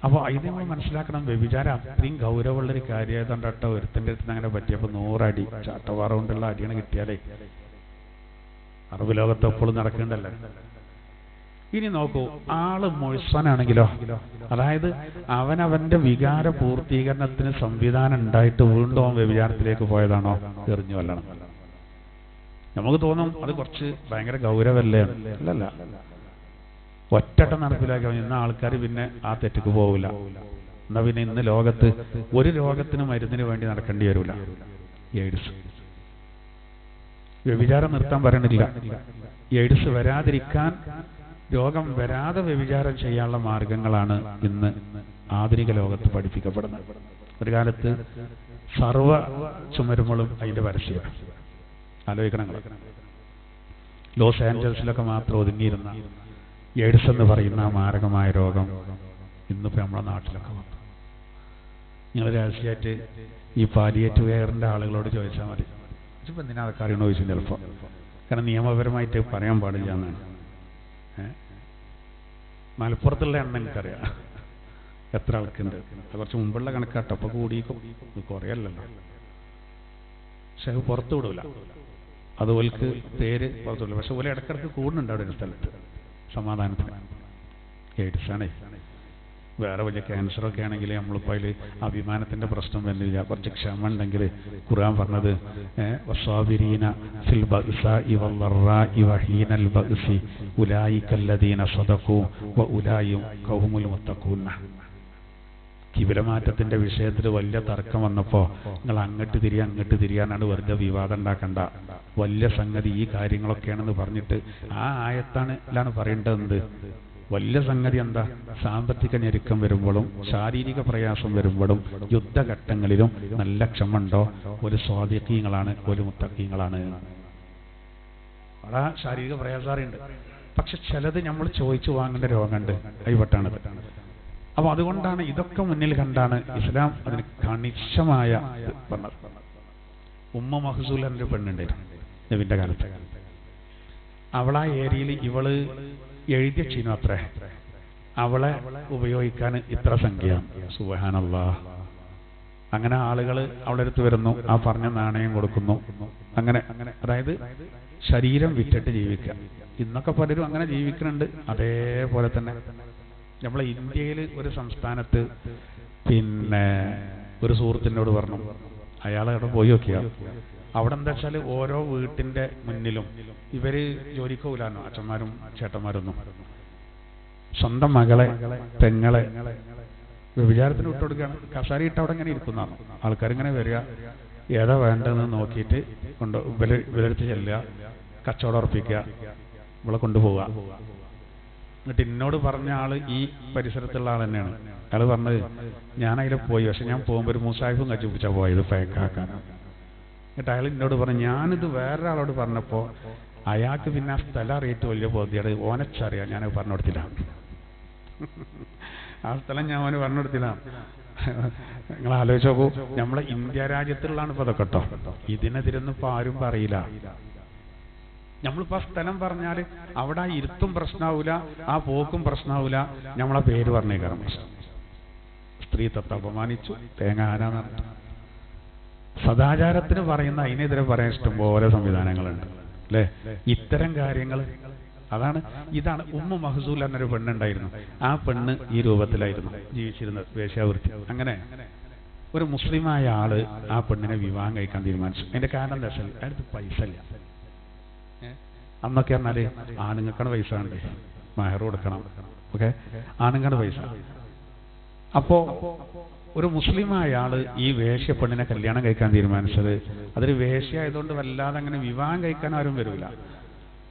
അപ്പോൾ ഇത് നമ്മൾ മനസ്സിലാക്കണം, വ്യഭിചാരം അത്രയും ഗൗരവമുള്ളൊരു കാര്യമായതുകൊണ്ടട്ടോ ഒരുത്തൻ്റെ അടുത്ത് അങ്ങനെ പറ്റിയപ്പോൾ 100 അടി ചാട്ടവാറ കൊണ്ടുള്ള അടിയാണ് കിട്ടിയാലേ. അറബ് ലോകത്ത് എപ്പോഴും നടക്കണ്ടല്ലേ. ഇനി നോക്കൂ, ആള് മുഴുസനാണെങ്കിലോ, അതായത് അവനവന്റെ വികാര പൂർത്തീകരണത്തിന് സംവിധാനം ഉണ്ടായിട്ട് വീണ്ടും അവൻ വ്യഭിചാരത്തിലേക്ക് പോയതാണോ? എറിഞ്ഞു കൊല്ലണം. നമുക്ക് തോന്നും അത് കുറച്ച് ഭയങ്കര ഗൗരവല്ലേ. അല്ലല്ല, ഒറ്റട്ടം നടപ്പിലാക്കി ഇന്ന് ആൾക്കാർ പിന്നെ ആ തെറ്റിക്ക് പോവില്ല. എന്നാ പിന്നെ ഇന്ന് ലോകത്ത് ഒരു രോഗത്തിന് മരുന്നിന് വേണ്ടി നടക്കേണ്ടി വരില്ല. എയ്ഡ്സ്. വ്യഭിചാരം നിർത്താൻ പറയണില്ല. എയ്ഡ്സ് വരാതിരിക്കാൻ, രോഗം വരാതെ വ്യഭിചാരം ചെയ്യാനുള്ള മാർഗങ്ങളാണ് ഇന്ന് ആധുനിക ലോകത്ത് പഠിപ്പിക്കപ്പെടുന്നത്. ഒരു കാലത്ത് സർവ ചുമരുമളും അതിന്റെ പരസ്യം. ആലോചിക്കണം, ലോസ് ആഞ്ചൽസിലൊക്കെ മാത്രം ഒതുങ്ങിയിരുന്ന എയ്ഡ്സ് എന്ന് പറയുന്ന മാരകമായ രോഗം ഇന്നിപ്പോൾ നമ്മുടെ നാട്ടിലൊക്കെ വന്നു. നിങ്ങൾ രഹസ്യമായിട്ട് ഈ പാലിയേറ്റീവ് കെയറിന്റെ ആളുകളോട് ചോദിച്ചാൽ മതി. ഇപ്പം എന്തിനാ അതൊക്കെ അറിയണോ ചോദിച്ചു ചിലപ്പോൾ. കാരണം നിയമപരമായിട്ട് പറയാൻ പാടില്ല എന്നാണ്. മലപ്പുറത്തുള്ള എണ്ണം എനിക്കറിയാം എത്ര ആൾക്കുണ്ട്. കുറച്ച് മുമ്പുള്ള കണക്കാട്ടോ, അപ്പോൾ കൂടിയേക്കും, കുറയല്ലല്ലോ. പക്ഷെ അത് പുറത്തു വിടൂല. അതുപോൽക്ക് പേര് പുറത്തു വിടില്ല. പക്ഷെ ഓലെ ഇടക്കിടക്ക് കൂടുന്നുണ്ട് അവിടെ ഒരു സ്ഥലത്ത് സമാധാനത്തിന്. എയ്ഡ്സാണേ. വേറെ വലിയ ക്യാൻസറൊക്കെ ആണെങ്കിൽ നമ്മളിപ്പോൾ അതിൽ അഭിമാനത്തിന്റെ പ്രശ്നം വരുന്നില്ല. കുറച്ച് ക്ഷമ ഉണ്ടെങ്കിൽ ഖുർആൻ പറഞ്ഞത് വസ്സാബിരീന ഫിൽ ബഅ്സാഇ വദ്ദറാഇ വഹീനൽ ബഅ്സി ഉലൈകല്ലദീന സദഖു വഉലൈക ഹുമുൽ മുത്തഖൂൻ. കിബിലമാറ്റത്തിന്റെ വിഷയത്തിൽ വലിയ തർക്കം വന്നപ്പോൾ നിങ്ങൾ അങ്ങോട്ട് തിരിയാനാണ് വെറുതെ വിവാദം ഉണ്ടാക്കണ്ട, വലിയ സംഗതി ഈ കാര്യങ്ങളൊക്കെയാണെന്ന് പറഞ്ഞിട്ട് ആ ആയത്താണ് പറയേണ്ടത്. വലിയ സംഗതി എന്താ? സാമ്പത്തിക ഞെരുക്കം വരുമ്പോഴും ശാരീരിക പ്രയാസം വരുമ്പോഴും യുദ്ധഘട്ടങ്ങളിലും നല്ല ക്ഷമ ഉണ്ടോ? ഒരു സ്വാദിഖീങ്ങളാണ്, ഒരു മുത്തഖീങ്ങളാണ്. വളരെ ശാരീരിക പ്രയാസമുണ്ട്. പക്ഷെ ചിലത് നമ്മൾ ചോദിച്ചു വാങ്ങേണ്ട രോഗമുണ്ട്, കൈവട്ടാണത്. അപ്പൊ അതുകൊണ്ടാണ് ഇതൊക്കെ മുന്നിൽ കണ്ടാണ് ഇസ്ലാം അതിന് കണിശമായ പറഞ്ഞത്. ഉമ്മ മഹ്സൂൽ എന്നൊരു പെണ്ണുണ്ടായിരുന്നു നബിന്റെ കാലത്ത്. അവളാ ഏരിയയിൽ ഇവള് എഴുതിയ ചീനു അത്രേ, അവളെ ഉപയോഗിക്കാൻ ഇത്ര സംഖ്യ. സുബ്ഹാനല്ലാഹ്. അങ്ങനെ ആളുകൾ അവളുടെ അടുത്ത് വരുന്നു, ആ പറഞ്ഞ നാണയം കൊടുക്കുന്നു. അങ്ങനെ അതായത് ശരീരം വിറ്റിട്ട് ജീവിക്കുക. ഇന്നൊക്കെ പലരും അങ്ങനെ ജീവിക്കുന്നുണ്ട്. അതേപോലെ തന്നെ നമ്മളെ ഇന്ത്യയിൽ ഒരു സംസ്ഥാനത്ത് പിന്നെ ഒരു സുഹൃത്തിനോട് പറഞ്ഞു, അയാൾ അവിടെ പോയി നോക്കിയാ അവിടെ എന്താ വെച്ചാൽ ഓരോ വീട്ടിന്റെ മുന്നിലും ഇവര് ജോലിക്ക് പോകില്ലാന്നോ അച്ഛന്മാരും ചേട്ടന്മാരൊന്നും സ്വന്തം മകളെ പെങ്ങളെ വിചാരത്തിന് വിട്ടുകൊടുക്കുകയാണ്. കസാരിയിട്ട് അവിടെ ഇങ്ങനെ ഇരിക്കുന്നതാണ്. ആൾക്കാരിങ്ങനെ വരിക, ഏതാ വേണ്ടതെന്ന് നോക്കിയിട്ട് ഇവരെടുത്ത് ചെല്ലുക, കച്ചവടം ഉറപ്പിക്കുക, ഇവളെ കൊണ്ടുപോവുക. എന്നിട്ട് എന്നോട് പറഞ്ഞ ആള് ഈ പരിസരത്തുള്ള ആൾ തന്നെയാണ്. അയാൾ പറഞ്ഞത്, ഞാൻ അതിൽ പോയി, പക്ഷെ ഞാൻ പോകുമ്പോൾ ഒരു മുസാഹിഫും കച്ചുപിടിച്ചാൽ പോയത് ഫേക്കാക്കാനാണ്. എന്നിട്ട് അയാൾ എന്നോട് പറഞ്ഞു, ഞാനിത് വേറൊരാളോട് പറഞ്ഞപ്പോൾ അയാൾക്ക് പിന്നെ ആ സ്ഥലം അറിയിട്ട് വലിയ ബോധ്യമാണ്, ഓനച്ചറിയാം, ഞാനത് പറഞ്ഞു കൊടുത്തില്ല. ആ സ്ഥലം ഞാൻ അവന് പറഞ്ഞു കൊടുത്തില്ല. നിങ്ങൾ ആലോചിച്ച് നോക്കൂ, നമ്മളെ ഇന്ത്യ രാജ്യത്തുള്ളതാണ് ഇപ്പൊ അതൊക്കെ കേട്ടോ. ഇതിനെതിരൊന്നും ഇപ്പൊ ആരും പറയില്ല. നമ്മളിപ്പോ ആ സ്ഥലം പറഞ്ഞാൽ അവിടെ ആ ഇരുത്തും പ്രശ്നമാവൂല, ആ പോക്കും പ്രശ്നമാവൂല, നമ്മളെ പേര് പറഞ്ഞേക്കാരം പ്രശ്നം. സ്ത്രീത്വത്തെ അപമാനിച്ചു, തേങ്ങ ആരാന്ന് പറഞ്ഞു. സദാചാരത്തിന് പറയുന്ന അതിനെതിരെ പറയാൻ ഇഷ്ടംപോലെ സംവിധാനങ്ങളുണ്ട് അല്ലേ? ഇത്തരം കാര്യങ്ങൾ അതാണ്. ഇതാണ് ഉമ്മു മഹ്സൂൽ എന്നൊരു പെണ്ണുണ്ടായിരുന്നു. ആ പെണ്ണ് ഈ രൂപത്തിലായിരുന്നു ജീവിച്ചിരുന്നത്, വേശ്യാവൃത്തി. അങ്ങനെ ഒരു മുസ്ലിമായ ആള് ആ പെണ്ണിനെ വിവാഹം കഴിക്കാൻ തീരുമാനിച്ചു. അതിന്റെ കാരണം എന്താ വെച്ചാൽ അടുത്ത് പൈസ ഇല്ല. അന്നൊക്കെ പറഞ്ഞാല് ആണുങ്ങൾക്കാണ് പൈസ ഉണ്ട്, മഹർ കൊടുക്കണം, ഓക്കെ, ആണുങ്ങളുടെ പൈസ. അപ്പോ ഒരു മുസ്ലിമായ ആള് ഈ വേശ്യ പെണ്ണിനെ കല്യാണം കഴിക്കാൻ തീരുമാനിച്ചത്, അതൊരു വേശ്യ ആയതുകൊണ്ട് വല്ലാതെ അങ്ങനെ വിവാഹം കഴിക്കാൻ ആരും വരില്ല,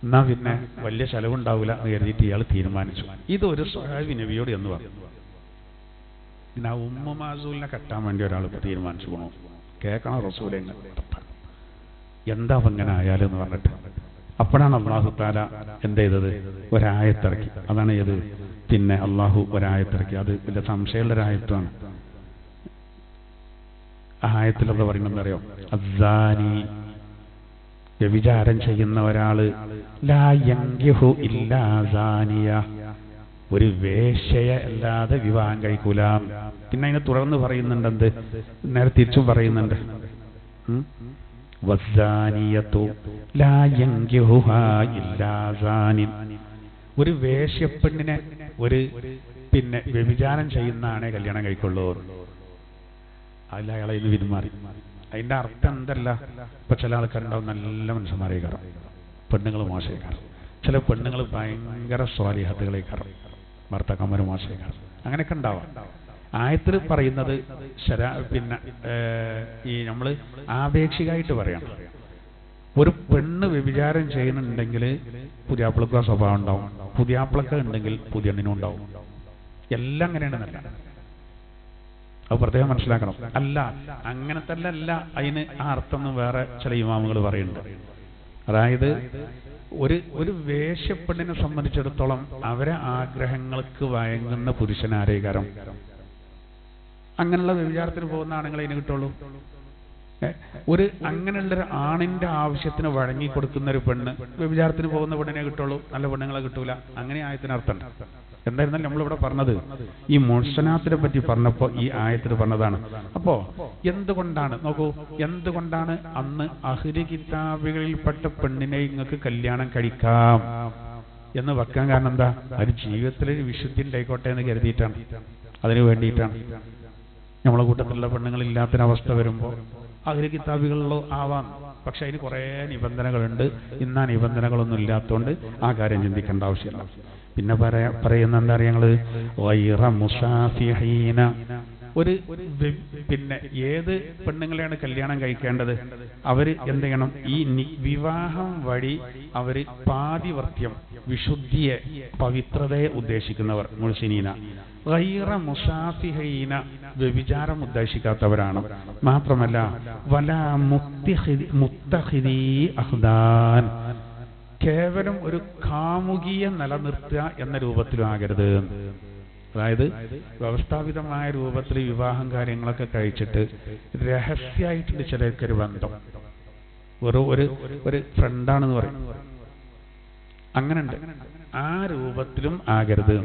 എന്നാ പിന്നെ വലിയ ചെലവുണ്ടാവില്ല എന്ന് കരുതിയിട്ട് ഇയാൾ തീരുമാനിച്ചു. ഇതൊരു സ്വഹാബി നബിയോട് എന്ന് പറഞ്ഞു. പിന്നെ ആ ഉമ്മു മഹ്സൂലിനെ കെട്ടാൻ വേണ്ടി ഒരാൾ തീരുമാനിച്ചു പോണു. കേൾക്കണം റസൂലെ എന്താ അങ്ങനെ ആയാലും എന്ന് പറഞ്ഞിട്ട്. അപ്പോഴാണ് അള്ളാഹു താല എന്ത് ചെയ്തത്? ഒരായത്തിറക്കി. അതാണ് ഏത്? പിന്നെ അള്ളാഹു ഒരായത്തിറക്കി. അത് വലിയ സംശയമുള്ള ഒരായത്താണ്. ആ ആയത്തിലത് പറയുന്നത് അറിയോ? അസ്സാനി, വ്യഭിചാരം ചെയ്യുന്ന ഒരാള്, ലാ യൻകിഹു ഇല്ലാ സാനിയ, ഒരു വേശ്യയെ അല്ലാതെ വിവാഹം കഴിക്കൂല. പിന്നെ അതിനെ തുടർന്ന് പറയുന്നുണ്ട് എന്ത്? നേരെ തിരിച്ചും പറയുന്നുണ്ട്, വസ്സാനിയതു ലാ യൻകിഹുഹാ ഇല്ലാ സാനിൻ, ഒരു വേശ്യപ്പെണ്ണിനെ ഒരു പിന്നെ വ്യഭിചാരം ചെയ്യുന്ന ആണെ കല്യാണം കഴിക്കുള്ളൂ. അതിൽ അയാളെ ഇന്ന് വിരുമാറി. അതിന്റെ അർത്ഥം എന്തല്ല? ഇപ്പൊ ചില ആൾക്കാരുണ്ടാവും നല്ല മനുഷ്യന്മാരെ കയറും, പെണ്ണുങ്ങൾ മോശമായി കയറും. ചില പെണ്ണുങ്ങൾ ഭയങ്കര സ്വാലിഹത്തുകളെ കയറും, ഭർത്താക്കന്മാർ മോശമായി കയറും. അങ്ങനെയൊക്കെ ഉണ്ടാവാം. ആയത്തിൽ പറയുന്നത് പിന്നെ ഈ നമ്മൾ ആപേക്ഷികമായിട്ട് പറയണം. ഒരു പെണ്ണ് വ്യഭിചാരം ചെയ്യുന്നുണ്ടെങ്കിൽ പുതിയാപ്പിളക്ക് ആ സ്വഭാവം ഉണ്ടാവും, പുതിയാപ്പിളക്ക് ഉണ്ടെങ്കിൽ പുതിയണ്ണിനും ഉണ്ടാവും. എല്ലാം അങ്ങനെയാണെന്നല്ല, അത് പ്രത്യേകം മനസ്സിലാക്കണം. അല്ല, അങ്ങനത്തെ അല്ല അതിന് ആ അർത്ഥം വേറെ ചില ഇമാമുകൾ പറയുന്നുണ്ട്. അതായത് ഒരു വേശ്യപ്പെണ്ണിനെ സംബന്ധിച്ചിടത്തോളം അവരെ ആഗ്രഹങ്ങൾക്ക് വഴങ്ങുന്ന പുരുഷനാരേകാരം. അങ്ങനെയുള്ള വ്യഭിചാരത്തിന് പോകുന്ന ആണുങ്ങളെ അതിന് കിട്ടുള്ളൂ. ഒരു അങ്ങനെയുള്ളൊരു ആണിന്റെ ആവശ്യത്തിന് വഴങ്ങി കൊടുക്കുന്ന ഒരു പെണ്ണ് വ്യഭിചാരത്തിന് പോകുന്ന പെണ്ണിനെ കിട്ടുള്ളൂ, നല്ല പെണ്ണുങ്ങളെ കിട്ടൂല. അങ്ങനെ ആയത്തിനർത്ഥം. എന്തായിരുന്നാലും നമ്മളിവിടെ പറഞ്ഞത് ഈ മുഹ്സനാത്തിനെ പറ്റി പറഞ്ഞപ്പോൾ ഈ ആയത്തിൽ പറഞ്ഞതാണ്. അപ്പോ എന്തുകൊണ്ടാണ് നോക്കൂ, എന്തുകൊണ്ടാണ് അന്ന് അഹ്ലി കിതാബുകളിൽപ്പെട്ട പെണ്ണിനെ നിങ്ങൾക്ക് കല്യാണം കഴിക്കാം എന്ന് വെക്കാൻ കാരണം എന്താ? അത് ജീവിതത്തിലൊരു വിശുദ്ധി ഉണ്ടായിക്കോട്ടെ എന്ന് കരുതിയിട്ടാണ്, അതിനു വേണ്ടിയിട്ടാണ്. നമ്മളെ കൂട്ടത്തിലുള്ള പെണ്ണുങ്ങളില്ലാത്തൊരവസ്ഥ വരുമ്പോൾ അഹ്ലി കിതാബുകളിലോ ആവാം, പക്ഷെ അതിന് കുറേ നിബന്ധനകളുണ്ട്. ഇന്ന് ആ നിബന്ധനകളൊന്നും ഇല്ലാത്തതുകൊണ്ട് ആ കാര്യം ചിന്തിക്കേണ്ട ആവശ്യമില്ല. പിന്നെ പറയുന്ന എന്താ അറിയാങ്ങള്? ഗൈറ മുസാഫിഹീന, ഒരു പിന്നെ ഏത് പെണ്ണുങ്ങളെയാണ് കല്യാണം കഴിക്കേണ്ടത്? അവര് എന്ത് ചെയ്യണം? ഈ വിവാഹം വഴി അവര് പാതിവർത്യം, വിശുദ്ധിയെ, പവിത്രതയെ ഉദ്ദേശിക്കുന്നവർ മുഹ്സിനീന. ഗൈറ മുസാഫിഹീന, വ്യഭിചാരം ഉദ്ദേശിക്കാത്തവരാണ്. മാത്രമല്ല വലാ മുത്തഖിദീ അഖ്ദാൻ, കേവലം ഒരു കാമുകിയെ നിലനിർത്തുക എന്ന രൂപത്തിലും ആകരുത്. അതായത് വ്യവസ്ഥാപിതമായ രൂപത്തിൽ വിവാഹം കാര്യങ്ങളൊക്കെ കഴിച്ചിട്ട് രഹസ്യമായിട്ടുണ്ട് ചിലർക്കൊരു ബന്ധം, ഒരു ഫ്രണ്ടാണെന്ന് പറയും, അങ്ങനെയുണ്ട്. ആ രൂപത്തിലും ആകരുത്.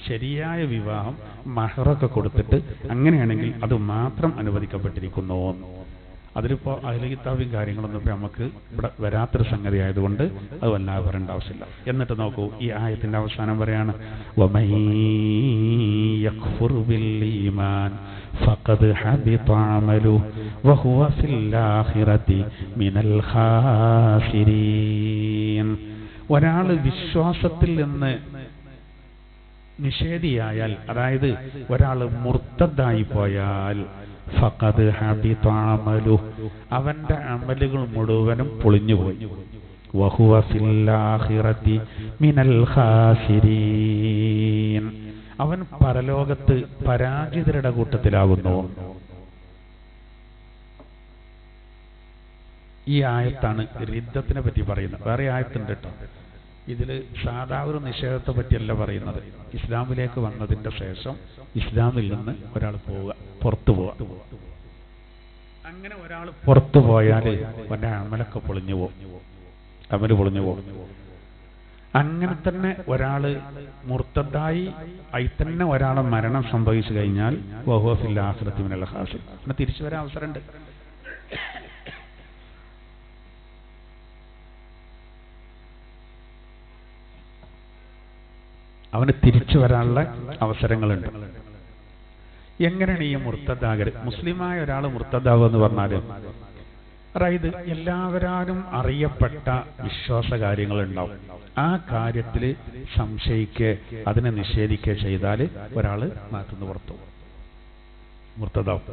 ശരിയായ വിവാഹം മഹറൊക്കെ കൊടുത്തിട്ട് അങ്ങനെയാണെങ്കിൽ അത് മാത്രം അനുവദിക്കപ്പെട്ടിരിക്കുന്നു. അതിലിപ്പോൾ അഹ്ലു കിതാബും കാര്യങ്ങളൊന്നും ഇപ്പോൾ നമുക്ക് ഇവിടെ വരാത്തൊരു സംഗതി ആയതുകൊണ്ട് അത് വല്ലാതെ വരേണ്ട ആവശ്യമില്ല. എന്നിട്ട് നോക്കൂ, ഈ ആയത്തിന്റെ അവസാനം പറയാണ് വമൻ യക്ഫുർ ബിൽ ഈമാൻ ഫഖദ് ഹബിത അമലു വഹുവ ഫിൽ ആഖിറതി മിനൽ ഖാസിരീൻ. ഒരാൾ വിശ്വാസത്തിൽ നിന്ന് നിഷേധിയായാൽ, അതായത് ഒരാൾ മുർത്തദ്ദായി പോയാൽ, ഫഖദ് ഹബിത അമലു, അവന്റെ അമലുകൾ മുഴുവനും പൊളിഞ്ഞുപോയി. വഹുവ ഫിൽ ആഖിറതി മിനൽ ഖാസിരീൻ, അവൻ പരലോകത്ത് പരാജിതരുടെ കൂട്ടത്തിലാകുന്നു. ഈ ആയത്താണ് റിദ്ദത്തിനെ പറ്റി പറയുന്നത്. വേറെ ആയത്തുണ്ട് കേട്ടോ, ഇതിൽ സാധാ ഒരു നിഷേധത്തെ പറ്റിയല്ല പറയുന്നത്. ഇസ്ലാമിലേക്ക് വന്നതിന്റെ ശേഷം ഇസ്ലാമിൽ നിന്ന് ഒരാൾ പോവുക, പുറത്തു പോവുക. അങ്ങനെ ഒരാൾ പുറത്തു പോയാൽ അവന്റെ അമലൊക്കെ പൊളിഞ്ഞു പോകും, അമല് പൊളിഞ്ഞു പോകും. അങ്ങനെ തന്നെ ഒരാൾ മുർത്തദ്ദായി ആയി തന്നെ ഒരാളെ മരണം സംഭവിച്ചു കഴിഞ്ഞാൽ വഹുവ ഫിൽ ആഖിറതി മിനൽ ഖാസിരീൻ, അങ്ങനെ തിരിച്ചു വരാൻ അവസരമുണ്ട്. അവന് തിരിച്ചു വരാനുള്ള അവസരങ്ങളുണ്ട്. എങ്ങനെയാണ് ഈ മുർത്തദ്ദാകരുത്? മുസ്ലിമായ ഒരാൾ മുർത്തദ്ദാവുക എന്ന് പറഞ്ഞാൽ, അതായത് എല്ലാവരും അറിയപ്പെട്ട വിശ്വാസ കാര്യങ്ങളുണ്ടാവും. ആ കാര്യത്തിൽ സംശയിക്കുക, അതിനെ നിഷേധിക്കുക ചെയ്താൽ ഒരാൾ നാട്ടിൽ പുറത്തു മുർത്തദ്ദാവും.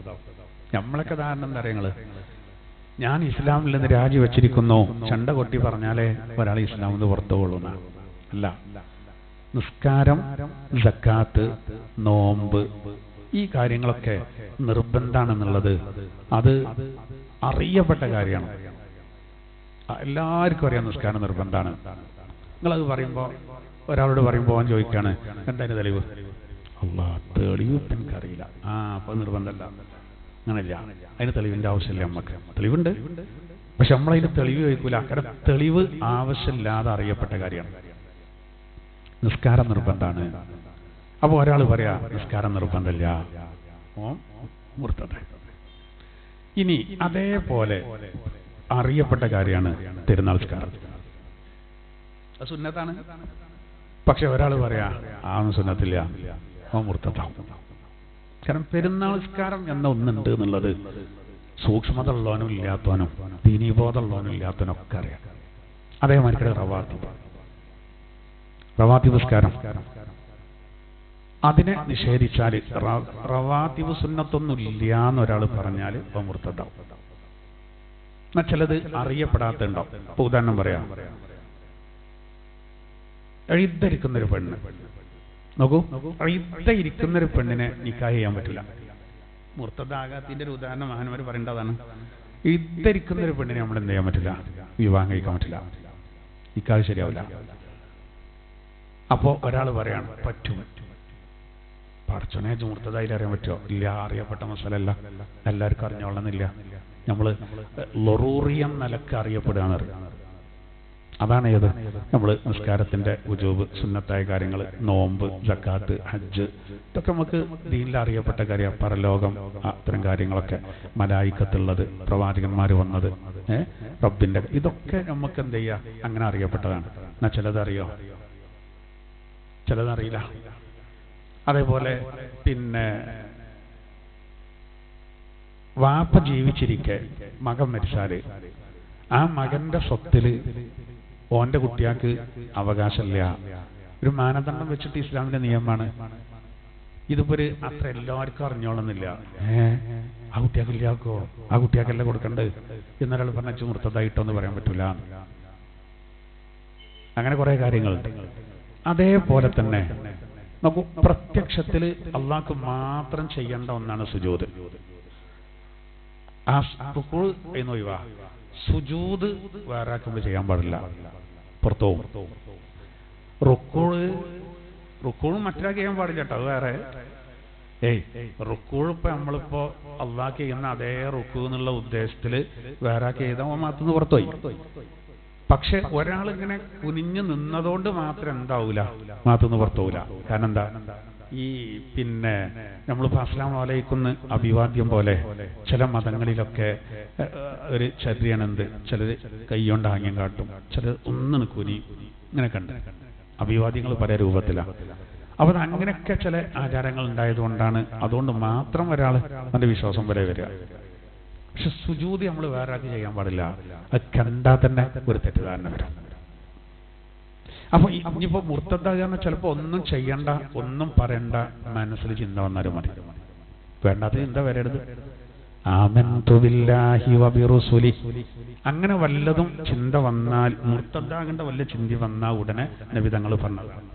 നമ്മളൊക്കെ ധാരണ എന്താ പറയുക, ഞാൻ ഇസ്ലാമിൽ നിന്ന് രാജിവെച്ചിരിക്കുന്നു ചണ്ട കൊട്ടി പറഞ്ഞാലേ ഒരാൾ ഇസ്ലാമിൽ നിന്ന് പുറത്തു കൊള്ളുന്ന അല്ല. നിസ്കാരം, സക്കാത്ത്, നോമ്പ്, ഈ കാര്യങ്ങളൊക്കെ നിർബന്ധാണെന്നുള്ളത് അത് അറിയപ്പെട്ട കാര്യമാണ്. എല്ലാവർക്കും അറിയാം നിസ്കാരം നിർബന്ധാണ്. നിങ്ങളത് പറയുമ്പോൾ, ഒരാളോട് പറയുമ്പോൾ അവൻ ചോദിക്കാണ് എന്തായാലും തെളിവ്? അല്ലാഹ്, തെളിവ് എനിക്കറിയില്ല. അപ്പൊ നിർബന്ധമല്ല. അങ്ങനെയല്ല, അതിന് തെളിവിന്റെ ആവശ്യമില്ല. നമുക്ക് തെളിവുണ്ട്, പക്ഷെ നമ്മളതിന് തെളിവ് ചോദിക്കൂല. കാരണം തെളിവ് ആവശ്യമില്ലാതെ അറിയപ്പെട്ട കാര്യമാണ്. നിസ്കാരം നിർബന്ധാണ്. അപ്പൊ ഒരാൾ പറയാ നിസ്കാരം നിർബന്ധമില്ല, മുർത്തദ്. ഇനി അതേപോലെ അറിയപ്പെട്ട കാര്യമാണ് പെരുന്നാൾ നിസ്കാരം, സുന്നത്താണ്. പക്ഷെ ഒരാൾ പറയാ സുന്നത്തില്ല, മുർത്തദാവും. കാരണം പെരുന്നാൾ നിസ്കാരം എന്ന ഒന്നുണ്ട് എന്നുള്ളത് സൂക്ഷ്മത ഉള്ളവനും ഇല്ലാത്തവനും ദീനീബോധം ഉള്ളവനും ഇല്ലാത്തവനും ഒക്കെ അറിയാം. അതേമാതിരി റവാത്തിബ് നിസ്കാരം, അതിനെ നിഷേധിച്ചാൽ, റവാത്തിബ് സുന്നത്തൊന്നും ഇല്ല എന്നൊരാൾ പറഞ്ഞാൽ ഇപ്പൊ മുർത്തദാവും. എന്നാൽ ചിലത് അറിയപ്പെടാത്ത ഉണ്ടാവും. ഇപ്പൊ ഉദാഹരണം പറയാം, എഴുദ്ധരിക്കുന്നൊരു പെണ്ണ് നോക്കൂ, എഴുദ്ധയിരിക്കുന്നൊരു പെണ്ണിനെ നിക്കാഹ് ചെയ്യാൻ പറ്റില്ല. മുർത്തദാകാത്തിന്റെ ഒരു ഉദാഹരണം മഹാന്മാർ പറയേണ്ടതാണ്. എഴുദ്ധരിക്കുന്നൊരു പെണ്ണിനെ നമ്മൾ എന്ത് ചെയ്യാൻ പറ്റില്ല, വിവാഹം കഴിക്കാൻ പറ്റില്ല, നിക്കാഹ് ശരിയാവില്ല. അപ്പോ ഒരാൾ പറയാണ് പറ്റും. പടച്ചോനെ മുർത്തദായിൽ അറിയാൻ പറ്റുമോ? ഇല്ല, അറിയപ്പെട്ട മസലല്ല, എല്ലാവർക്കും അറിഞ്ഞോളന്നില്ല. നമ്മള് ലറൂറിയം നിലക്ക് അറിയപ്പെടുകയാണ്. അതാണ് ഏത്? നമ്മൾ നിസ്കാരത്തിന്റെ ഉജൂബ്, സുന്നത്തായ കാര്യങ്ങൾ, നോമ്പ്, സക്കാത്ത്, ഹജ്ജ്, ഇതൊക്കെ നമുക്ക് ദീനിൽ അറിയപ്പെട്ട കാര്യം. പരലോകം, അത്തരം കാര്യങ്ങളൊക്കെ, മലായിക്കത്തുള്ളത്, പ്രവാചകന്മാർ വന്നത്, റബ്ബിന്റെ, ഇതൊക്കെ നമുക്ക് എന്ത് ചെയ്യാം, അങ്ങനെ അറിയപ്പെട്ടതാണ്. എന്നാ ചിലതറിയോ? ചിലതറിയില്ല. അതേപോലെ പിന്നെ വാപ്പ ജീവിച്ചിരിക്കെ മകൻ മരിച്ചാല് ആ മകന്റെ സ്വത്തില് ഓന്റെ കുട്ടിയാക്ക് അവകാശമില്ല. ഒരു മാനദണ്ഡം വെച്ചിട്ട് ഇസ്ലാമിന്റെ നിയമമാണ്. ഇതിപ്പോ ഒരു അത്ര എല്ലാവർക്കും അറിഞ്ഞോളുന്നില്ല. ആ കുട്ടിയാക്കില്ലാക്കോ, ആ കുട്ടിയാക്കല്ലേ കൊടുക്കണ്ടത് എന്നൊരാൾ പറഞ്ഞ മുർത്തദായിട്ടൊന്നും പറയാൻ പറ്റൂല. അങ്ങനെ കുറെ കാര്യങ്ങളുണ്ട്. അതേപോലെ തന്നെ നോക്കൂ, പ്രത്യക്ഷത്തിൽ അള്ളാഹ്ക്ക് മാത്രം ചെയ്യേണ്ട ഒന്നാണ് സുജൂദ്. ആ റുക്കൂ എന്ന് ഒഴിവാ, സുജൂദ് വേറെ ആക്കുമ്പോൾ ചെയ്യാൻ പാടില്ല, പുറത്തു പോകും. റുക്കൂഴും മറ്റൊരാൾക്ക് ചെയ്യാൻ പാടില്ല കേട്ടോ, അത് വേറെ. റുക്കൂഴ് ഇപ്പൊ നമ്മളിപ്പോ അള്ളാഹ്ക്ക് ചെയ്യുന്ന അതേ റുക്കൂ എന്നുള്ള ഉദ്ദേശത്തില് വേറെ ആക്കി ചെയ്താൽ മാത്രം പുറത്തുപോയി. പക്ഷെ ഒരാളിങ്ങനെ കുനിഞ്ഞു നിന്നതുകൊണ്ട് മാത്രം എന്താവൂല, മാത്തുനിന്ന് പുറത്തുപോകൂല. കാരണം എന്താ, ഈ പിന്നെ നമ്മളിപ്പോൾ അസ്സലാമു അലൈക്കും അഭിവാദ്യം പോലെ ചില മതങ്ങളിലൊക്കെ ഒരു ചര്യാണ് എന്ത്, ചിലർ കൈകൊണ്ട് ആംഗ്യം കാട്ടും, ചിലർ ഒന്നിന് കുനി, ഇങ്ങനെ കണ്ട് അഭിവാദ്യങ്ങൾ പല രൂപത്തിലാണ്. അപ്പോൾ അങ്ങനെയൊക്കെ ചില ആചാരങ്ങൾ ഉണ്ടായതുകൊണ്ടാണ്, അതുകൊണ്ട് മാത്രം ഒരാൾ അവൻ്റെ വിശ്വാസം വരെ വരിക. പക്ഷെ സുജൂദ് നമ്മൾ വേറെ ആൾക്ക് ചെയ്യാൻ പാടില്ല, അത് കണ്ടാൽ തന്നെ ഒരു തെറ്റിദ്ധാരണ വരും. അപ്പൊ ഇനിയിപ്പോ മുർത്തദ്ദാകുന്ന ചിലപ്പോ ഒന്നും ചെയ്യണ്ട, ഒന്നും പറയണ്ട, മനസ്സിൽ ചിന്ത വന്നാലും മതി, വേണ്ടാത്ത ചിന്ത വരരുത്. ആമൻതു ബില്ലാഹി വബിറുസുലി, അങ്ങനെ വല്ലതും ചിന്ത വന്നാൽ, മുർത്തദ്ദാകേണ്ട വല്ല ചിന്ത വന്നാൽ ഉടനെ നബി തങ്ങൾ പറഞ്ഞതാണ്.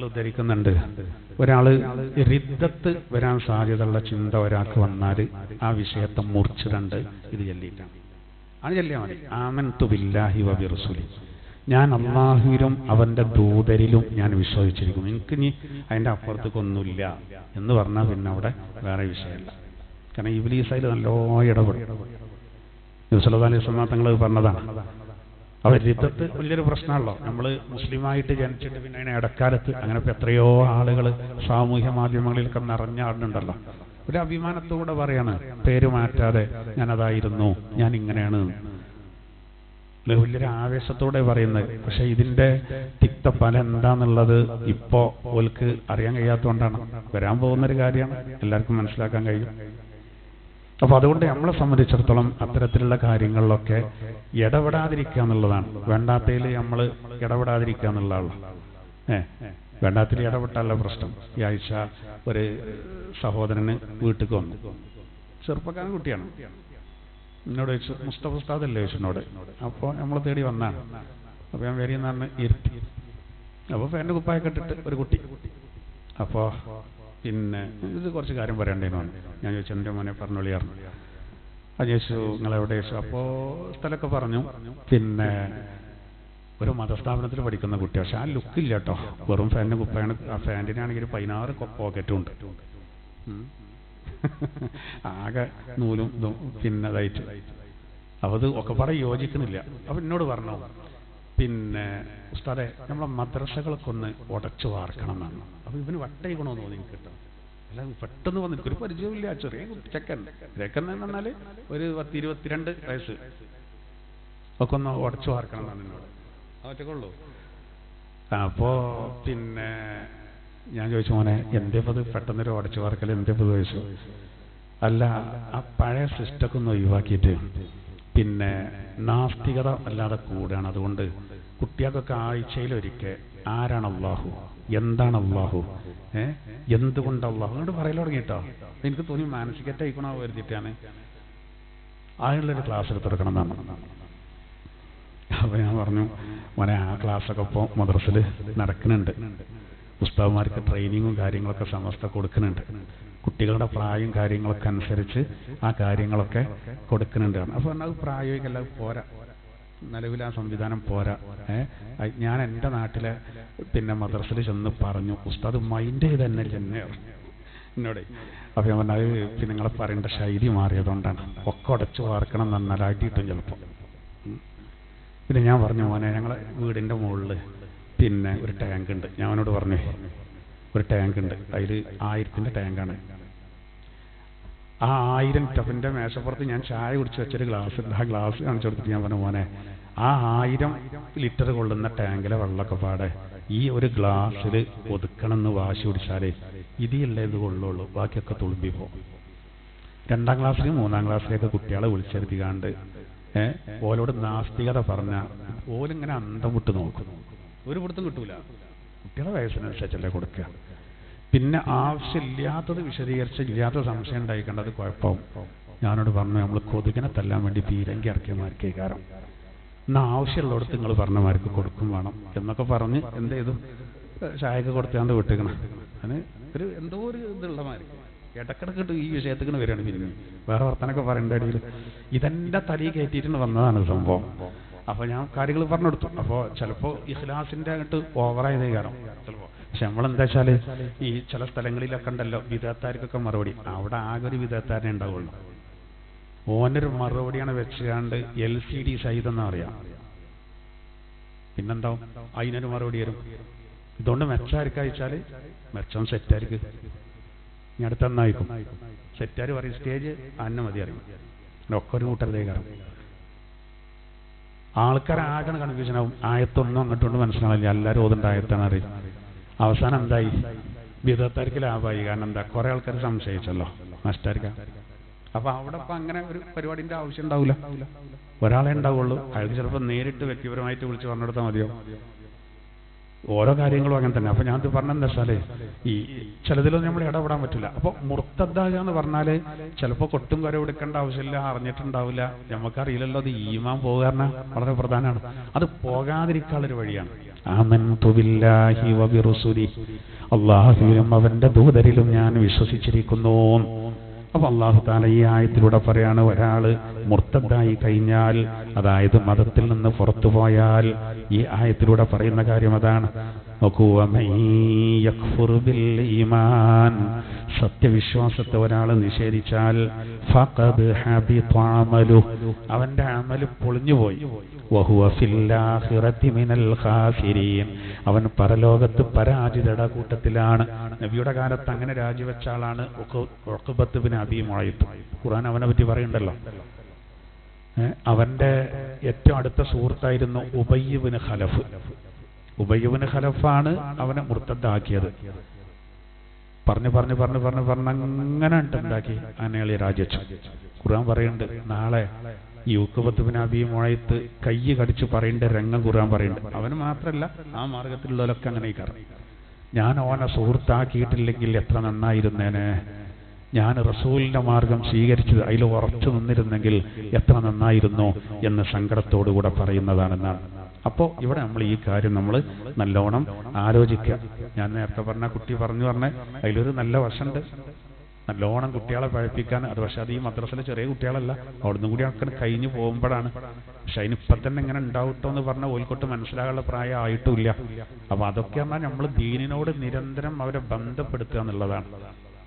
ഉദ്ധരിക്കുന്നുണ്ട്, ഒരാള് റിദ്ദത്ത് വരാൻ സാധ്യതയുള്ള ചിന്ത ഒരാൾക്ക് വന്നാൽ ആ വിഷയത്തെ മുറിച്ചിട്ടുണ്ട്, ഇത് ചൊല്ലിയിട്ടാണ്. അത് ചൊല്ലിയാൽ മതി. ആമൻതു ബില്ലാഹി വബിറസൂലി, ഞാൻ അല്ലാഹുവിലും അവന്റെ ദൂതരിലും ഞാൻ വിശ്വസിച്ചിരിക്കുന്നു, എനിക്ക് ഇനി അതിന്റെ അപ്പുറത്തേക്കൊന്നുമില്ല എന്ന് പറഞ്ഞാൽ പിന്നെ അവിടെ വേറെ വിഷയമല്ല. കാരണം ഇബ്ലീസ് അതിൽ നല്ലോ ഇടപെടും. നബി സല്ലല്ലാഹു അലൈഹി വസല്ലം തങ്ങൾ പറഞ്ഞതാണ്. അവർ രിദ്ദത്ത് വലിയൊരു പ്രശ്നമാണല്ലോ. നമ്മൾ മുസ്ലിമായിട്ട് ജനിച്ചിട്ട് പിന്നെ അതിനെ ഇടക്കാലത്ത് അങ്ങനെ എത്രയോ ആളുകൾ സാമൂഹ്യ മാധ്യമങ്ങളിലൊക്കെ നിറഞ്ഞാടുന്നുണ്ടല്ലോ. ഒരു അഭിമാനത്തോടെ പറയാണ്, പേര് മാറ്റാതെ ഞാനതായിരുന്നു, ഞാൻ ഇങ്ങനെയാണ്, വലിയൊരു ആവേശത്തോടെ പറയുന്നത്. പക്ഷെ ഇതിന്റെ തിക്തഫലം എന്താന്നുള്ളത് ഇപ്പോ ഓൽക്ക് അറിയാൻ കഴിയാത്തതുകൊണ്ടാണ്. വരാൻ പോകുന്നൊരു കാര്യമാണ്, എല്ലാവർക്കും മനസ്സിലാക്കാൻ കഴിയും. അപ്പൊ അതുകൊണ്ട് നമ്മളെ സംബന്ധിച്ചിടത്തോളം അത്തരത്തിലുള്ള കാര്യങ്ങളിലൊക്കെ ഇടപെടാതിരിക്കുക എന്നുള്ളതാണ്. വേണ്ടാത്തതിൽ നമ്മൾ ഇടപെടാതിരിക്കുക എന്നുള്ളതാണ്. വേണ്ടാത്തിൽ ഇടപെട്ടല്ല പ്രശ്നം. ഈ ആഴ്ച ഒരു സഹോദരന് വീട്ടിൽ വന്നു, ചെറുപ്പക്കാരൻ കുട്ടിയാണ്. എന്നോട് ചോദിച്ചു, മുസ്തഫ ഉസ്താദല്ലേ ചോദിച്ചു എന്നോട്. അപ്പോൾ നമ്മൾ തേടി വന്നാണ്. അപ്പോൾ ഞാൻ വരിയെന്ന് പറഞ്ഞ് ഇരുത്തി. അപ്പോൾ ഫാൻ്റെ കുപ്പായൊക്കെ ഇട്ടിട്ട് ഒരു കുട്ടി. അപ്പോൾ പിന്നെ ഇത് കുറച്ച് കാര്യം പറയണ്ടേന്ന് പറഞ്ഞു. ഞാൻ ചോദിച്ചു, എൻ്റെ മോനെ പറഞ്ഞോളിയായിരുന്നു. അത് ചോദിച്ചു, നിങ്ങളെവിടെ ചോദിച്ചു. അപ്പോൾ സ്ഥലമൊക്കെ പറഞ്ഞു. പിന്നെ ഒരു മതസ്ഥാപനത്തിൽ പഠിക്കുന്ന കുട്ടി, പക്ഷെ ആ ലുക്കില്ല കേട്ടോ, വെറും ഫാനിൻ്റെ കുപ്പായാണ്. ആ ഫാൻറ്റിനാണെങ്കിൽ 16 പോക്കറ്റും ഉണ്ട്, ആകെ നൂലും പിന്നെ ഇതായിട്ട്. അപ്പോൾ അത് ഒക്കെ പറയാൻ യോജിക്കുന്നില്ല. അപ്പോൾ എന്നോട് പറഞ്ഞു, പിന്നെ ഉസ്താദെ നമ്മളെ മദ്രസകളൊക്കെ ഒന്ന് ഉടച്ചു വാർക്കണം എന്നാണ്. അപ്പോൾ ഇവന് വട്ടയിക്കണമെന്ന് തോന്നി എനിക്ക് കേട്ടോ. അല്ല പെട്ടെന്ന് വന്നു, എനിക്കൊരു പരിചയമില്ല, ചെറിയ ചെക്കൻ. ചെക്കൻ എന്ന് പറഞ്ഞാൽ ഒരു 10-22 വയസ്സ് ഒക്കെ ഒന്ന് ഉടച്ചു വാർക്കണം എന്നാണ് എന്നോട്. ഒറ്റക്കുള്ളൂ. അപ്പോൾ പിന്നെ ഞാൻ ചോദിച്ചു, മോനെ എന്തേപ്പോൾ അത് പെട്ടെന്നൊരു ഉടച്ചു വാർക്കൽ, എന്തേപ്പോൾ ചോദിച്ചു. അല്ല, ആ പഴയ സിസ്റ്റമൊക്കെ ഒന്ന് ഒഴിവാക്കിയിട്ട് പിന്നെ നാസ്തികത അല്ലാതെ കൂടുകയാണ്. അതുകൊണ്ട് കുട്ടികൾക്കൊക്കെ ആഴ്ചയിലൊരിക്കൽ ആരാണ് അള്ളാഹു, എന്താണ് അള്ളാഹു, എന്തുകൊണ്ട് അള്ളാഹു അങ്ങോട്ട് പറയൽ തുടങ്ങിയിട്ടോ. എനിക്ക് തോന്നി മാനസികറ്റായിക്കണോ വരുത്തിയിട്ടാണ് അതിനുള്ളൊരു ക്ലാസ് എടുത്ത് കൊടുക്കണം എന്നാണ്. അപ്പോൾ ഞാൻ പറഞ്ഞു, മോനെ ആ ക്ലാസ്സൊക്കെ ഇപ്പോൾ മദ്രസയിൽ നടക്കുന്നുണ്ട്, ഉസ്താദുമാർക്ക് ട്രെയിനിങ്ങും കാര്യങ്ങളൊക്കെ സമസ്ത കൊടുക്കുന്നുണ്ട്, കുട്ടികളുടെ പ്രായം കാര്യങ്ങളൊക്കെ അനുസരിച്ച് ആ കാര്യങ്ങളൊക്കെ കൊടുക്കുന്നുണ്ട്. അപ്പോൾ അത് പ്രായോഗികമല്ല, പോരാ, നിലവിൽ ആ സംവിധാനം പോരാ. ഞാൻ എൻ്റെ നാട്ടിലെ പിന്നെ മദ്രസയിൽ ചെന്ന് പറഞ്ഞു, ഉസ്താദ് മൈൻഡ് ചെയ്ത് തന്നെ എന്നോട്. അപ്പോൾ ഞാൻ പറഞ്ഞത് പിന്നെ നിങ്ങളെ പറയേണ്ട ശൈലി മാറിയതുകൊണ്ടാണ്, ഒക്കെ ഉടച്ചു വാർക്കണം എന്നാൽ അടിയിട്ടും ചിലപ്പോൾ. പിന്നെ ഞാൻ പറഞ്ഞു, മോനെ ഞങ്ങളെ വീടിൻ്റെ മുകളിൽ പിന്നെ ഒരു ടാങ്ക് ഉണ്ട്. ഞാൻ അവനോട് പറഞ്ഞു, ഒരു ടാങ്ക് ഉണ്ട്, അതിൽ 1000ൻ്റെ ടാങ്കാണ്. ആ 1000 ടഫിൻ്റെ മേശപ്പുറത്ത് ഞാൻ ചായ കുടിച്ച് വെച്ചൊരു ഗ്ലാസ് ഉണ്ട്. ആ ഗ്ലാസ് കാണിച്ചു കൊടുത്തിട്ട് ഞാൻ പറഞ്ഞു, മോനെ ആ 1000 ലിറ്റർ കൊള്ളുന്ന ടാങ്കിലെ വെള്ളമൊക്കെ പാടെ ഈ ഒരു ഗ്ലാസ്സിൽ ഒതുക്കണമെന്ന് വാശി പിടിച്ചാലേ ഇതിയല്ലേ ഇത് കൊള്ളുള്ളൂ, ബാക്കിയൊക്കെ തുളുമ്പി പോകും. 2ാം ക്ലാസ്സിലും 3ാം ക്ലാസ്സിലേക്ക് കുട്ടികളെ വിളിച്ചെടുത്തിക്കാണ്ട് ഓലോട് നാസ്തികത പറഞ്ഞ ഓലിങ്ങനെ അന്തം വിട്ട് നോക്കും. ഒരു പിടുത്തം കിട്ടൂല. കുട്ടികളെ വയസ്സിനനുസരിച്ചല്ലേ കൊടുക്കുക. പിന്നെ ആവശ്യമില്ലാത്തത് വിശദീകരിച്ച് ഇല്ലാത്ത സംശയം ഉണ്ടായിക്കേണ്ടത് കുഴപ്പമാവും. ഞാനോട് പറഞ്ഞു, നമ്മൾ കൊതുകിനെ തല്ലാൻ വേണ്ടി പീരങ്കി ഇറക്കിയമാർക്ക് കാരണം എന്നാൽ ആവശ്യമുള്ളിടത്ത് നിങ്ങൾ പറഞ്ഞമാർക്ക് കൊടുക്കും വേണം എന്നൊക്കെ പറഞ്ഞ് എന്ത് ചെയ്തു, ചായയൊക്കെ കൊടുത്താണ്ട് വിട്ടിക്കണം. അതിന് ഒരു എന്തോ ഒരു ഇതുള്ള മാതിരി ഇടക്കിടക്കിട്ട് ഈ വിഷയത്തിങ്ങനെ വരികയാണ്. പിന്നെ വേറെ വർത്തനൊക്കെ പറയേണ്ട ഇടയിൽ ഇതെൻ്റെ തലയിൽ കയറ്റിയിട്ട് വന്നതാണ് സംഭവം. അപ്പോൾ ഞാൻ കാര്യങ്ങൾ പറഞ്ഞു കൊടുത്തു. അപ്പോൾ ചിലപ്പോൾ ഇഖ്ലാസിൻ്റെ അങ്ങോട്ട് ഓവറായതേ കാരണം ചിലപ്പോൾ. പക്ഷെ നമ്മളെന്താ വെച്ചാൽ ഈ ചില സ്ഥലങ്ങളിലൊക്കെ ഉണ്ടല്ലോ വിദഗ്ധർക്കൊക്കെ മറുപടി, അവിടെ ആകെ ഒരു വിദഗ്ധനെ ഉണ്ടാവുള്ളൂ. ഓനൊരു മറുപടിയാണ് വെച്ചുകൊണ്ട് LCD സഹിതം അറിയാം. പിന്നെന്താവും അതിനൊരു മറുപടി വരും. ഇതുകൊണ്ട് മെച്ചായിരിക്കും അയച്ചാൽ മെച്ചം സെറ്റായിരിക്കും. ഇനി അടുത്തെന്നായിരിക്കും സെറ്റാർ പറയും സ്റ്റേജ് അന്നെ മതി അറിയും. ഒക്കെ ഒരു കൂട്ടരുതേ കാരണം ആൾക്കാരാകണം കൺഫ്യൂഷനാവും. ആയത്തൊന്നും അങ്ങോട്ടുകൊണ്ട് മനസ്സിലാവില്ല. എല്ലാവരും ഓതുണ്ട ആയത്താണ് അറിയും. അവസാനം എന്തായി വിദഗ്ധർക്ക് ലാഭമായി. കാരണം എന്താ കുറെ ആൾക്കാർ സംശയിച്ചല്ലോ നഷ്ടമായിരിക്കാം. അപ്പൊ അവിടെ ഇപ്പം അങ്ങനെ ഒരു പരിപാടിന്റെ ആവശ്യം ഉണ്ടാവില്ല. ഒരാളെ ഉണ്ടാവുള്ളൂ. അയാൾക്ക് ചിലപ്പോൾ നേരിട്ട് വ്യക്തിപരമായിട്ട് വിളിച്ച് പറഞ്ഞെടുത്താൽ മതിയോ. ഓരോ കാര്യങ്ങളും അങ്ങനെ തന്നെ. അപ്പൊ ഞാൻ പറഞ്ഞെന്താ വെച്ചാല് ഈ ചിലതിലൊന്നും നമ്മൾ ഇടപെടാൻ പറ്റില്ല. അപ്പൊ മുർത്തദ്ദാകുക എന്ന് പറഞ്ഞാല് ചിലപ്പോൾ കൊട്ടും കര എടുക്കേണ്ട ആവശ്യമില്ല, അറിഞ്ഞിട്ടുണ്ടാവില്ല, നമുക്കറിയില്ലല്ലോ. അത് ഈമാൻ പോകുക വളരെ പ്രധാനമാണ്. അത് പോകാതിരിക്കാനുള്ളൊരു വഴിയാണ്. ആമൻതു ബില്ലാഹി വബിറുസുലിഹി, അല്ലാഹുവിലും അവന്റെ ദൂതരിലും ഞാൻ വിശ്വസിച്ചിരിക്കുന്നു. അപ്പൊ അല്ലാഹു തആല ഈ ആയത്തിലൂടെ പറയാണ്, ഒരാള് മുർത്തദ്ദായി കഴിഞ്ഞാൽ, അതായത് മതത്തിൽ നിന്ന് പുറത്തു പോയാൽ, ഈ ആയത്തിലൂടെ പറയുന്ന കാര്യം അതാണ്. സത്യവിശ്വാസത്തെ ഒരാൾ നിഷേധിച്ചാൽ ഫഖദ് ഹബിത അമലുഹു, അവന്റെ അമല് പൊളിഞ്ഞുപോയി. വഹുവ ഫിൽ ആഖിറതി മിനൽ ഖാസിരീൻ, അവൻ പരലോകത്ത് പരാജിതരുടെ കൂട്ടത്തിലാണ്. നബിയുടെ കാലത്ത് അങ്ങനെ രാജിവെച്ച ആളാണ് ഉഖബത്ത് ബിൻ അബീ മുഅയ്ത്. ഖുർആൻ അവനെ പറ്റി പറയുന്നുണ്ടല്ലോ. അവന്റെ ഏറ്റവും അടുത്ത സുഹൃത്തായിരുന്നു Ubayy bin Khalaf. Ubayy bin ഖലഫാണ് അവനെ മുർത്തദ്ദാക്കിയത്. അങ്ങനെ ഉണ്ടാക്കി അനേളി രാജിച്ചു. ഖുർആൻ പറയുന്നുണ്ട്, നാളെ ഈ ഉഖബത്ത് ബിൻ അബീ മുഅയ്ത് കൈ കടിച്ച് പറയേണ്ട രംഗം ഖുർആൻ പറയുന്നുണ്ട്. അവന് മാത്രമല്ല ആ മാർഗത്തിലുള്ളവരൊക്കെ അങ്ങനെ കാരണം, ഞാൻ ഓനെ സുഹൃത്താക്കിയിട്ടില്ലെങ്കിൽ എത്ര നന്നായിരുന്നേനെ, ഞാൻ റസൂലിന്റെ മാർഗം സ്വീകരിച്ചത് അതിൽ ഉറച്ചു നിന്നിരുന്നെങ്കിൽ എത്ര നന്നായിരുന്നു എന്ന് സങ്കടത്തോടുകൂടെ പറയുന്നതാണെന്നാണ്. അപ്പോൾ ഇവിടെ നമ്മൾ ഈ കാര്യം നമ്മൾ നല്ലോണം ആലോചിക്കുക. ഞാൻ നേരത്തെ പറഞ്ഞ കുട്ടി പറഞ്ഞ അതിലൊരു നല്ല വശമുണ്ട്. നല്ലോണം കുട്ടികളെ പഴപ്പിക്കാൻ. അത് പക്ഷെ അത് ഈ മദ്രസയിലെ ചെറിയ കുട്ടികളല്ല, അവിടുന്ന് കൂടി ആൾക്കാർ കഴിഞ്ഞു പോകുമ്പോഴാണ്. പക്ഷെ അതിനിപ്പം തന്നെ ഇങ്ങനെ ഉണ്ടാവട്ടോ എന്ന് പറഞ്ഞാൽ ഓൽക്കൊട്ട് മനസ്സിലാകാനുള്ള പ്രായം ആയിട്ടുമില്ല. അപ്പൊ അതൊക്കെ പറഞ്ഞാൽ നമ്മൾ ദീനിനോട് നിരന്തരം അവരെ ബന്ധപ്പെടുത്തുക എന്നുള്ളതാണ്.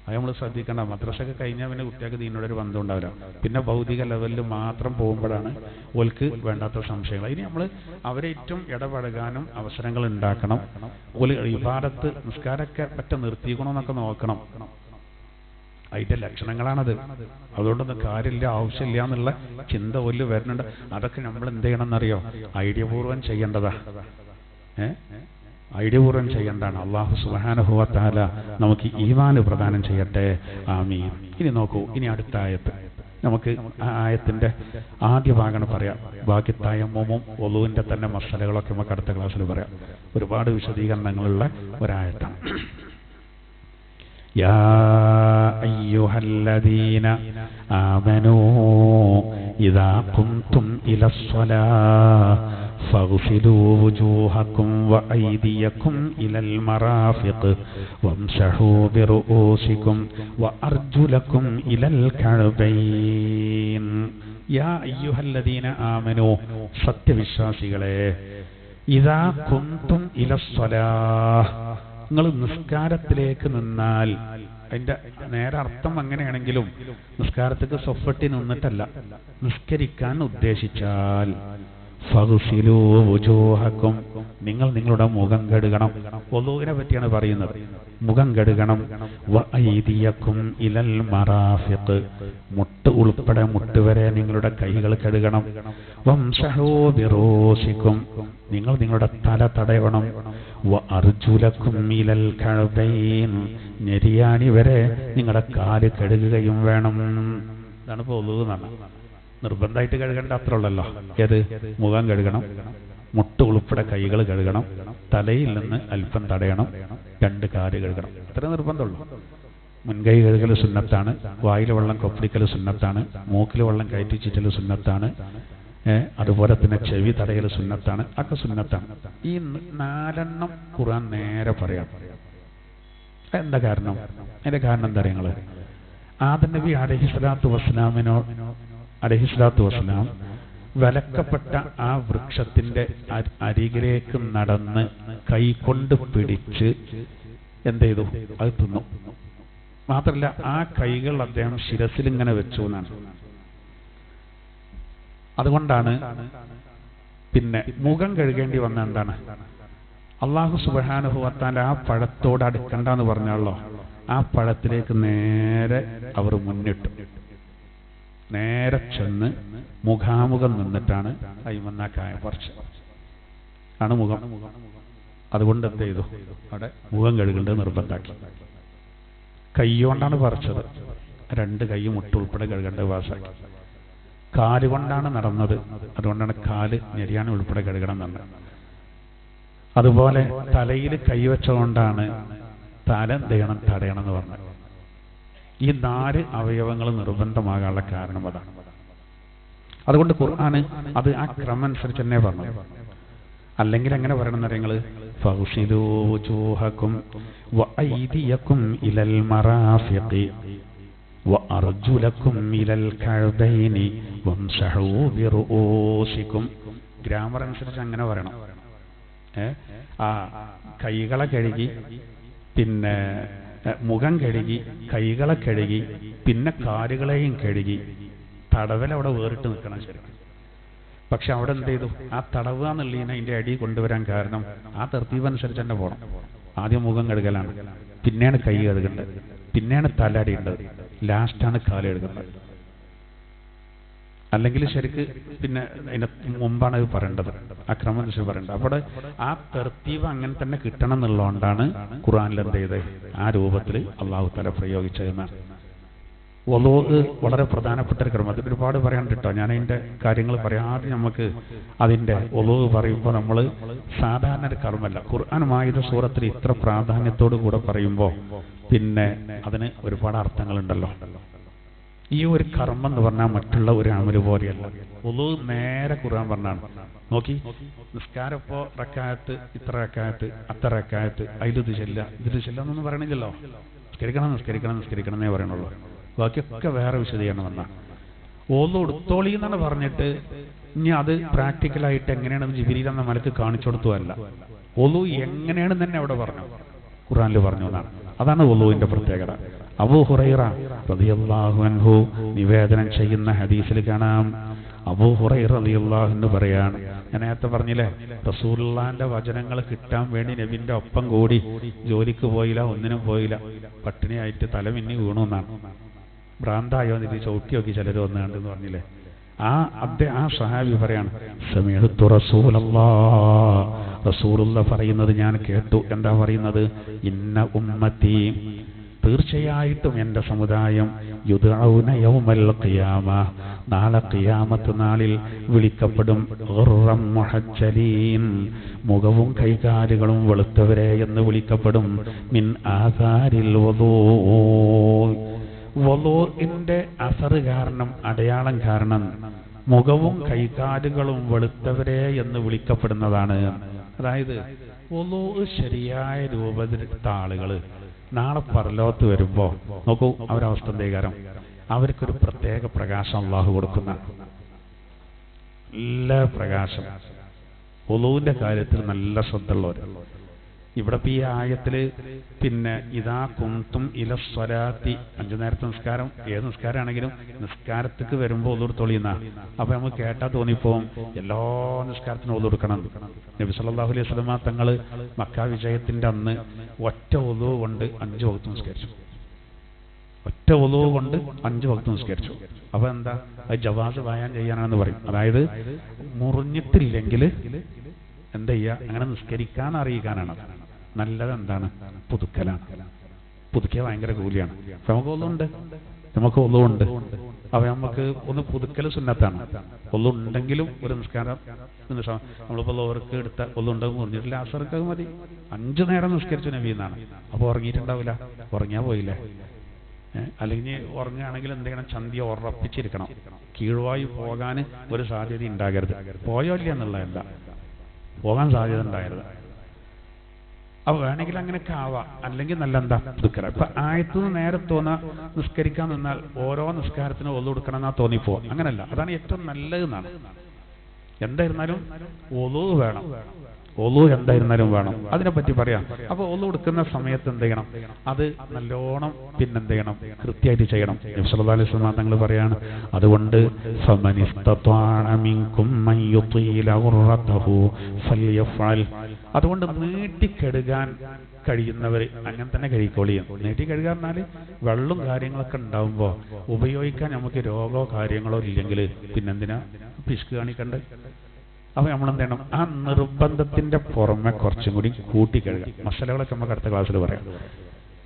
അത് നമ്മൾ ശ്രദ്ധിക്കേണ്ട. മദ്രസയൊക്കെ കഴിഞ്ഞാൽ പിന്നെ കുട്ടികൾക്ക് ദീനിനോടൊരു ബന്ധം ഉണ്ടാവില്ല. പിന്നെ ഭൗതിക ലെവലിൽ മാത്രം പോകുമ്പോഴാണ് ഓൽക്ക് വേണ്ടാത്ത സംശയങ്ങൾ. ഇനി നമ്മൾ അവരേറ്റവും ഇടപഴകാനും അവസരങ്ങൾ ഉണ്ടാക്കണം. ഓല് ഇബാദത്ത് നിസ്കാരമൊക്കെ പറ്റ നിർത്തിക്കണമെന്നൊക്കെ നോക്കണം. അതിന്റെ ലക്ഷണങ്ങളാണത്. അതുകൊണ്ടൊന്നും കാര്യമില്ല, ആവശ്യമില്ല എന്നുള്ള ചിന്ത ഓല് വരുന്നുണ്ട്. അതൊക്കെ നമ്മൾ എന്ത് ചെയ്യണമെന്നറിയോ? ഐഡിയപൂർവ്വം ചെയ്യേണ്ടതാ. ഐഡിയപൂർവ്വം ചെയ്യേണ്ടതാണ്. അല്ലാഹു സുബ്ഹാനഹു വ തആല നമുക്ക് ഈമാന് പ്രദാനം ചെയ്യട്ടെ. ആമീൻ. ഇനി നോക്കൂ, ഇനി അടുത്ത ആയത്ത്. നമുക്ക് ആ ആയത്തിന്റെ ആദ്യ ഭാഗം പറയാം. ബാക്കി തയമ്മുമും വുളൂവിന്റെ തന്നെ മസലകളൊക്കെ നമുക്ക് അടുത്ത ക്ലാസ്സിൽ പറയാം. ഒരുപാട് വിശദീകരണങ്ങളുള്ള ഒരായത്താണ്. യാ അയ്യുഹല്ലദീന ആമനൂ ഇദാ ഖുംതും ഇലസ്സലാ فاغسلوا وجوهكم وأيديكم إلى المرافق وامسحوا برؤوسكم وأرجلكم إلى الكعبين. يا أيها الذين آمنوا സത്യവിശ്വാസികളെ, ഇദാ കുന്തും ഇലസ്സലാഹ്, നിങ്ങൾ നിസ്കാരത്തിലേക്ക് നിന്നാൽ, അതിന്റെ നേരെ അർത്ഥം അങ്ങനെയാണെങ്കിലും നിസ്കാരത്തേക്ക് സ്വഫട്ടി നിന്നിട്ടല്ല, നിസ്കരിക്കാൻ ഉദ്ദേശിച്ചാൽ ഫഗ്സിലൂ വുജൂഹക്കും, നിങ്ങൾ നിങ്ങളുടെ മുഖം കഴുകണം. വുളൂഇനെ പറ്റിയാണ് പറയുന്നത്. മുഖം കഴുകണം. വഅയ്ദിയക്കും ഇലൽ മറാഫിഖ്, മുട്ട് ഉൾപ്പെടെ മുട്ടുവരെ നിങ്ങളുടെ കൈകൾ കഴുകണം. വംസഹൂ ബിറൂസിക്കും, നിങ്ങൾ നിങ്ങളുടെ തല തടയണം. വഅർജുലക്കും ഇലൽ കഅബൈൻ, ഞെരിയാണി വരെ നിങ്ങളുടെ കാല് കഴുകുകയും വേണം. ഇതാണ് ഇപ്പോൾ വുളൂ എന്നാണ്. നിർബന്ധമായിട്ട് കഴുകേണ്ട അത്ര ഉള്ളല്ലോ. ഏത്? മുഖം കഴുകണം, മുട്ട് ഉൾപ്പെടെ കൈകൾ കഴുകണം, തലയിൽ നിന്ന് അല്പം തടയണം, രണ്ട് കാല് കഴുകണം. ഇത്ര നിർബന്ധമുള്ളൂ. മുൻകൈ കഴുകൽ സുന്നത്താണ്, വായിൽ വെള്ളം കൊപ്പിടിക്കൽ സുന്നത്താണ്, മൂക്കിൽ വെള്ളം കയറ്റിച്ചിട്ടൽ സുന്നത്താണ്, അതുപോലെ തന്നെ ചെവി തടയൽ സുന്നത്താണ്, ഒക്കെ സുന്നത്താണ്. ഈ 4 ഖുർആൻ നേരെ പറയാം. എന്താ കാരണം? അതിന്റെ കാരണം എന്താ അറിയാം നിങ്ങള്? ആദം നബി അലൈഹിസ്സലാത്തു വസ്സലാം വിലക്കപ്പെട്ട ആ വൃക്ഷത്തിന്റെ അരികിലേക്ക് നടന്ന് കൈകൊണ്ട് പിടിച്ച് എന്ത് ചെയ്തു? അത് തിന്നു. മാത്രല്ല ആ കൈകൾ അദ്ദേഹം ശിരസിൽ ഇങ്ങനെ വെച്ചു എന്നാണ്. അതുകൊണ്ടാണ് പിന്നെ മുഖം കഴുകേണ്ടി വന്ന എന്താണ്? അല്ലാഹു സുബ്ഹാനഹു വ തആല ആ പഴത്തോട് അടുക്കണ്ടെന്ന് പറഞ്ഞാലോ, ആ പഴത്തിലേക്ക് നേരെ അവർ മുന്നിട്ടു. നേരെ ചെന്ന് മുഖാമുഖം നിന്നിട്ടാണ് അയ്മന്ന കായ പറിച്ചത്. ആണ് മുഖം. അതുകൊണ്ട് എന്ത് ചെയ്തു? അവിടെ മുഖം കഴുകേണ്ടത് നിർബന്ധാക്കി. കൈകൊണ്ടാണ് പറിച്ചത്, 2 കൈ മുട്ടുൾപ്പെടെ കഴുകേണ്ടത് വാസാക്കി. കാലുകൊണ്ടാണ് നടന്നത്, അതുകൊണ്ടാണ് കാല് ഞെരിയാനും ഉൾപ്പെടെ കഴുകണം എന്നുള്ളത്. അതുപോലെ തലയിൽ കൈവച്ചുകൊണ്ടാണ് തല എന്ത് ചെയ്യണം? തടയണം എന്ന് പറഞ്ഞത്. ഈ 4 അവയവങ്ങൾ നിർബന്ധമാകാനുള്ള കാരണം അതാണ്. അതുകൊണ്ട് ഖുർആന് അത് ആ ക്രമം അനുസരിച്ച് തന്നെ പറഞ്ഞു. അല്ലെങ്കിൽ എങ്ങനെ പറയണം എന്നറിയങ്ങള്? ഫഗ്സിലൂ വജൂഹകും വഅയ്ദിയകും ഇലൽ മറാഫിഖി വഅർജുലകും ഇലൽ കഅബൈനി വംസഹൂ ബിറുഊസികും. ഗ്രാമർ അനുസരിച്ച് അങ്ങനെ പറയണം. ആ കൈകളെ കഴുകി, പിന്നെ മുഖം കഴുകി, കൈകളെ കഴുകി, പിന്നെ കാലുകളെയും കഴുകി. തടവൽ അവിടെ വേറിട്ട് നിൽക്കണം ശരിക്കും. പക്ഷെ അവിടെ എന്ത് ചെയ്തു? ആ തടവുക എന്നുള്ളതിനെ അതിന്റെ അടി കൊണ്ടുവരാൻ കാരണം ആ തർത്തീബ് അനുസരിച്ച് തന്നെ പോകണം. ആദ്യം മുഖം കഴുകലാണ്, പിന്നെയാണ് കൈ കഴുകേണ്ടത്, പിന്നെയാണ് തല അടിയേണ്ടത്, ലാസ്റ്റാണ് കാല് കഴുകേണ്ടത്. അല്ലെങ്കിൽ ശരിക്ക് പിന്നെ അതിന് മുമ്പാണ് അത് പറയേണ്ടത്, ആ ക്രമം അനുസരിച്ച് പറയേണ്ടത്. അവിടെ ആ തർത്തീബ് അങ്ങനെ തന്നെ കിട്ടണം എന്നുള്ളതുകൊണ്ടാണ് ഖുർആനിൽ എന്ത് ചെയ്ത് ആ രൂപത്തിൽ അള്ളാഹു തആല പ്രയോഗിച്ചതെന്നാണ്. വുളൂ വളരെ പ്രധാനപ്പെട്ട ഒരു ക്രമം. അതിൽ ഒരുപാട് പറയാനുണ്ട് കേട്ടോ. ഞാൻ അതിൻ്റെ കാര്യങ്ങൾ പറയാതെ നമുക്ക് അതിൻ്റെ വുളൂ പറയുമ്പോൾ നമ്മൾ സാധാരണ ഒരു കർമ്മല്ല. ഖുർആൻ മാഇദ സൂറത്തിൽ ഇത്ര പ്രാധാന്യത്തോടു കൂടെ പറയുമ്പോൾ പിന്നെ അതിന് ഒരുപാട് അർത്ഥങ്ങളുണ്ടല്ലോ. ഈ ഒരു കർമ്മം എന്ന് പറഞ്ഞാൽ മറ്റുള്ള ഒരു അമല് പോലെയല്ല. വുളൂ നേരെ ഖുർആൻ പറഞ്ഞാണ്. നോക്കി, നിസ്കാരം ഇപ്പോൾ റക്അത്ത്, ഇത്ര റക്അത്ത്, അത്ര റക്അത്ത്, അതിലിത് ചെല്ല, ഇതിൽ ചെല്ലാന്നൊന്നും പറയണില്ലല്ലോ. നിസ്കരിക്കണം എന്നേ പറയണുള്ളൂ. ബാക്കിയൊക്കെ വേറെ വിശദീകരണം വന്നാ. വുളൂ എടുത്തോളി എന്നാണ് പറഞ്ഞിട്ട് ഇനി അത് പ്രാക്ടിക്കലായിട്ട് എങ്ങനെയാണെന്ന് ജിബ്രീൽ എന്ന മലക്ക് കാണിച്ചു കൊടുത്തതല്ല. വുളൂ എങ്ങനെയാണെന്ന് തന്നെ അവിടെ പറഞ്ഞു, ഖുർആനിൽ പറഞ്ഞു എന്നാണ്. അതാണ് വുളൂവിന്റെ പ്രത്യേകത. അബൂ ഹുറൈറ റളിയല്ലാഹു അൻഹു നിവേദനം ചെയ്യുന്ന ഹദീസിൽ കാണാം. അബൂ ഹുറൈറ റളിയല്ലാഹു അൻഹു പറയാണ്, ഞാൻ നേരത്തെ പറഞ്ഞില്ലേ, റസൂലുള്ളാഹിന്റെ വചനങ്ങൾ കിട്ടാൻ വേണ്ടി നബിന്റെ ഒപ്പം കൂടി ജോലിക്ക് പോയില്ല, ഒന്നിനും പോയില്ല, പട്ടിണിയായിട്ട് തലമിന്നി വീണു എന്നാണ്. ഭ്രാന്തായോ എന്നിട്ട് ചവിട്ടി നോക്കി ചിലർ വന്ന് കണ്ടെന്ന് പറഞ്ഞില്ലേ. ആ സഹാബി പറയാണ്, സമീഅതു റസൂലല്ലാഹ്, റസൂലുള്ള പറയുന്നത് ഞാൻ കേട്ടു. എന്താ പറയുന്നത്? ഇന്ന ഉമ്മത്തി, തീർച്ചയായിട്ടും എൻ്റെ സമുദായം, യുദ്ഔന യൗമൽ ഖിയാമ, നാളെ ഖിയാമത്ത് നാളിൽ വിളിക്കപ്പെടും, ഗുർറം മുഹജ്ജലീൻ, മുഖവും കൈകാലുകളും വെളുത്തവരെ എന്ന് വിളിക്കപ്പെടും, മിൻ ആസാരിൽ വുളൂ, വുളൂഇന്റെ അസർ കാരണം, അടയാളം കാരണം മുഖവും കൈകാലുകളും വെളുത്തവരെ എന്ന് വിളിക്കപ്പെടുന്നതാണ്. അതായത് വുളൂ ശരിയായ രൂപത്തിലെടുത്ത ആളുകൾ നാളെ പരലോകത്ത് വരുമ്പോ നോക്കൂ അവരവസ്ഥ എന്തേകാരം. അവർക്കൊരു പ്രത്യേക പ്രകാശം അള്ളാഹു കൊടുക്കുന്ന, നല്ല പ്രകാശം. വുളൂവിന്റെ കാര്യത്തിൽ നല്ല ശ്രദ്ധയുള്ളവർ. ഇവിടെ ഈ ആയത്തില് പിന്നെ ഇദാ കുന്തും ഇല സ്വലാത്തി, 5 നേരത്തെ നിസ്കാരം, ഏത് നിസ്കാരമാണെങ്കിലും നിസ്കാരത്തേക്ക് വരുമ്പോൾ ഒതു കൊടുത്തോളിയെന്നാ. അപ്പൊ നമുക്ക് കേട്ടാ തോന്നിപ്പോവും എല്ലാ നിസ്കാരത്തിനും ഒതു കൊടുക്കണം. നബി സല്ലല്ലാഹു അലൈഹി വസല്ലമ തങ്ങള് മക്ക വിജയത്തിന്റെ അന്ന് ഒറ്റ ഒതു കൊണ്ട് 5 വഖ്ത് നിസ്കരിച്ചു. ഒറ്റ ഒതു കൊണ്ട് 5 വഖ്ത് നിസ്കരിച്ചു. അപ്പൊ എന്താ? അത് ജവാസ് ബയാൻ ചെയ്യാനാണെന്ന് പറയും. അതായത് മുറിഞ്ഞിട്ടില്ലെങ്കിൽ എന്താ ചെയ്യുക? അങ്ങനെ നിസ്കരിക്കാൻ അറിയിക്കാനാണ്. നല്ലത് എന്താണ്? പുതുക്കലാണ്. പുതുക്കിയ ഭയങ്കര കൂലിയാണ്. നമുക്ക് ഒന്നുണ്ട്, അപ്പൊ നമുക്ക് ഒന്ന് പുതുക്കൽ സുന്നത്താണ്. ഒന്നുണ്ടെങ്കിലും ഒരു നിസ്കാരം നമ്മളിപ്പോൾ ലോർക്ക് എടുത്ത ഒന്നുണ്ടെങ്കിൽ മുറിഞ്ഞിട്ടില്ല, അസർക്ക് മതി. 5 നേരം നിസ്കരിച്ചു നബി എന്നാണ്. അപ്പൊ ഉറങ്ങിയിട്ടുണ്ടാവില്ല, ഉറങ്ങിയാ പോയില്ലേ. അല്ലെങ്കിൽ ഉറങ്ങുകയാണെങ്കിൽ എന്ത് ചെയ്യണം, ചന്തിയെ ഉറപ്പിച്ചിരിക്കണം. കീഴ്വായി പോകാൻ ഒരു സാധ്യത ഉണ്ടാകരുത്. പോയോ ഇല്ല എന്നുള്ളതല്ല, പോകാൻ സാധ്യത ഉണ്ടാകരുത്. അപ്പൊ വേണമെങ്കിൽ അങ്ങനെയൊക്കെ ആവാം. അല്ലെങ്കിൽ നല്ല എന്താ ദുഃഖം. ഇപ്പൊ ആയത്തുനിന്ന് നേരെ തോന്നാ നിസ്കരിക്കാൻ നിന്നാൽ ഓരോ നിസ്കാരത്തിനും ഒളു കൊടുക്കണം എന്നാ തോന്നിപ്പോ. അങ്ങനല്ല, അതാണ് ഏറ്റവും നല്ലതെന്നാണ്. എന്തായിരുന്നാലും ഒളു വേണം, ഒളു എന്തായിരുന്നാലും വേണം. അതിനെപ്പറ്റി പറയാം. അപ്പൊ ഒളു കൊടുക്കുന്ന സമയത്ത് എന്ത് ചെയ്യണം, അത് നല്ലോണം പിന്നെന്ത് ചെയ്യണം, കൃത്യമായിട്ട് ചെയ്യണം. നബി സല്ലല്ലാഹു അലൈഹി വസല്ലം തങ്ങൾ പറയാണ്, അതുകൊണ്ട് അതുകൊണ്ട് നീട്ടിക്കെടുകാൻ കഴിയുന്നവർ അങ്ങനെ തന്നെ കഴിക്കോളിയും. നീട്ടിക്കെടുക പറഞ്ഞാൽ വെള്ളം കാര്യങ്ങളൊക്കെ ഉണ്ടാവുമ്പോൾ ഉപയോഗിക്കാൻ നമുക്ക് രോഗമോ കാര്യങ്ങളോ ഇല്ലെങ്കിൽ പിന്നെന്തിനാ പിശുക്ക് കാണിക്കണ്ട്. അപ്പൊ നമ്മളെന്ത് ചെയ്യണം, ആ നിർബന്ധത്തിന്റെ പുറമെ കുറച്ചും കൂടി കൂട്ടിക്കഴുകുക. മസാലകളൊക്കെ നമുക്ക് അടുത്ത ക്ലാസ്സിൽ പറയാം.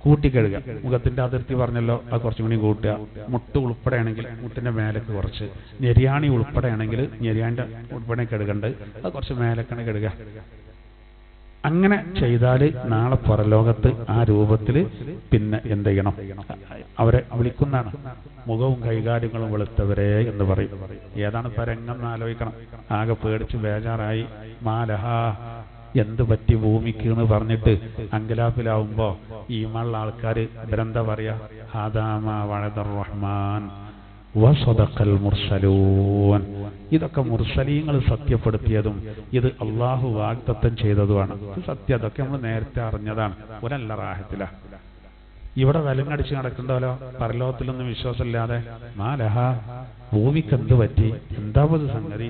കൂട്ടിക്കഴുകുക. മുഖത്തിന്റെ അതിർത്തി പറഞ്ഞല്ലോ, അത് കുറച്ചും കൂടി കൂട്ടുക. മുട്ട് ഉൾപ്പെടെയാണെങ്കിൽ മുട്ടിന്റെ മേലേക്ക് കുറച്ച്, ഞെരിയാണി ഉൾപ്പെടെയാണെങ്കിൽ ഞെരിയാണിന്റെ ഉൾപ്പെടെ കഴുകണ്ട്, അത് കുറച്ച് മേലേക്കാണ് കഴുകുക. അങ്ങനെ ചെയ്താൽ നാളെ പുറലോകത്ത് ആ രൂപത്തിൽ പിന്നെ എന്ത് ചെയ്യണം, അവരെ വിളിക്കുന്നതാണ്. മുഖവും കൈകാര്യങ്ങളും വെളുത്തവരെ എന്ന് പറയും. ഏതാണ് പരങ്ങം എന്ന് ആലോചിക്കണം. ആകെ പേടിച്ച് ബേജാറായി മാലഹ എന്ത് പറ്റി ഭൂമിക്ക് എന്ന് പറഞ്ഞിട്ട് അങ്കലാപ്പിലാവുമ്പോ ഈ മള്ള ആൾക്കാർ ഇവരെന്താ പറയാ, ഹാദാമ വഅദർ റഹ്മാൻ വസദഖൽ മുർസലൂൻ. ഇതൊക്കെ മുർസലീങ്ങൾ സത്യപ്പെടുത്തിയതും ഇത് അള്ളാഹു വാഗ്ദത്തം ചെയ്തതുമാണ്. ഇത് സത്യം. അതൊക്കെ നമ്മൾ നേരത്തെ അറിഞ്ഞതാണ്. ഒരല്ല റാഹത്തില ഇവിടെ വിലങ്ങടിച്ച് നടക്കണ്ടല്ലോ. പരലോകത്തിലൊന്നും വിശ്വാസമില്ലാതെ മാലഹ ഭൂമിക്ക് എന്ത് പറ്റി, എന്താ പൊതു സംഗതി,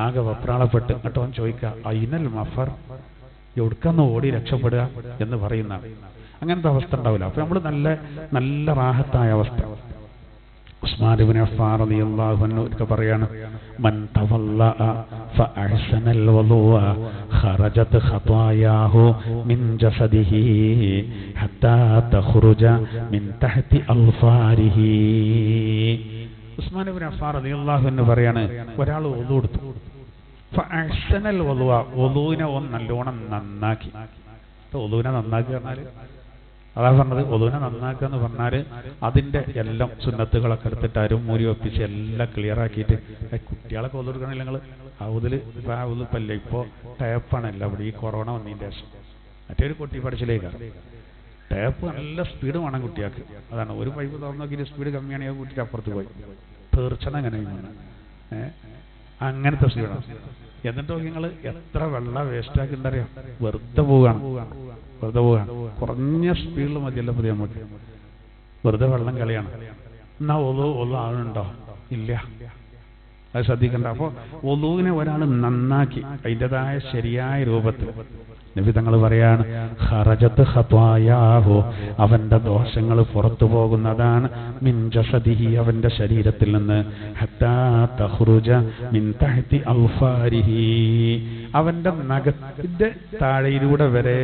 ആകെ വപ്രാളപ്പെട്ട് എന്നിട്ടോ ചോദിക്കുക ഐനൽ മഫർ, എവിടുക്കന്ന് ഓടി രക്ഷപ്പെടുക എന്ന് പറയുന്നതാണ്. അങ്ങനത്തെ അവസ്ഥ ഉണ്ടാവില്ല. അപ്പൊ നമ്മൾ നല്ല നല്ല റാഹത്തായ അവസ്ഥ. ഉസ്മാൻ ഇബ്നു അഫ്ഫാൻ റളിയല്ലാഹു അൻഹു ഒക്കെ പറയാണ്, മൻ തവല്ലഅ ഫഅഹ്സനൽ വളുഅ ഖറജത് ഖതായാഹു മിൻ ജസദിഹി ഹത്താ തഖ്റുജ മിൻ തഹ്തി അൽഫാരിഹി. ഉസ്മാൻ ഇബ്നു അഫ്ഫാൻ റളിയല്ലാഹു അൻഹു പറയാണ്, ഒരാൾ വുളു എടുത്തു, ഫഅഹ്സനൽ വളുഅ, വുളുവിനെ നല്ലോണം നന്നാക്കി. വുളുവിനെ നന്നാക്കി പറഞ്ഞാൽ അതാ പറഞ്ഞത്. ഒതുവിനെ നന്നാക്കുക എന്ന് പറഞ്ഞാൽ അതിന്റെ എല്ലാം സുന്നത്തുകളൊക്കെ എടുത്തിട്ട് അരും മൂരി ഒപ്പിച്ച് എല്ലാം ക്ലിയർ ആക്കിയിട്ട്. കുട്ടികളൊക്കെ ഒതുകൊടുക്കണില്ല നിങ്ങൾ ഔതിൽ. ഇപ്പൊ ഔതിപ്പല്ല, ഇപ്പോ ടേപ്പാണല്ലോ അവിടെ. ഈ കൊറോണ വന്നതിന്റെ ശേഷം മറ്റൊരു കുട്ടി പഠിച്ചില്ലേക്കാണ്. ടേപ്പ് നല്ല സ്പീഡ് വേണം കുട്ടികൾക്ക്. അതാണ് ഒരു പൈപ്പ് തുറന്നു നോക്കിയിട്ട് സ്പീഡ് കമ്മിയാണെങ്കിൽ കുട്ടിക്ക് അപ്പുറത്ത് പോയി തീർച്ചയായും അങ്ങനെ അങ്ങനത്തെ സ്പീഡാണ്. എന്നിട്ടോ നിങ്ങൾ എത്ര വെള്ളം വേസ്റ്റാക്കി ഉണ്ടറിയാം, വെറുതെ പോവുകയാണ്. വെറുതെ പോവുകയാണ്. കുറഞ്ഞ സ്പീഡിൽ മതിയല്ലോ പുതിയ നമുക്ക്. വെറുതെ വെള്ളം കളിയാണ്. എന്നാ ഒളു ആളുണ്ടോ? ഇല്ല. അത് ശ്രദ്ധിക്കണ്ട. അപ്പോൾ ഒളുവിനെ ഒരാൾ നന്നാക്കി അതിൻ്റെതായ ശരിയായ രൂപത്തിൽ നബി തങ്ങൾ പറയാണ്, ഖറജത്ത് ഖതായാഹു, അവന്റെ ദോഷങ്ങൾ പുറത്തു പോകുന്നതാണ്, മിൻ ജസദിഹി, അവന്റെ ശരീരത്തിൽ നിന്ന്, ഹത്താ തഖ്റുജ മിൻ തഹ്തി അൽഫാരിഹി, അവന്റെ നഖത്തിന്റെ താഴെയിലൂടെ വരെ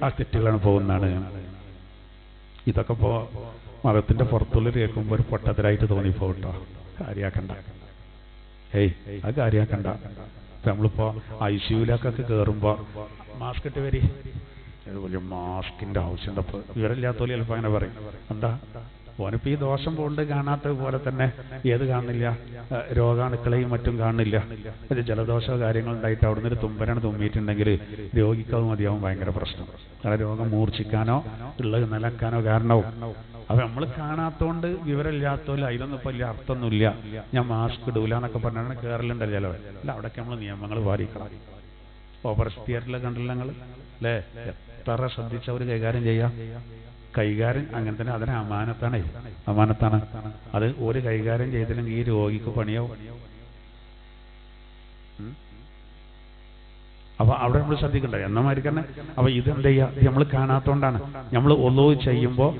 ആ തെറ്റുകളാണ് പോകുന്നതാണ്. ഇതൊക്കെ ഇപ്പോ മതത്തിന്റെ പുറത്തുള്ള കേൾക്കുമ്പോൾ ഒരു പൊട്ടത്തിലായിട്ട് തോന്നിപ്പോട്ടോ. കാര്യാക്കണ്ട. അത് കാര്യാക്കണ്ട. നമ്മളിപ്പോ ICUലൊക്കെ കയറുമ്പോ മാസ്ക് ഇട്ട് വരി, വലിയ മാസ്കിന്റെ ആവശ്യം ഉണ്ട്. അപ്പൊ ഇവരില്ലാത്തോലെ ചിലപ്പോ അങ്ങനെ പറയും, എന്താ ഓനിപ്പോ ഈ ദോഷം കൊണ്ട് കാണാത്തത് പോലെ തന്നെ ഏത് കാണില്ല, രോഗാണുക്കളെയും മറ്റും കാണില്ല. ഒരു ജലദോഷ കാര്യങ്ങൾ ഉണ്ടായിട്ട് അവിടുന്ന് ഒരു തുമ്പനാണ് തുമ്മിയിട്ടുണ്ടെങ്കിൽ രോഗിക്ക് അത് മതിയാവും ഭയങ്കര പ്രശ്നം. കാരണം രോഗം മൂർച്ഛിക്കാനോ ഉള്ളത് നിലക്കാനോ കാരണവും. അപ്പൊ നമ്മൾ കാണാത്തോണ്ട് വിവരമില്ലാത്തോല്ല, അതിലൊന്നും ഇപ്പൊ വലിയ അർത്ഥമൊന്നുമില്ല. ഞാൻ മാസ്ക് ഇടൂല എന്നൊക്കെ പറഞ്ഞാണ് കയറലുണ്ടല്ലോ ചിലവർ. അല്ല, അവിടെയൊക്കെ നമ്മൾ നിയമങ്ങൾ പാലിക്കണം. ഓപ്പറേഷൻ തിയേറ്ററിൽ കണ്ടില്ല നിങ്ങൾ അല്ലേ? എത്ര ശ്രദ്ധിച്ച് അവർ കൈകാര്യം ചെയ്യാം. കൈകാര്യം അങ്ങനെ തന്നെ, അതിന് അമാനത്താണ്. അമാനത്താണ് അത്. ഒരു കൈകാര്യം ചെയ്തില്ലെങ്കിൽ ഈ രോഗിക്ക് പണിയാവും. അപ്പൊ അവിടെ നമ്മൾ ശ്രദ്ധിക്കണ്ടേ എന്നമായിരിക്കണേ. അപ്പൊ ഇതെന്ത് ചെയ്യാ, നമ്മൾ കാണാത്തോണ്ടാണ്. നമ്മൾ ഒളു ചെയ്യുമ്പോൾ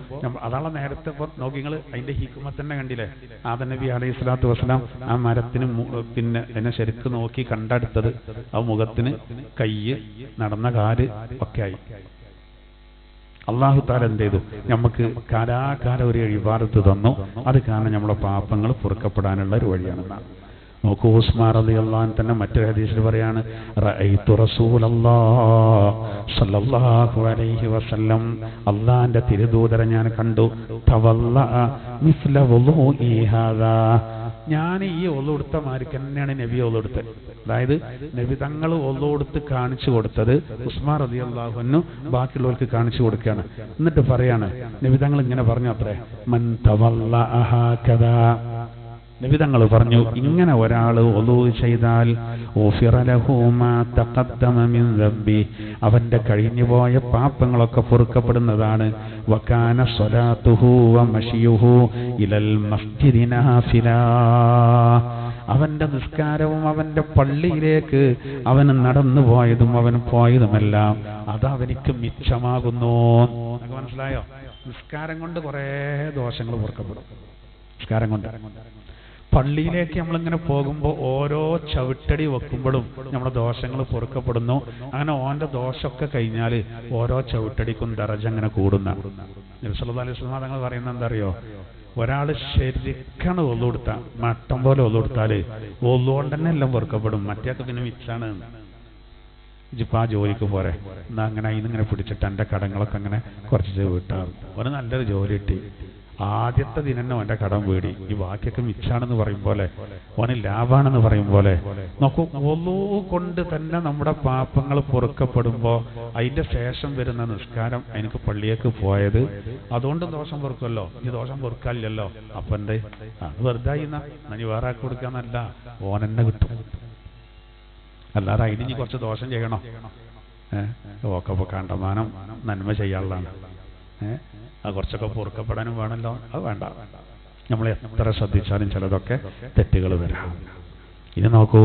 അതാണ് നേരത്തെ നോക്കിങ്ങൾ അതിന്റെ ഹിക്മത്ത് കണ്ടില്ലേ. ആദം നബി അലൈഹി സ്വലാത്തു വസ്സലാം ആ മരത്തിന് പിന്നെ എന്നെ ശരിക്ക് നോക്കി കണ്ടെടുത്തത് ആ മുഖത്തിന്, കയ്യ്, നടന്ന കാല് ഒക്കെ ആയി. അള്ളാഹു താല എന്ത് ചെയ്തു, നമുക്ക് കാലാകാലം ഒരു ഇബാദത്ത് തന്നു. അത് കാരണം നമ്മളെ പാപങ്ങൾ പൊറുക്കപ്പെടാനുള്ള ഒരു വഴിയാണെന്നാണ്. നോക്കൂ, ഉസ്മാൻ റളിയല്ലാഹു അൻഹു തന്നെ മറ്റൊരു ഹദീസിൽ പറയാണ്, റഅയ്തു റസൂലല്ലാഹ് സ്വല്ലല്ലാഹു അലൈഹി വസല്ലം, അല്ലാഹുവിന്റെ തിരുദൂതരെ ഞാൻ കണ്ടു, തവല്ലഅ മിസ്ല വുളൂഇ ഹാദാ, ഞാൻ ഈ ഒളു എടുത്ത മാതിരി തന്നെയാണ് നബി ഒളു എടുത്തത്. അതായത് നബി തങ്ങൾ ഒളു എടുത്ത് കാണിച്ചു കൊടുത്തത് ഉസ്മാൻ റളിയല്ലാഹു അൻഹു ബാക്കിയുള്ളവർക്ക് കാണിച്ചു കൊടുക്കുകയാണ്. എന്നിട്ട് പറയാണ്, നബി തങ്ങൾ ഇങ്ങനെ പറഞ്ഞു അത്രേ, മൻ തവല്ലഅ ഹാകദാ, നബി തങ്ങൾ പറഞ്ഞു, ഇങ്ങനെ ഒരാൾ ഒളു ചെയ്താൽ ഊഫിറ ലഹു മാ തഖദ്ദമ മിൻ ദബ്ബി, അവന്റെ കഴിഞ്ഞുപോയ പാപങ്ങളൊക്കെ പൊറുക്കപ്പെടുന്നതാണ്. വകാന സ്വലാത്തുഹു വമശിയുഹു ഇലൽ മസ്ജിദി നാഫിലാ, അവന്റെ നിസ്കാരവും അവന്റെ പള്ളിയിലേക്ക് അവന് നടന്നു പോയതും അവന് പോയതുമെല്ലാം അതവനിക്ക് മിച്ചമാകുന്നു. മനസ്സിലായോ? നിസ്കാരം കൊണ്ട് കുറെ ദോഷങ്ങൾ പൊറുക്കപ്പെടും. നിസ്കാരം കൊണ്ട് പള്ളിയിലേക്ക് നമ്മളിങ്ങനെ പോകുമ്പോൾ ഓരോ ചവിട്ടടി വെക്കുമ്പോഴും നമ്മുടെ ദോഷങ്ങൾ പൊറുക്കപ്പെടുന്നു. അങ്ങനെ ഓന്റെ ദോഷമൊക്കെ കഴിഞ്ഞാൽ ഓരോ ചവിട്ടടിക്കും ദറജ അങ്ങനെ കൂടുന്ന. നബി സല്ലല്ലാഹു അലൈഹി വസല്ലം തങ്ങൾ പറയുന്നത് എന്താ അറിയോ? ഒരാൾ ശരിക്കാണ് ഒളു കൊടുത്താൽ, മട്ടം പോലെ ഒളു കൊടുത്താല് ഒളുകൊണ്ട് തന്നെ എല്ലാം പൊറുക്കപ്പെടും. മറ്റേക്ക് പിന്നെ മിച്ചാണ്. ഇജിപ്പോൾ ആ ജോലിക്ക് പോരെ, എന്നാ അങ്ങനെ ഇന്നിങ്ങനെ പിടിച്ചിട്ട് എൻ്റെ കടങ്ങളൊക്കെ അങ്ങനെ കുറച്ച് വീട്ടാറും. ഒരു നല്ലൊരു ജോലി കിട്ടി, ആദ്യത്തെ ദിനം തന്നെ അവൻ്റെ കടം വീടി, ഈ ബാക്കിയൊക്കെ മിച്ചാണെന്ന് പറയും പോലെ, ഓന് ലാഭാണെന്ന് പറയും പോലെ. നോക്കൂ, ഒളു കൊണ്ട് തന്നെ നമ്മുടെ പാപങ്ങൾ പൊറുക്കപ്പെടുമ്പോൾ അതിൻ്റെ ശേഷം വരുന്ന നിസ്കാരം, എനിക്ക് പള്ളിയേക്ക് പോയത് അതുകൊണ്ട് ദോഷം പൊറുക്കുമല്ലോ, ഈ ദോഷം പൊറുക്കാനില്ലല്ലോ, അപ്പം എന്തേ അത് വെറുതെ ഇനി വേറെ ആക്കി കൊടുക്കാന്നല്ല, ഓനെന്നെ കിട്ടും. അല്ലാതെ അതിന് കുറച്ച് ദോഷം ചെയ്യണോ? ഓക്കെ, അപ്പോൾ കണ്ടമാനം നന്മ ചെയ്യാനുള്ളതാണ്. അത് കുറച്ചൊക്കെ പൊറുക്കപ്പെടാനും വേണമല്ലോ, അത് വേണ്ട. നമ്മൾ എത്ര ശ്രദ്ധിച്ചാലും ചിലതൊക്കെ തെറ്റുകൾ വരാം. ഇനി നോക്കൂ,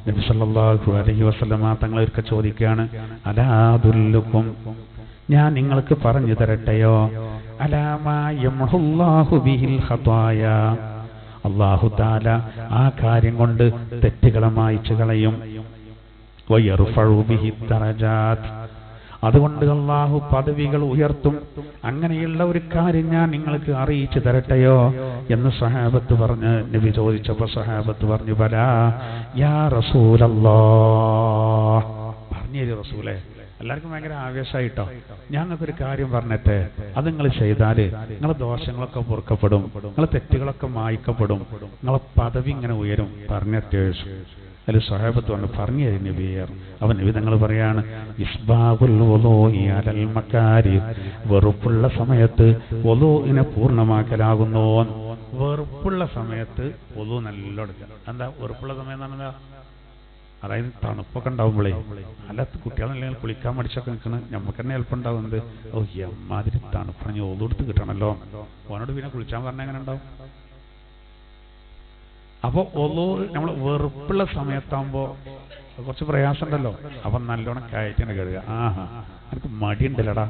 നബി സല്ലല്ലാഹു അലൈഹി വസല്ലമ തങ്ങളൊക്കെ ചോദിക്കുകയാണ്, അലാ അദുല്ലുക്കും, ഞാൻ നിങ്ങൾക്ക് പറഞ്ഞു തരട്ടെയോ, അലാ മാ യംഹുല്ലാഹു ബിഹിൽ ഖതായ, അല്ലാഹു തആല ആ കാര്യം കൊണ്ട് തെറ്റുകളെ മായ്ച്ചു കളയും. വയർഫഉ ബിഹി ദറജാത്ത്, അതുകൊണ്ട് അല്ലാഹു പദവികൾ ഉയർത്തും. അങ്ങനെയുള്ള ഒരു കാര്യം ഞാൻ നിങ്ങൾക്ക് അറിയിച്ചു തരട്ടെയോ എന്ന് സഹാബത്ത് പറഞ്ഞ് നബി ചോദിച്ചപ്പോൾ സഹാബത്ത് പറഞ്ഞു, ബലാ യാ റസൂലല്ലാഹ്, പറഞ്ഞു തരും റസൂലേ. എല്ലാവർക്കും ഭയങ്കര ആവേശമായിട്ടോ, ഞങ്ങൾക്കൊരു കാര്യം പറഞ്ഞിട്ട് അത് നിങ്ങൾ ചെയ്താൽ നിങ്ങളെ ദോഷങ്ങളൊക്കെ പൊറുക്കപ്പെടും, നിങ്ങളെ തെറ്റുകളൊക്കെ മായ്ക്കപ്പെടും, നിങ്ങളെ പദവി ഇങ്ങനെ ഉയരും. പറഞ്ഞിട്ട് അതിൽ സ്വഹാബത്ത് വന്ന് പറഞ്ഞു തരും നബിയർ. അവൻ നബി തങ്ങൾ പറയാണ്, ഇസ്ബാഹുൽ വുളൂഇ അലൽ മകാരി, വെറുപ്പുള്ള സമയത്ത് വുളൂഇനെ പൂർണ്ണമാക്കലാകുന്നു. വെറുപ്പുള്ള സമയത്ത് വുളൂ നല്ല എടുക്കുക. എന്താ വെറുപ്പുള്ള സമയം എന്ന് പറഞ്ഞാൽ? അതായത് തണുപ്പൊക്കെ ഉണ്ടാവുമ്പോഴേ, അല്ല കുട്ടികളല്ലെങ്കിൽ കുളിക്കാൻ മടിച്ചൊക്കെ നിൽക്കണം, നമുക്ക് തന്നെ എളുപ്പമുണ്ടാവുന്നത്. ഓ എമ്മാതിരി തണുപ്പണി വുളൂ എടുത്ത് കിട്ടണമല്ലോ, ഓനോട് പിന്നെ കുളിച്ചാൻ പറഞ്ഞാൽ എങ്ങനെ ഉണ്ടാവും? അപ്പോൾ ഒളു നമ്മൾ വെറുപ്പുള്ള സമയത്താകുമ്പോൾ കുറച്ച് പ്രയാസം ഉണ്ടല്ലോ. അപ്പം നല്ലോണം കയറ്റിയാണ് കഴുകുക. ആഹാ, എനിക്ക് മടിയുണ്ടല്ലടാ,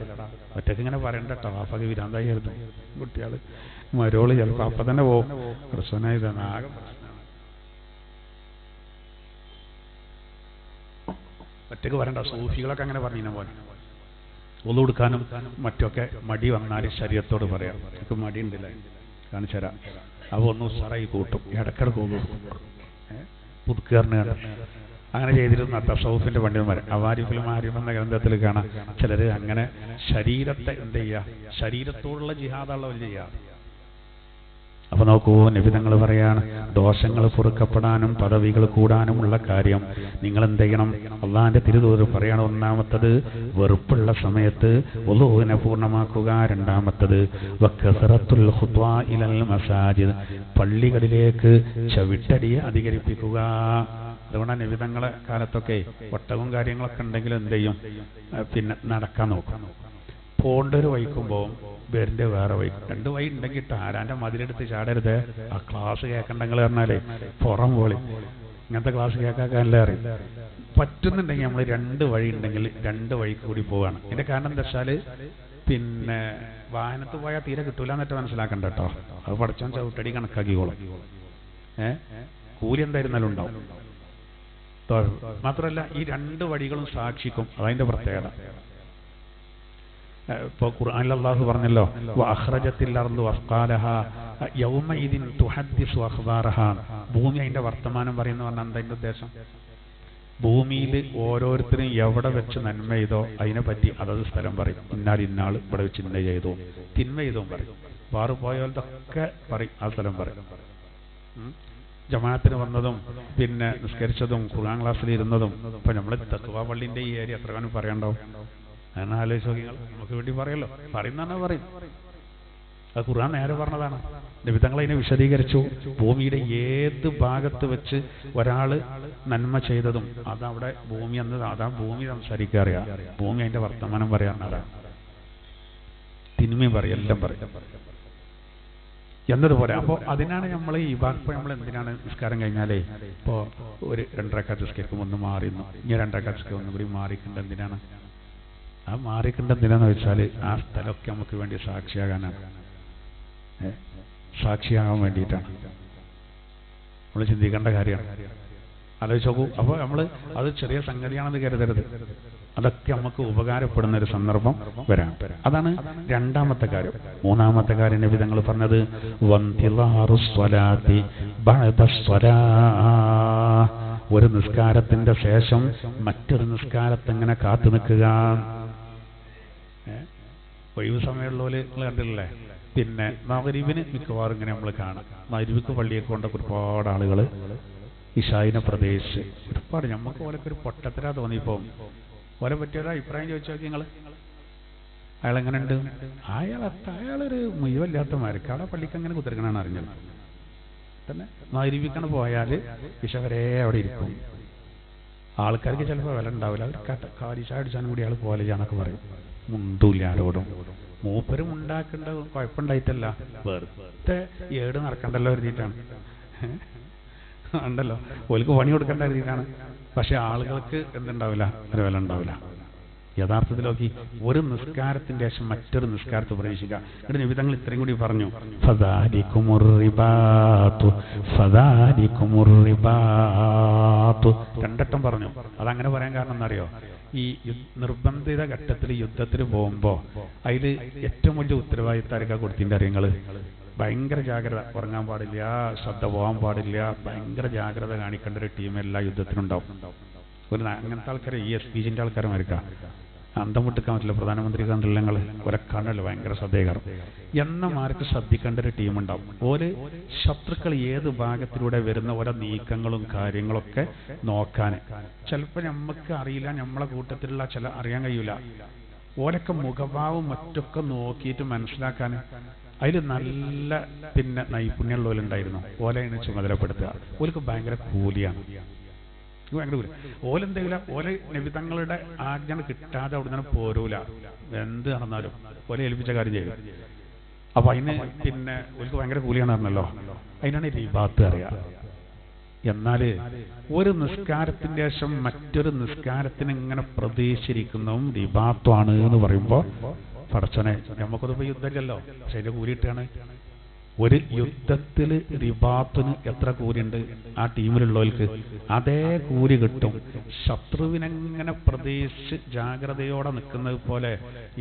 ഒറ്റയ്ക്ക് ഇങ്ങനെ പറയണ്ട കേട്ടോ, വാപ്പക്ക് വിരാന്തായി ആയിരുന്നു. കുട്ടികൾ മരോള് ചിലപ്പോൾ അപ്പം തന്നെ പോകും. പ്രശ്നമായി തന്നെ ആകെ ഒറ്റയ്ക്ക് പറയണ്ട. സൂഫികളൊക്കെ അങ്ങനെ പറഞ്ഞ പോലെ ഒളു കൊടുക്കാനും മറ്റൊക്കെ മടി വന്നാൽ ശരീരത്തോട് പറയാം, എനിക്ക് മടിയുണ്ടല്ലേ, കാണിച്ചു തരാം. അവ ഒന്ന് ഉസാറായി കൂട്ടും, ഇടക്കിടക്ക് ഒളു കൊടുക്കും, പുതുക്കാറിന് കണ്ട അങ്ങനെ ചെയ്തിരുന്ന തസൗഫിന്റെ പണ്ഡിതന്മാർ. അവാരിഫുൽ മാരിഫ് എന്ന ഗ്രന്ഥത്തിൽ കാണാം, ചിലർ അങ്ങനെ ശരീരത്തെ എന്ത് ചെയ്യുക, ശരീരത്തോടുള്ള ജിഹാദുള്ള ചെയ്യുക. അപ്പൊ നോക്കൂ, നബി തങ്ങൾ പറയാണ്, ദോഷങ്ങൾ പൊറുക്കപ്പെടാനും പദവികൾ കൂടാനുമുള്ള കാര്യം നിങ്ങൾ എന്ത് ചെയ്യണം? അള്ളാഹിന്റെ തിരുദൂതർ പറയാണ്, ഒന്നാമത്തത് വെറുപ്പുള്ള സമയത്ത് വുളൂഇനെ പൂർണ്ണമാക്കുക. രണ്ടാമത്തത് വകസറത്തുൽ ഖുത്വാ ഇലൽ മസാജിദ്, പള്ളികളിലേക്ക് ചവിട്ടടിയെ അധികരിപ്പിക്കുക. അതുകൊണ്ടാണ് നബി തങ്ങളെ കാലത്തൊക്കെ ഒട്ടകവും കാര്യങ്ങളൊക്കെ ഉണ്ടെങ്കിൽ എന്ത് ചെയ്യും, പിന്നെ നടക്കാൻ നോക്കും. പോണ്ടൊരു വൈക്കുമ്പോൾ പേരിന്റെ വേറെ വൈക്കും, രണ്ട് വഴി ഉണ്ടെങ്കിൽ ആരാന്റെ മതിലെടുത്ത് ചാടരുത്. ആ ക്ലാസ് കേൾക്കണ്ടെങ്കിൽ പറഞ്ഞാലേ പുറം പോളി, ഇങ്ങനത്തെ ക്ലാസ് കേൾക്കാനല്ലേ അറിയും. പറ്റുന്നുണ്ടെങ്കിൽ നമ്മൾ രണ്ട് വഴി ഉണ്ടെങ്കിൽ രണ്ട് വഴിക്ക് കൂടി പോവാണ്. ഇതിന്റെ കാരണം എന്താ വെച്ചാൽ, പിന്നെ വാഹനത്ത് പോയാൽ തീരെ കിട്ടൂല എന്നിട്ട് മനസ്സിലാക്കണ്ട കേട്ടോ. അത് പഠിച്ചാൽ ചവിട്ടടി കണക്കാക്കിക്കോളും. കൂലി എന്തായിരുന്നാലും ഉണ്ടാവും. മാത്രമല്ല ഈ രണ്ട് വഴികളും സാക്ഷിക്കും, അതതിന്റെ പ്രത്യേകത. ഇപ്പോൾ ഖുർആനിൽ അല്ലാഹു പറഞ്ഞല്ലോ വഅഖ്റജത്തിൽ അർദു അസ്ഖാലഹാ യൗമഇദിൻ തുഹദ്ദിസു അഖ്ബാറഹാ. ഭൂമി അതിന്റെ വർത്തമാനം പറയുന്ന പറഞ്ഞാൽ എന്താ അതിന്റെ ഉദ്ദേശം? ഭൂമിയിൽ ഓരോരുത്തരും എവിടെ വെച്ച് നന്മ ചെയ്തോ അതിനെ പറ്റി അതത് സ്ഥലം പറയും. ഇന്നാൾ ഇവിടെ വെച്ച് ഇന്ന ചെയ്തോ, തിന്മ ചെയ്തോ പറയും. വാറ് പോയതൊക്കെ പറയും, ആ സ്ഥലം പറയും. ജമാഅത്തിന് വന്നതും പിന്നെ നിസ്കരിച്ചതും ഖുർആൻ ക്ലാസ്സിൽ ഇരുന്നതും ഇപ്പൊ നമ്മൾ തഖ്വ പള്ളിന്റെ ഈ ഏരിയ എത്ര കാലം പറയണ്ടാവും? അങ്ങനെ ആലോചിച്ച് നോക്കിയാൽ നമുക്ക് വേണ്ടി പറയല്ലോ, പറയുന്ന പറയും. അത് ഖുർആൻ നേരെ പറഞ്ഞതാണ്. നബിതങ്ങൾ അതിനെ വിശദീകരിച്ചു. ഭൂമിയുടെ ഏത് ഭാഗത്ത് വെച്ച് ഒരാള് നന്മ ചെയ്തതും അതവിടെ ഭൂമി എന്നത് അതാ ഭൂമി സംസാരിക്കാറിയ, ഭൂമി അതിന്റെ വർത്തമാനം പറയാറുണ്ട്. തിന്മയും പറയും, എല്ലാം പറയും എന്നതുപോലെ. അപ്പോൾ അതിനാണ് നമ്മൾ ഈ ഇപ്പൊ നമ്മൾ എന്തിനാണ് നിസ്കാരം കഴിഞ്ഞാലേ ഇപ്പോൾ ഒരു 2 റക്അത്ത് നിസ്കരിക്കും ഒന്ന് മാറിയിരുന്നു, ഇനി 2 റക്അത്ത് നിസ്കരിക്കും ഒന്നും കൂടി മാറിക്കേണ്ട എന്തിനാണ്? ആ മാറിക്കേണ്ട എന്തിനാന്ന് വെച്ചാൽ ആ സ്ഥലമൊക്കെ നമുക്ക് വേണ്ടി സാക്ഷിയാകാനാണ്, സാക്ഷിയാകാൻ വേണ്ടിയിട്ടാണ്. നമ്മൾ ചിന്തിക്കേണ്ട കാര്യമാണ്. ആലോചിച്ച് നോക്കൂ. അപ്പോൾ നമ്മൾ അത് ചെറിയ സംഗതിയാണെന്ന് കരുതരുത്. അതൊക്കെ നമുക്ക് ഉപകാരപ്പെടുന്ന ഒരു സന്ദർഭം വരാം. അതാണ് രണ്ടാമത്തെ കാര്യം. മൂന്നാമത്തെ കാര്യം നബി തങ്ങൾ പറഞ്ഞത് വന്തിലാറു സ്വലാത്തി ബഅദ സ്വലാഹ്, ഒരു നിസ്കാരത്തിന്റെ ശേഷം മറ്റൊരു നിസ്കാരത്തെങ്ങനെ കാത്തു നിൽക്കുക. ഒഴിവ് സമയമുള്ളവര് നിങ്ങൾ കണ്ടില്ലേ? പിന്നെ മഗ്‌രിബിന് മിക്കവാറും ഇങ്ങനെ നമ്മൾ കാണാം. മഗ്‌രിബിക്ക് പള്ളിയൊക്കെ കൊണ്ട് ഒരുപാട് ആളുകൾ ഇശായിനെ പ്രദേശിച്ച് ഒരുപാട് നമുക്ക് ഓലൊക്കെ ഒരു പൊട്ടത്തരാ തോന്നിപ്പോ. ഓലെ പറ്റിയൊരു അഭിപ്രായം ചോദിച്ചു നോക്കി നിങ്ങൾ. അയാളെങ്ങനെ ഉണ്ട്? അയാളൊരു മുഴുവല്ലാത്ത മരക്കാടെ പള്ളിക്ക് അങ്ങനെ കുത്തിരിക്കണമെന്ന് അറിഞ്ഞത് തന്നെ. മഗ്‌രിബിക്കാണ് പോയാൽ ഇശ വരെ അവിടെ ഇരിക്കും. ആൾക്കാർക്ക് ചിലപ്പോൾ വില ഉണ്ടാവില്ല. അവർ കാരിശ അടിച്ചാലും കൂടി അയാൾ പോലെയാന്നൊക്കെ പറയും. മുണ്ടൂല്ല ആരോടും. മൂപ്പരും ഉണ്ടാക്കേണ്ട കുഴപ്പമുണ്ടായിട്ടല്ല, വെറുതെ ഏട് നടക്കണ്ടല്ലോ എഴുതിയിട്ടാണ് ഉണ്ടല്ലോ, ഓൽക്ക് പണി കൊടുക്കേണ്ട രീതിയിലാണ്. പക്ഷെ ആളുകൾക്ക് എന്തുണ്ടാവില്ല, ഒരു വില ഉണ്ടാവില്ല. യഥാർത്ഥത്തിലൊക്കെ ഒരു നിസ്കാരത്തിന്റെ ശേഷം മറ്റൊരു നിസ്കാരത്തെ പ്രവേശിക്കുക. എന്നിട്ട് നബി തങ്ങൾ ഇത്രയും കൂടി പറഞ്ഞു, രണ്ടട്ടം പറഞ്ഞു. അതങ്ങനെ പറയാൻ കാരണം എന്നറിയോ? ഈ നിർബന്ധിത ഘട്ടത്തിൽ യുദ്ധത്തിൽ പോകുമ്പോൾ അതിൽ ഏറ്റവും വലിയ ഉത്തരവാദിത്തം കൊടുത്തിൻ്റെ അറിയങ്ങള് ഭയങ്കര ജാഗ്രത, ഉറങ്ങാൻ പാടില്ല, ശ്രദ്ധ പോകാൻ പാടില്ല, ഭയങ്കര ജാഗ്രത കാണിക്കേണ്ട ഒരു ടീം എല്ലാ യുദ്ധത്തിനുണ്ടാവും. ഒരു അങ്ങനത്തെ ആൾക്കാരെ ഈ SPGന്റെ ആൾക്കാരുമായിരിക്കാം. അന്തം വിട്ടിക്കാൻ പറ്റില്ല. പ്രധാനമന്ത്രി കണ്ടില്ല ഞങ്ങൾ ഒരക്കാണല്ലോ, ഭയങ്കര ശ്രദ്ധേകരം എന്നമാർക്ക് ശ്രദ്ധിക്കേണ്ട ഒരു ടീമുണ്ടാവും. ഓര് ശത്രുക്കൾ ഏത് ഭാഗത്തിലൂടെ വരുന്ന ഓരോ നീക്കങ്ങളും കാര്യങ്ങളൊക്കെ നോക്കാൻ. ചിലപ്പോൾ നമുക്ക് അറിയില്ല, നമ്മളെ കൂട്ടത്തിലുള്ള ചില അറിയാൻ കഴിയൂല. ഓരൊക്കെ മുഖഭാവം മറ്റൊക്കെ നോക്കിയിട്ട് മനസ്സിലാക്കാൻ അതിൽ നല്ല പിന്നെ നൈപുണ്യമുള്ളവരുണ്ടായിരുന്നു. ഓലെയാണ് ചുമതലപ്പെടുത്തുക. ഓർക്ക് ഭയങ്കര കൂലിയാണ്, ഭയങ്കര കൂലി. ഓലെന്തെങ്കിലും ഓലെ നബി തങ്ങളുടെ ആജ്ഞ കിട്ടാതെ അവിടെ നിന്ന് പോരൂല. എന്ത് നടന്നാലും ഓലെ ഏൽപ്പിച്ച കാര്യം ചെയ്യും. അപ്പൊ അതിന് പിന്നെ ഓർക്ക് ഭയങ്കര കൂലിയാണ് പറഞ്ഞല്ലോ. അതിനാണ് റിബാത്ത് അറിയാം. എന്നാല് ഒരു നിസ്കാരത്തിന്റെ ശേഷം മറ്റൊരു നിസ്കാരത്തിന് ഇങ്ങനെ പ്രതീക്ഷിച്ചിരിക്കുന്നതും റിബാത്താണ് എന്ന് പറയുമ്പോ പടച്ചോനെ, നമുക്കതിപ്പോ യുദ്ധമല്ലല്ലോ, പക്ഷെ അതിന്റെ കൂലിയിട്ടാണ്. ഒരു യുദ്ധത്തിൽ റിബാത്തിന് എത്ര കൂലിയുണ്ട് ആ ടീമിലുള്ളവർക്ക്, അതേ കൂലി കിട്ടും. ശത്രുവിനെങ്ങനെ പ്രതീക്ഷിച്ച് ജാഗ്രതയോടെ നിൽക്കുന്നത് പോലെ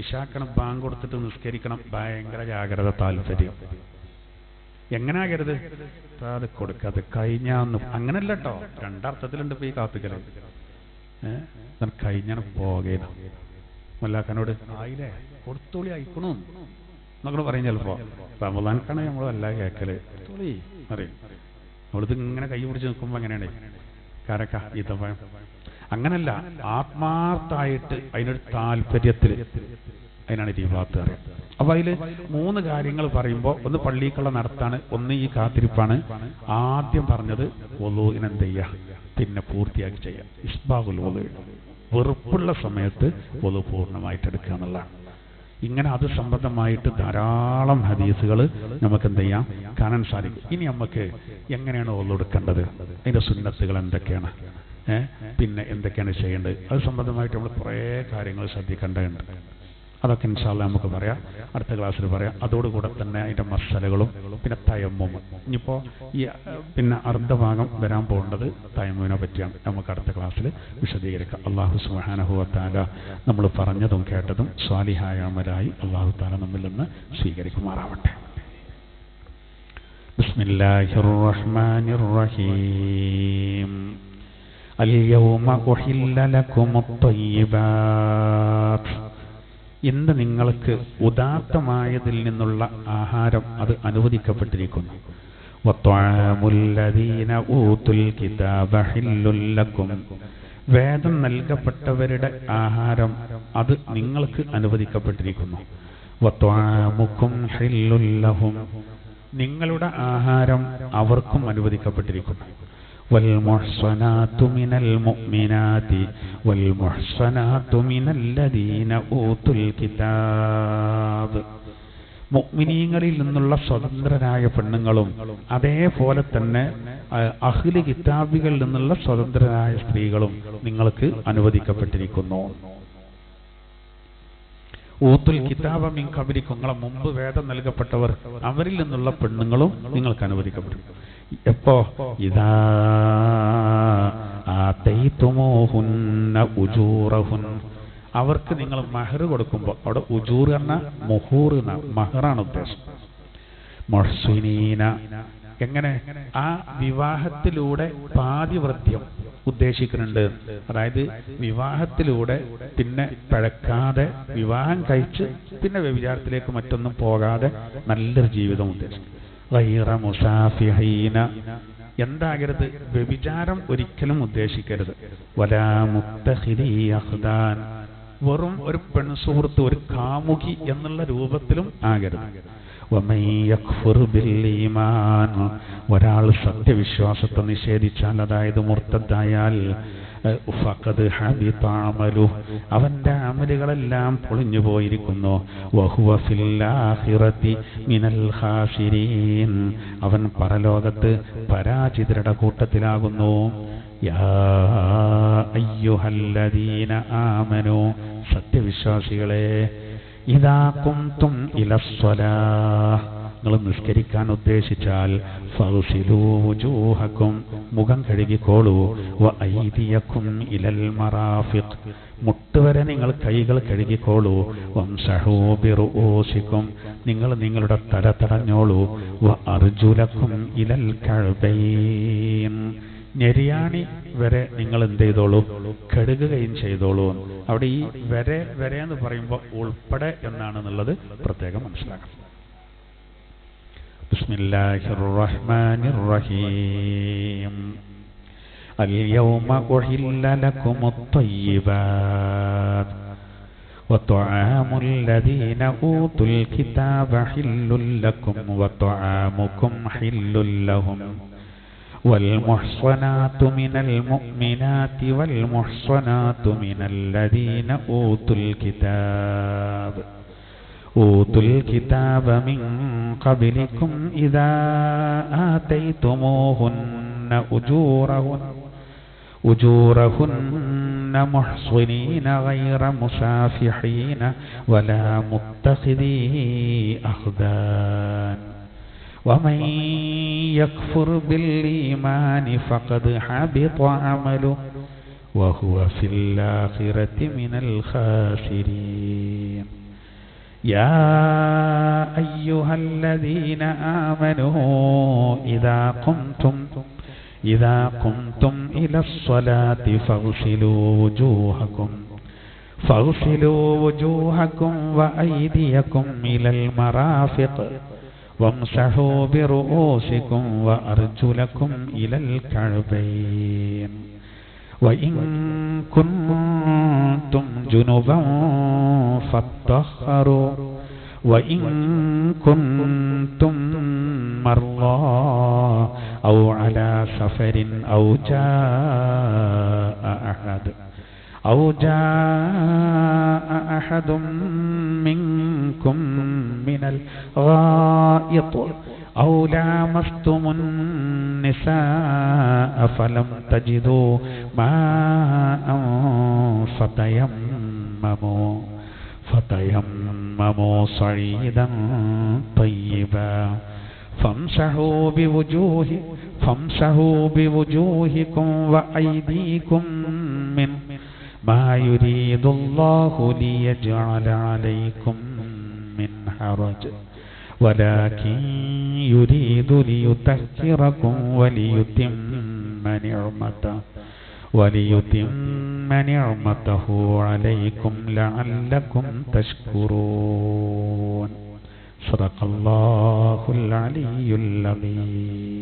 ഇശാക്കണം ബാങ്ക് കൊടുത്തിട്ട് നിസ്കരിക്കണം. ഭയങ്കര ജാഗ്രത, താല്പര്യം. എങ്ങനാകരുത്? അത് കൊടുക്കാതെ കഴിഞ്ഞാന്ന് അങ്ങനല്ല കേട്ടോ, രണ്ടർത്ഥത്തിലുണ്ട് ഇപ്പൊ ഈ കാത്തുക്കല്. കഴിഞ്ഞാണ് പോകേന മല്ലാക്കനോട് ആയില്ലേ കൊടുത്തോളി അയക്കണു എന്നൊക്കെ പറയും. ചിലപ്പോ റമദാൻക്കാണ് നമ്മൾ വല്ല കേക്കല് കൊടുത്തോളി അറിയും. നമ്മളിത് ഇങ്ങനെ കൈ പിടിച്ച് നിൽക്കുമ്പോ അങ്ങനെയാണ് കാരക്ക ഈത്തപ്പഴം. അങ്ങനല്ല, ആത്മാർത്ഥമായിട്ട് അതിനൊരു താല്പര്യത്തില്, അതിനാണ് റിബാത്ത് അറിയാം. അപ്പൊ അതില് 3 കാര്യങ്ങൾ പറയുമ്പോൾ ഒന്ന് പള്ളിക്കുള്ള നടത്താണ്, ഒന്ന് ഈ കാത്തിരിപ്പാണ്. ആദ്യം പറഞ്ഞത് വുളൂഇനെന്ത് ചെയ്യാ, പിന്നെ പൂർത്തിയാക്കി ചെയ്യാം. ഇസ്ബാഗുൽ വുളൂ, വെറുപ്പുള്ള സമയത്ത് വുളൂ പൂർണ്ണമായിട്ട് എടുക്കുക എന്നുള്ളതാണ്. ഇങ്ങനെ അത് സംബന്ധമായിട്ട് ധാരാളം ഹദീസുകൾ നമുക്ക് എന്ത് ചെയ്യാം, കാണാൻ സാധിക്കും. ഇനി നമുക്ക് എങ്ങനെയാണ് വുളൂ എടുക്കേണ്ടത്, അതിന്റെ സുന്നത്തുകൾ എന്തൊക്കെയാണ്, പിന്നെ എന്തൊക്കെയാണ് ചെയ്യേണ്ടത്, അത് സംബന്ധമായിട്ട് നമ്മൾ കുറേ കാര്യങ്ങൾ ശ്രദ്ധിക്കേണ്ടതുണ്ട്. അതൊക്കെ ഇൻഷാ അല്ലാഹ് നമുക്ക് പറയാം, അടുത്ത ക്ലാസ്സിൽ പറയാം. അതോടുകൂടെ തന്നെ അതിൻ്റെ മസലകളും പിന്നെ തയമ്മും. ഇനിയിപ്പോൾ ഈ പിന്നെ അർദ്ധഭാഗം വരാൻ പോകേണ്ടത് തയമ്മുവിനെ പറ്റിയാണ്. നമുക്ക് അടുത്ത ക്ലാസ്സിൽ വിശദീകരിക്കാം. അല്ലാഹു സുബ്ഹാനഹു വ തആല നമ്മൾ പറഞ്ഞതും കേട്ടതും സ്വാലിഹായ അമലായി അല്ലാഹു തആല നമ്മിൽ നിന്ന് സ്വീകരിക്കുമാറാവട്ടെ. ബിസ്മില്ലാഹിർ റഹ്മാനിർ റഹീം. അൽ-യൗമ ഉഹില്ല ലക്കുമുത് തയ്യിബാത്ത്. ഇന്ന് നിങ്ങൾക്ക് ഉദാത്തമായതിൽ നിന്നുള്ള ആഹാരം അത് അനുവദിക്കപ്പെട്ടിരിക്കുന്നു. വത്വഅമുൽ ലദീന ഊതുൽ കിതാബ ഹില്ലുൽ ലക്കും. വേദം നൽകപ്പെട്ടവരുടെ ആഹാരം അത് നിങ്ങൾക്ക് അനുവദിക്കപ്പെട്ടിരിക്കുന്നു. വത്വഅമുക്കും ഹില്ലുൽ ലഹും. നിങ്ങളുടെ ആഹാരം അവർക്കും അനുവദിക്കപ്പെട്ടിരിക്കുന്നു. والمحصنات من المؤمنات والمحصنات من الذين أوتوا الكتاب. മുഅ്മിനീങ്ങളിൽ നിന്നുള്ള സ്വതന്ത്രരായ പെണ്ണുങ്ങളും അതേപോലെ തന്നെ അഹ്ലി കിതാബികളിൽ നിന്നുള്ള സ്വതന്ത്രരായ സ്ത്രീകളും നിങ്ങൾക്ക് അനുവദിക്കപ്പെട്ടിരിക്കുന്നു. ഊത്തുൽ കിതാബ മിൻ ഖബ്ലിക്കും, നിങ്ങളെ മുമ്പ് വേദം നൽകപ്പെട്ടവർ അവരിൽ നിന്നുള്ള പെണ്ണുങ്ങളും നിങ്ങൾക്ക് അനുവദിക്കപ്പെട്ടു. എപ്പോ? ഇദാ ആതൈതുമൂഹുന്ന ഉജൂറഹുൻ. അവർക്ക് നിങ്ങൾ മഹർ കൊടുക്കുമ്പോൾ, അവിടെ ഉജൂർ എന്ന മുഹൂർ എന്ന മഹറാണ് ഉദ്ദേശം. മുഹ്സിനീന, എങ്ങനെ? ആ വിവാഹത്തിലൂടെ പാതിവൃത്യം ഉദ്ദേശിക്കുന്നുണ്ട്. അതായത് വിവാഹത്തിലൂടെ പിന്നെ പഴക്കാതെ വിവാഹം കഴിച്ച് പിന്നെ വ്യഭിചാരത്തിലേക്ക് മറ്റൊന്നും പോകാതെ നല്ലൊരു ജീവിതം ഉദ്ദേശിക്കും. ഗൈറ മുസാഫിഹീന, എന്താകരുത്? വ്യഭിചാരം ഒരിക്കലും ഉദ്ദേശിക്കരുത്. വലാ മുത്തഖിദീ അഖ്ദാൻ, വെറും ഒരു പെൺസുഹൃത്ത്, ഒരു കാമുകി എന്നുള്ള രൂപത്തിലും ആകരുത്. വമൻ യക്ഫുർ ബിൽ ഈമാൻ, ഒരാൾ സത്യവിശ്വാസത്തെ നിഷേധിച്ചാൽ, അതായത് മുർത്തദായാൽ, ഫഖദ് ഹബിത അമലു, അവന്റെ അമലുകളെല്ലാം പൊളിഞ്ഞു പോയിരിക്കുന്നു. വഹുവ ഫിൽ ആഖിറതി മിനൽ ഖാസിരീൻ, അവൻ പരലോകത്ത് പരാജിതരുടെ കൂട്ടത്തിലാകുന്നു. യാ അയ്യുഹല്ലദീന ആമനു, സത്യവിശ്വാസികളെ, ഇദാ ഖുംതും ഇലസ്സലാഹ്, നിങ്ങൾ നിസ്കരിക്കാൻ ഉദ്ദേശിച്ചാൽ, ഫഗ്സിലൂ വുജൂഹക്കും, മുഖം കഴുകിക്കോളൂ. വ ഐദിയക്കും ഇലൽ മറാഫിഖ്, മുട്ടുവരെ നിങ്ങൾ കൈകൾ കഴുകിക്കോളൂ. വംസഹൂ ബിറുഊസിക്കും, നിങ്ങൾ നിങ്ങളുടെ തല തടഞ്ഞോളൂ. വ അർജുലക്കും ഇലൽ കഅബൈൻ, ഞെരിയാണി വരെ നിങ്ങൾ എന്ത് ചെയ്തോളൂ? കഴുകുകയും ചെയ്തോളൂ. അവിടെ ഈ വരെ വരെ എന്ന് പറയുമ്പോൾ ഉൾപ്പെടെ എന്നാണെന്നുള്ളത് പ്രത്യേകം മനസ്സിലാക്കണം. ബിസ്മില്ലാഹിർ റഹ്മാനിർ റഹീം. അൽ-യൗമ ഉഹില്ല ലക്കുമുത് തയ്യിബാത്ത് വത്വഅമുൽ ലദീന ഊതുൽ കിതാബ ഹില്ലുൽ ലക്കും വത്വഅമുക്കും ഹില്ലുൽ ലഹും والمحصنات من المؤمنات والمحصنات من الذين أوتوا الكتاب من قبلكم إذا آتيتموهن أجورهن محصنين غير مسافحين ولا متخذي أخدان ومن يكفر بالإيمان فقد حبط عمله وهو في الآخرة من الخاسرين يا أيها الذين آمنوا إذا قمتم إلى الصلاة فاغسلوا وجوهكم وأيديكم إلى المرافق وامسحوا برؤوسكم وأرجلكم إلى الكعبين وإن كنتم جنبا فاطهروا وإن كنتم مرضى أو على سفر أو جاء أحد منكم من الغائط أو لامستم النساء فلم تجدوا ماء فتيمموا صعيدا طيبا فامسحوا بوجوهكم وأيديكم منه ما يريد الله ليجعل عليكم من حرج ولكن يريد ليطهركم وليتم نعمته عليكم لعلكم تشكرون. صدق الله العلي العظيم.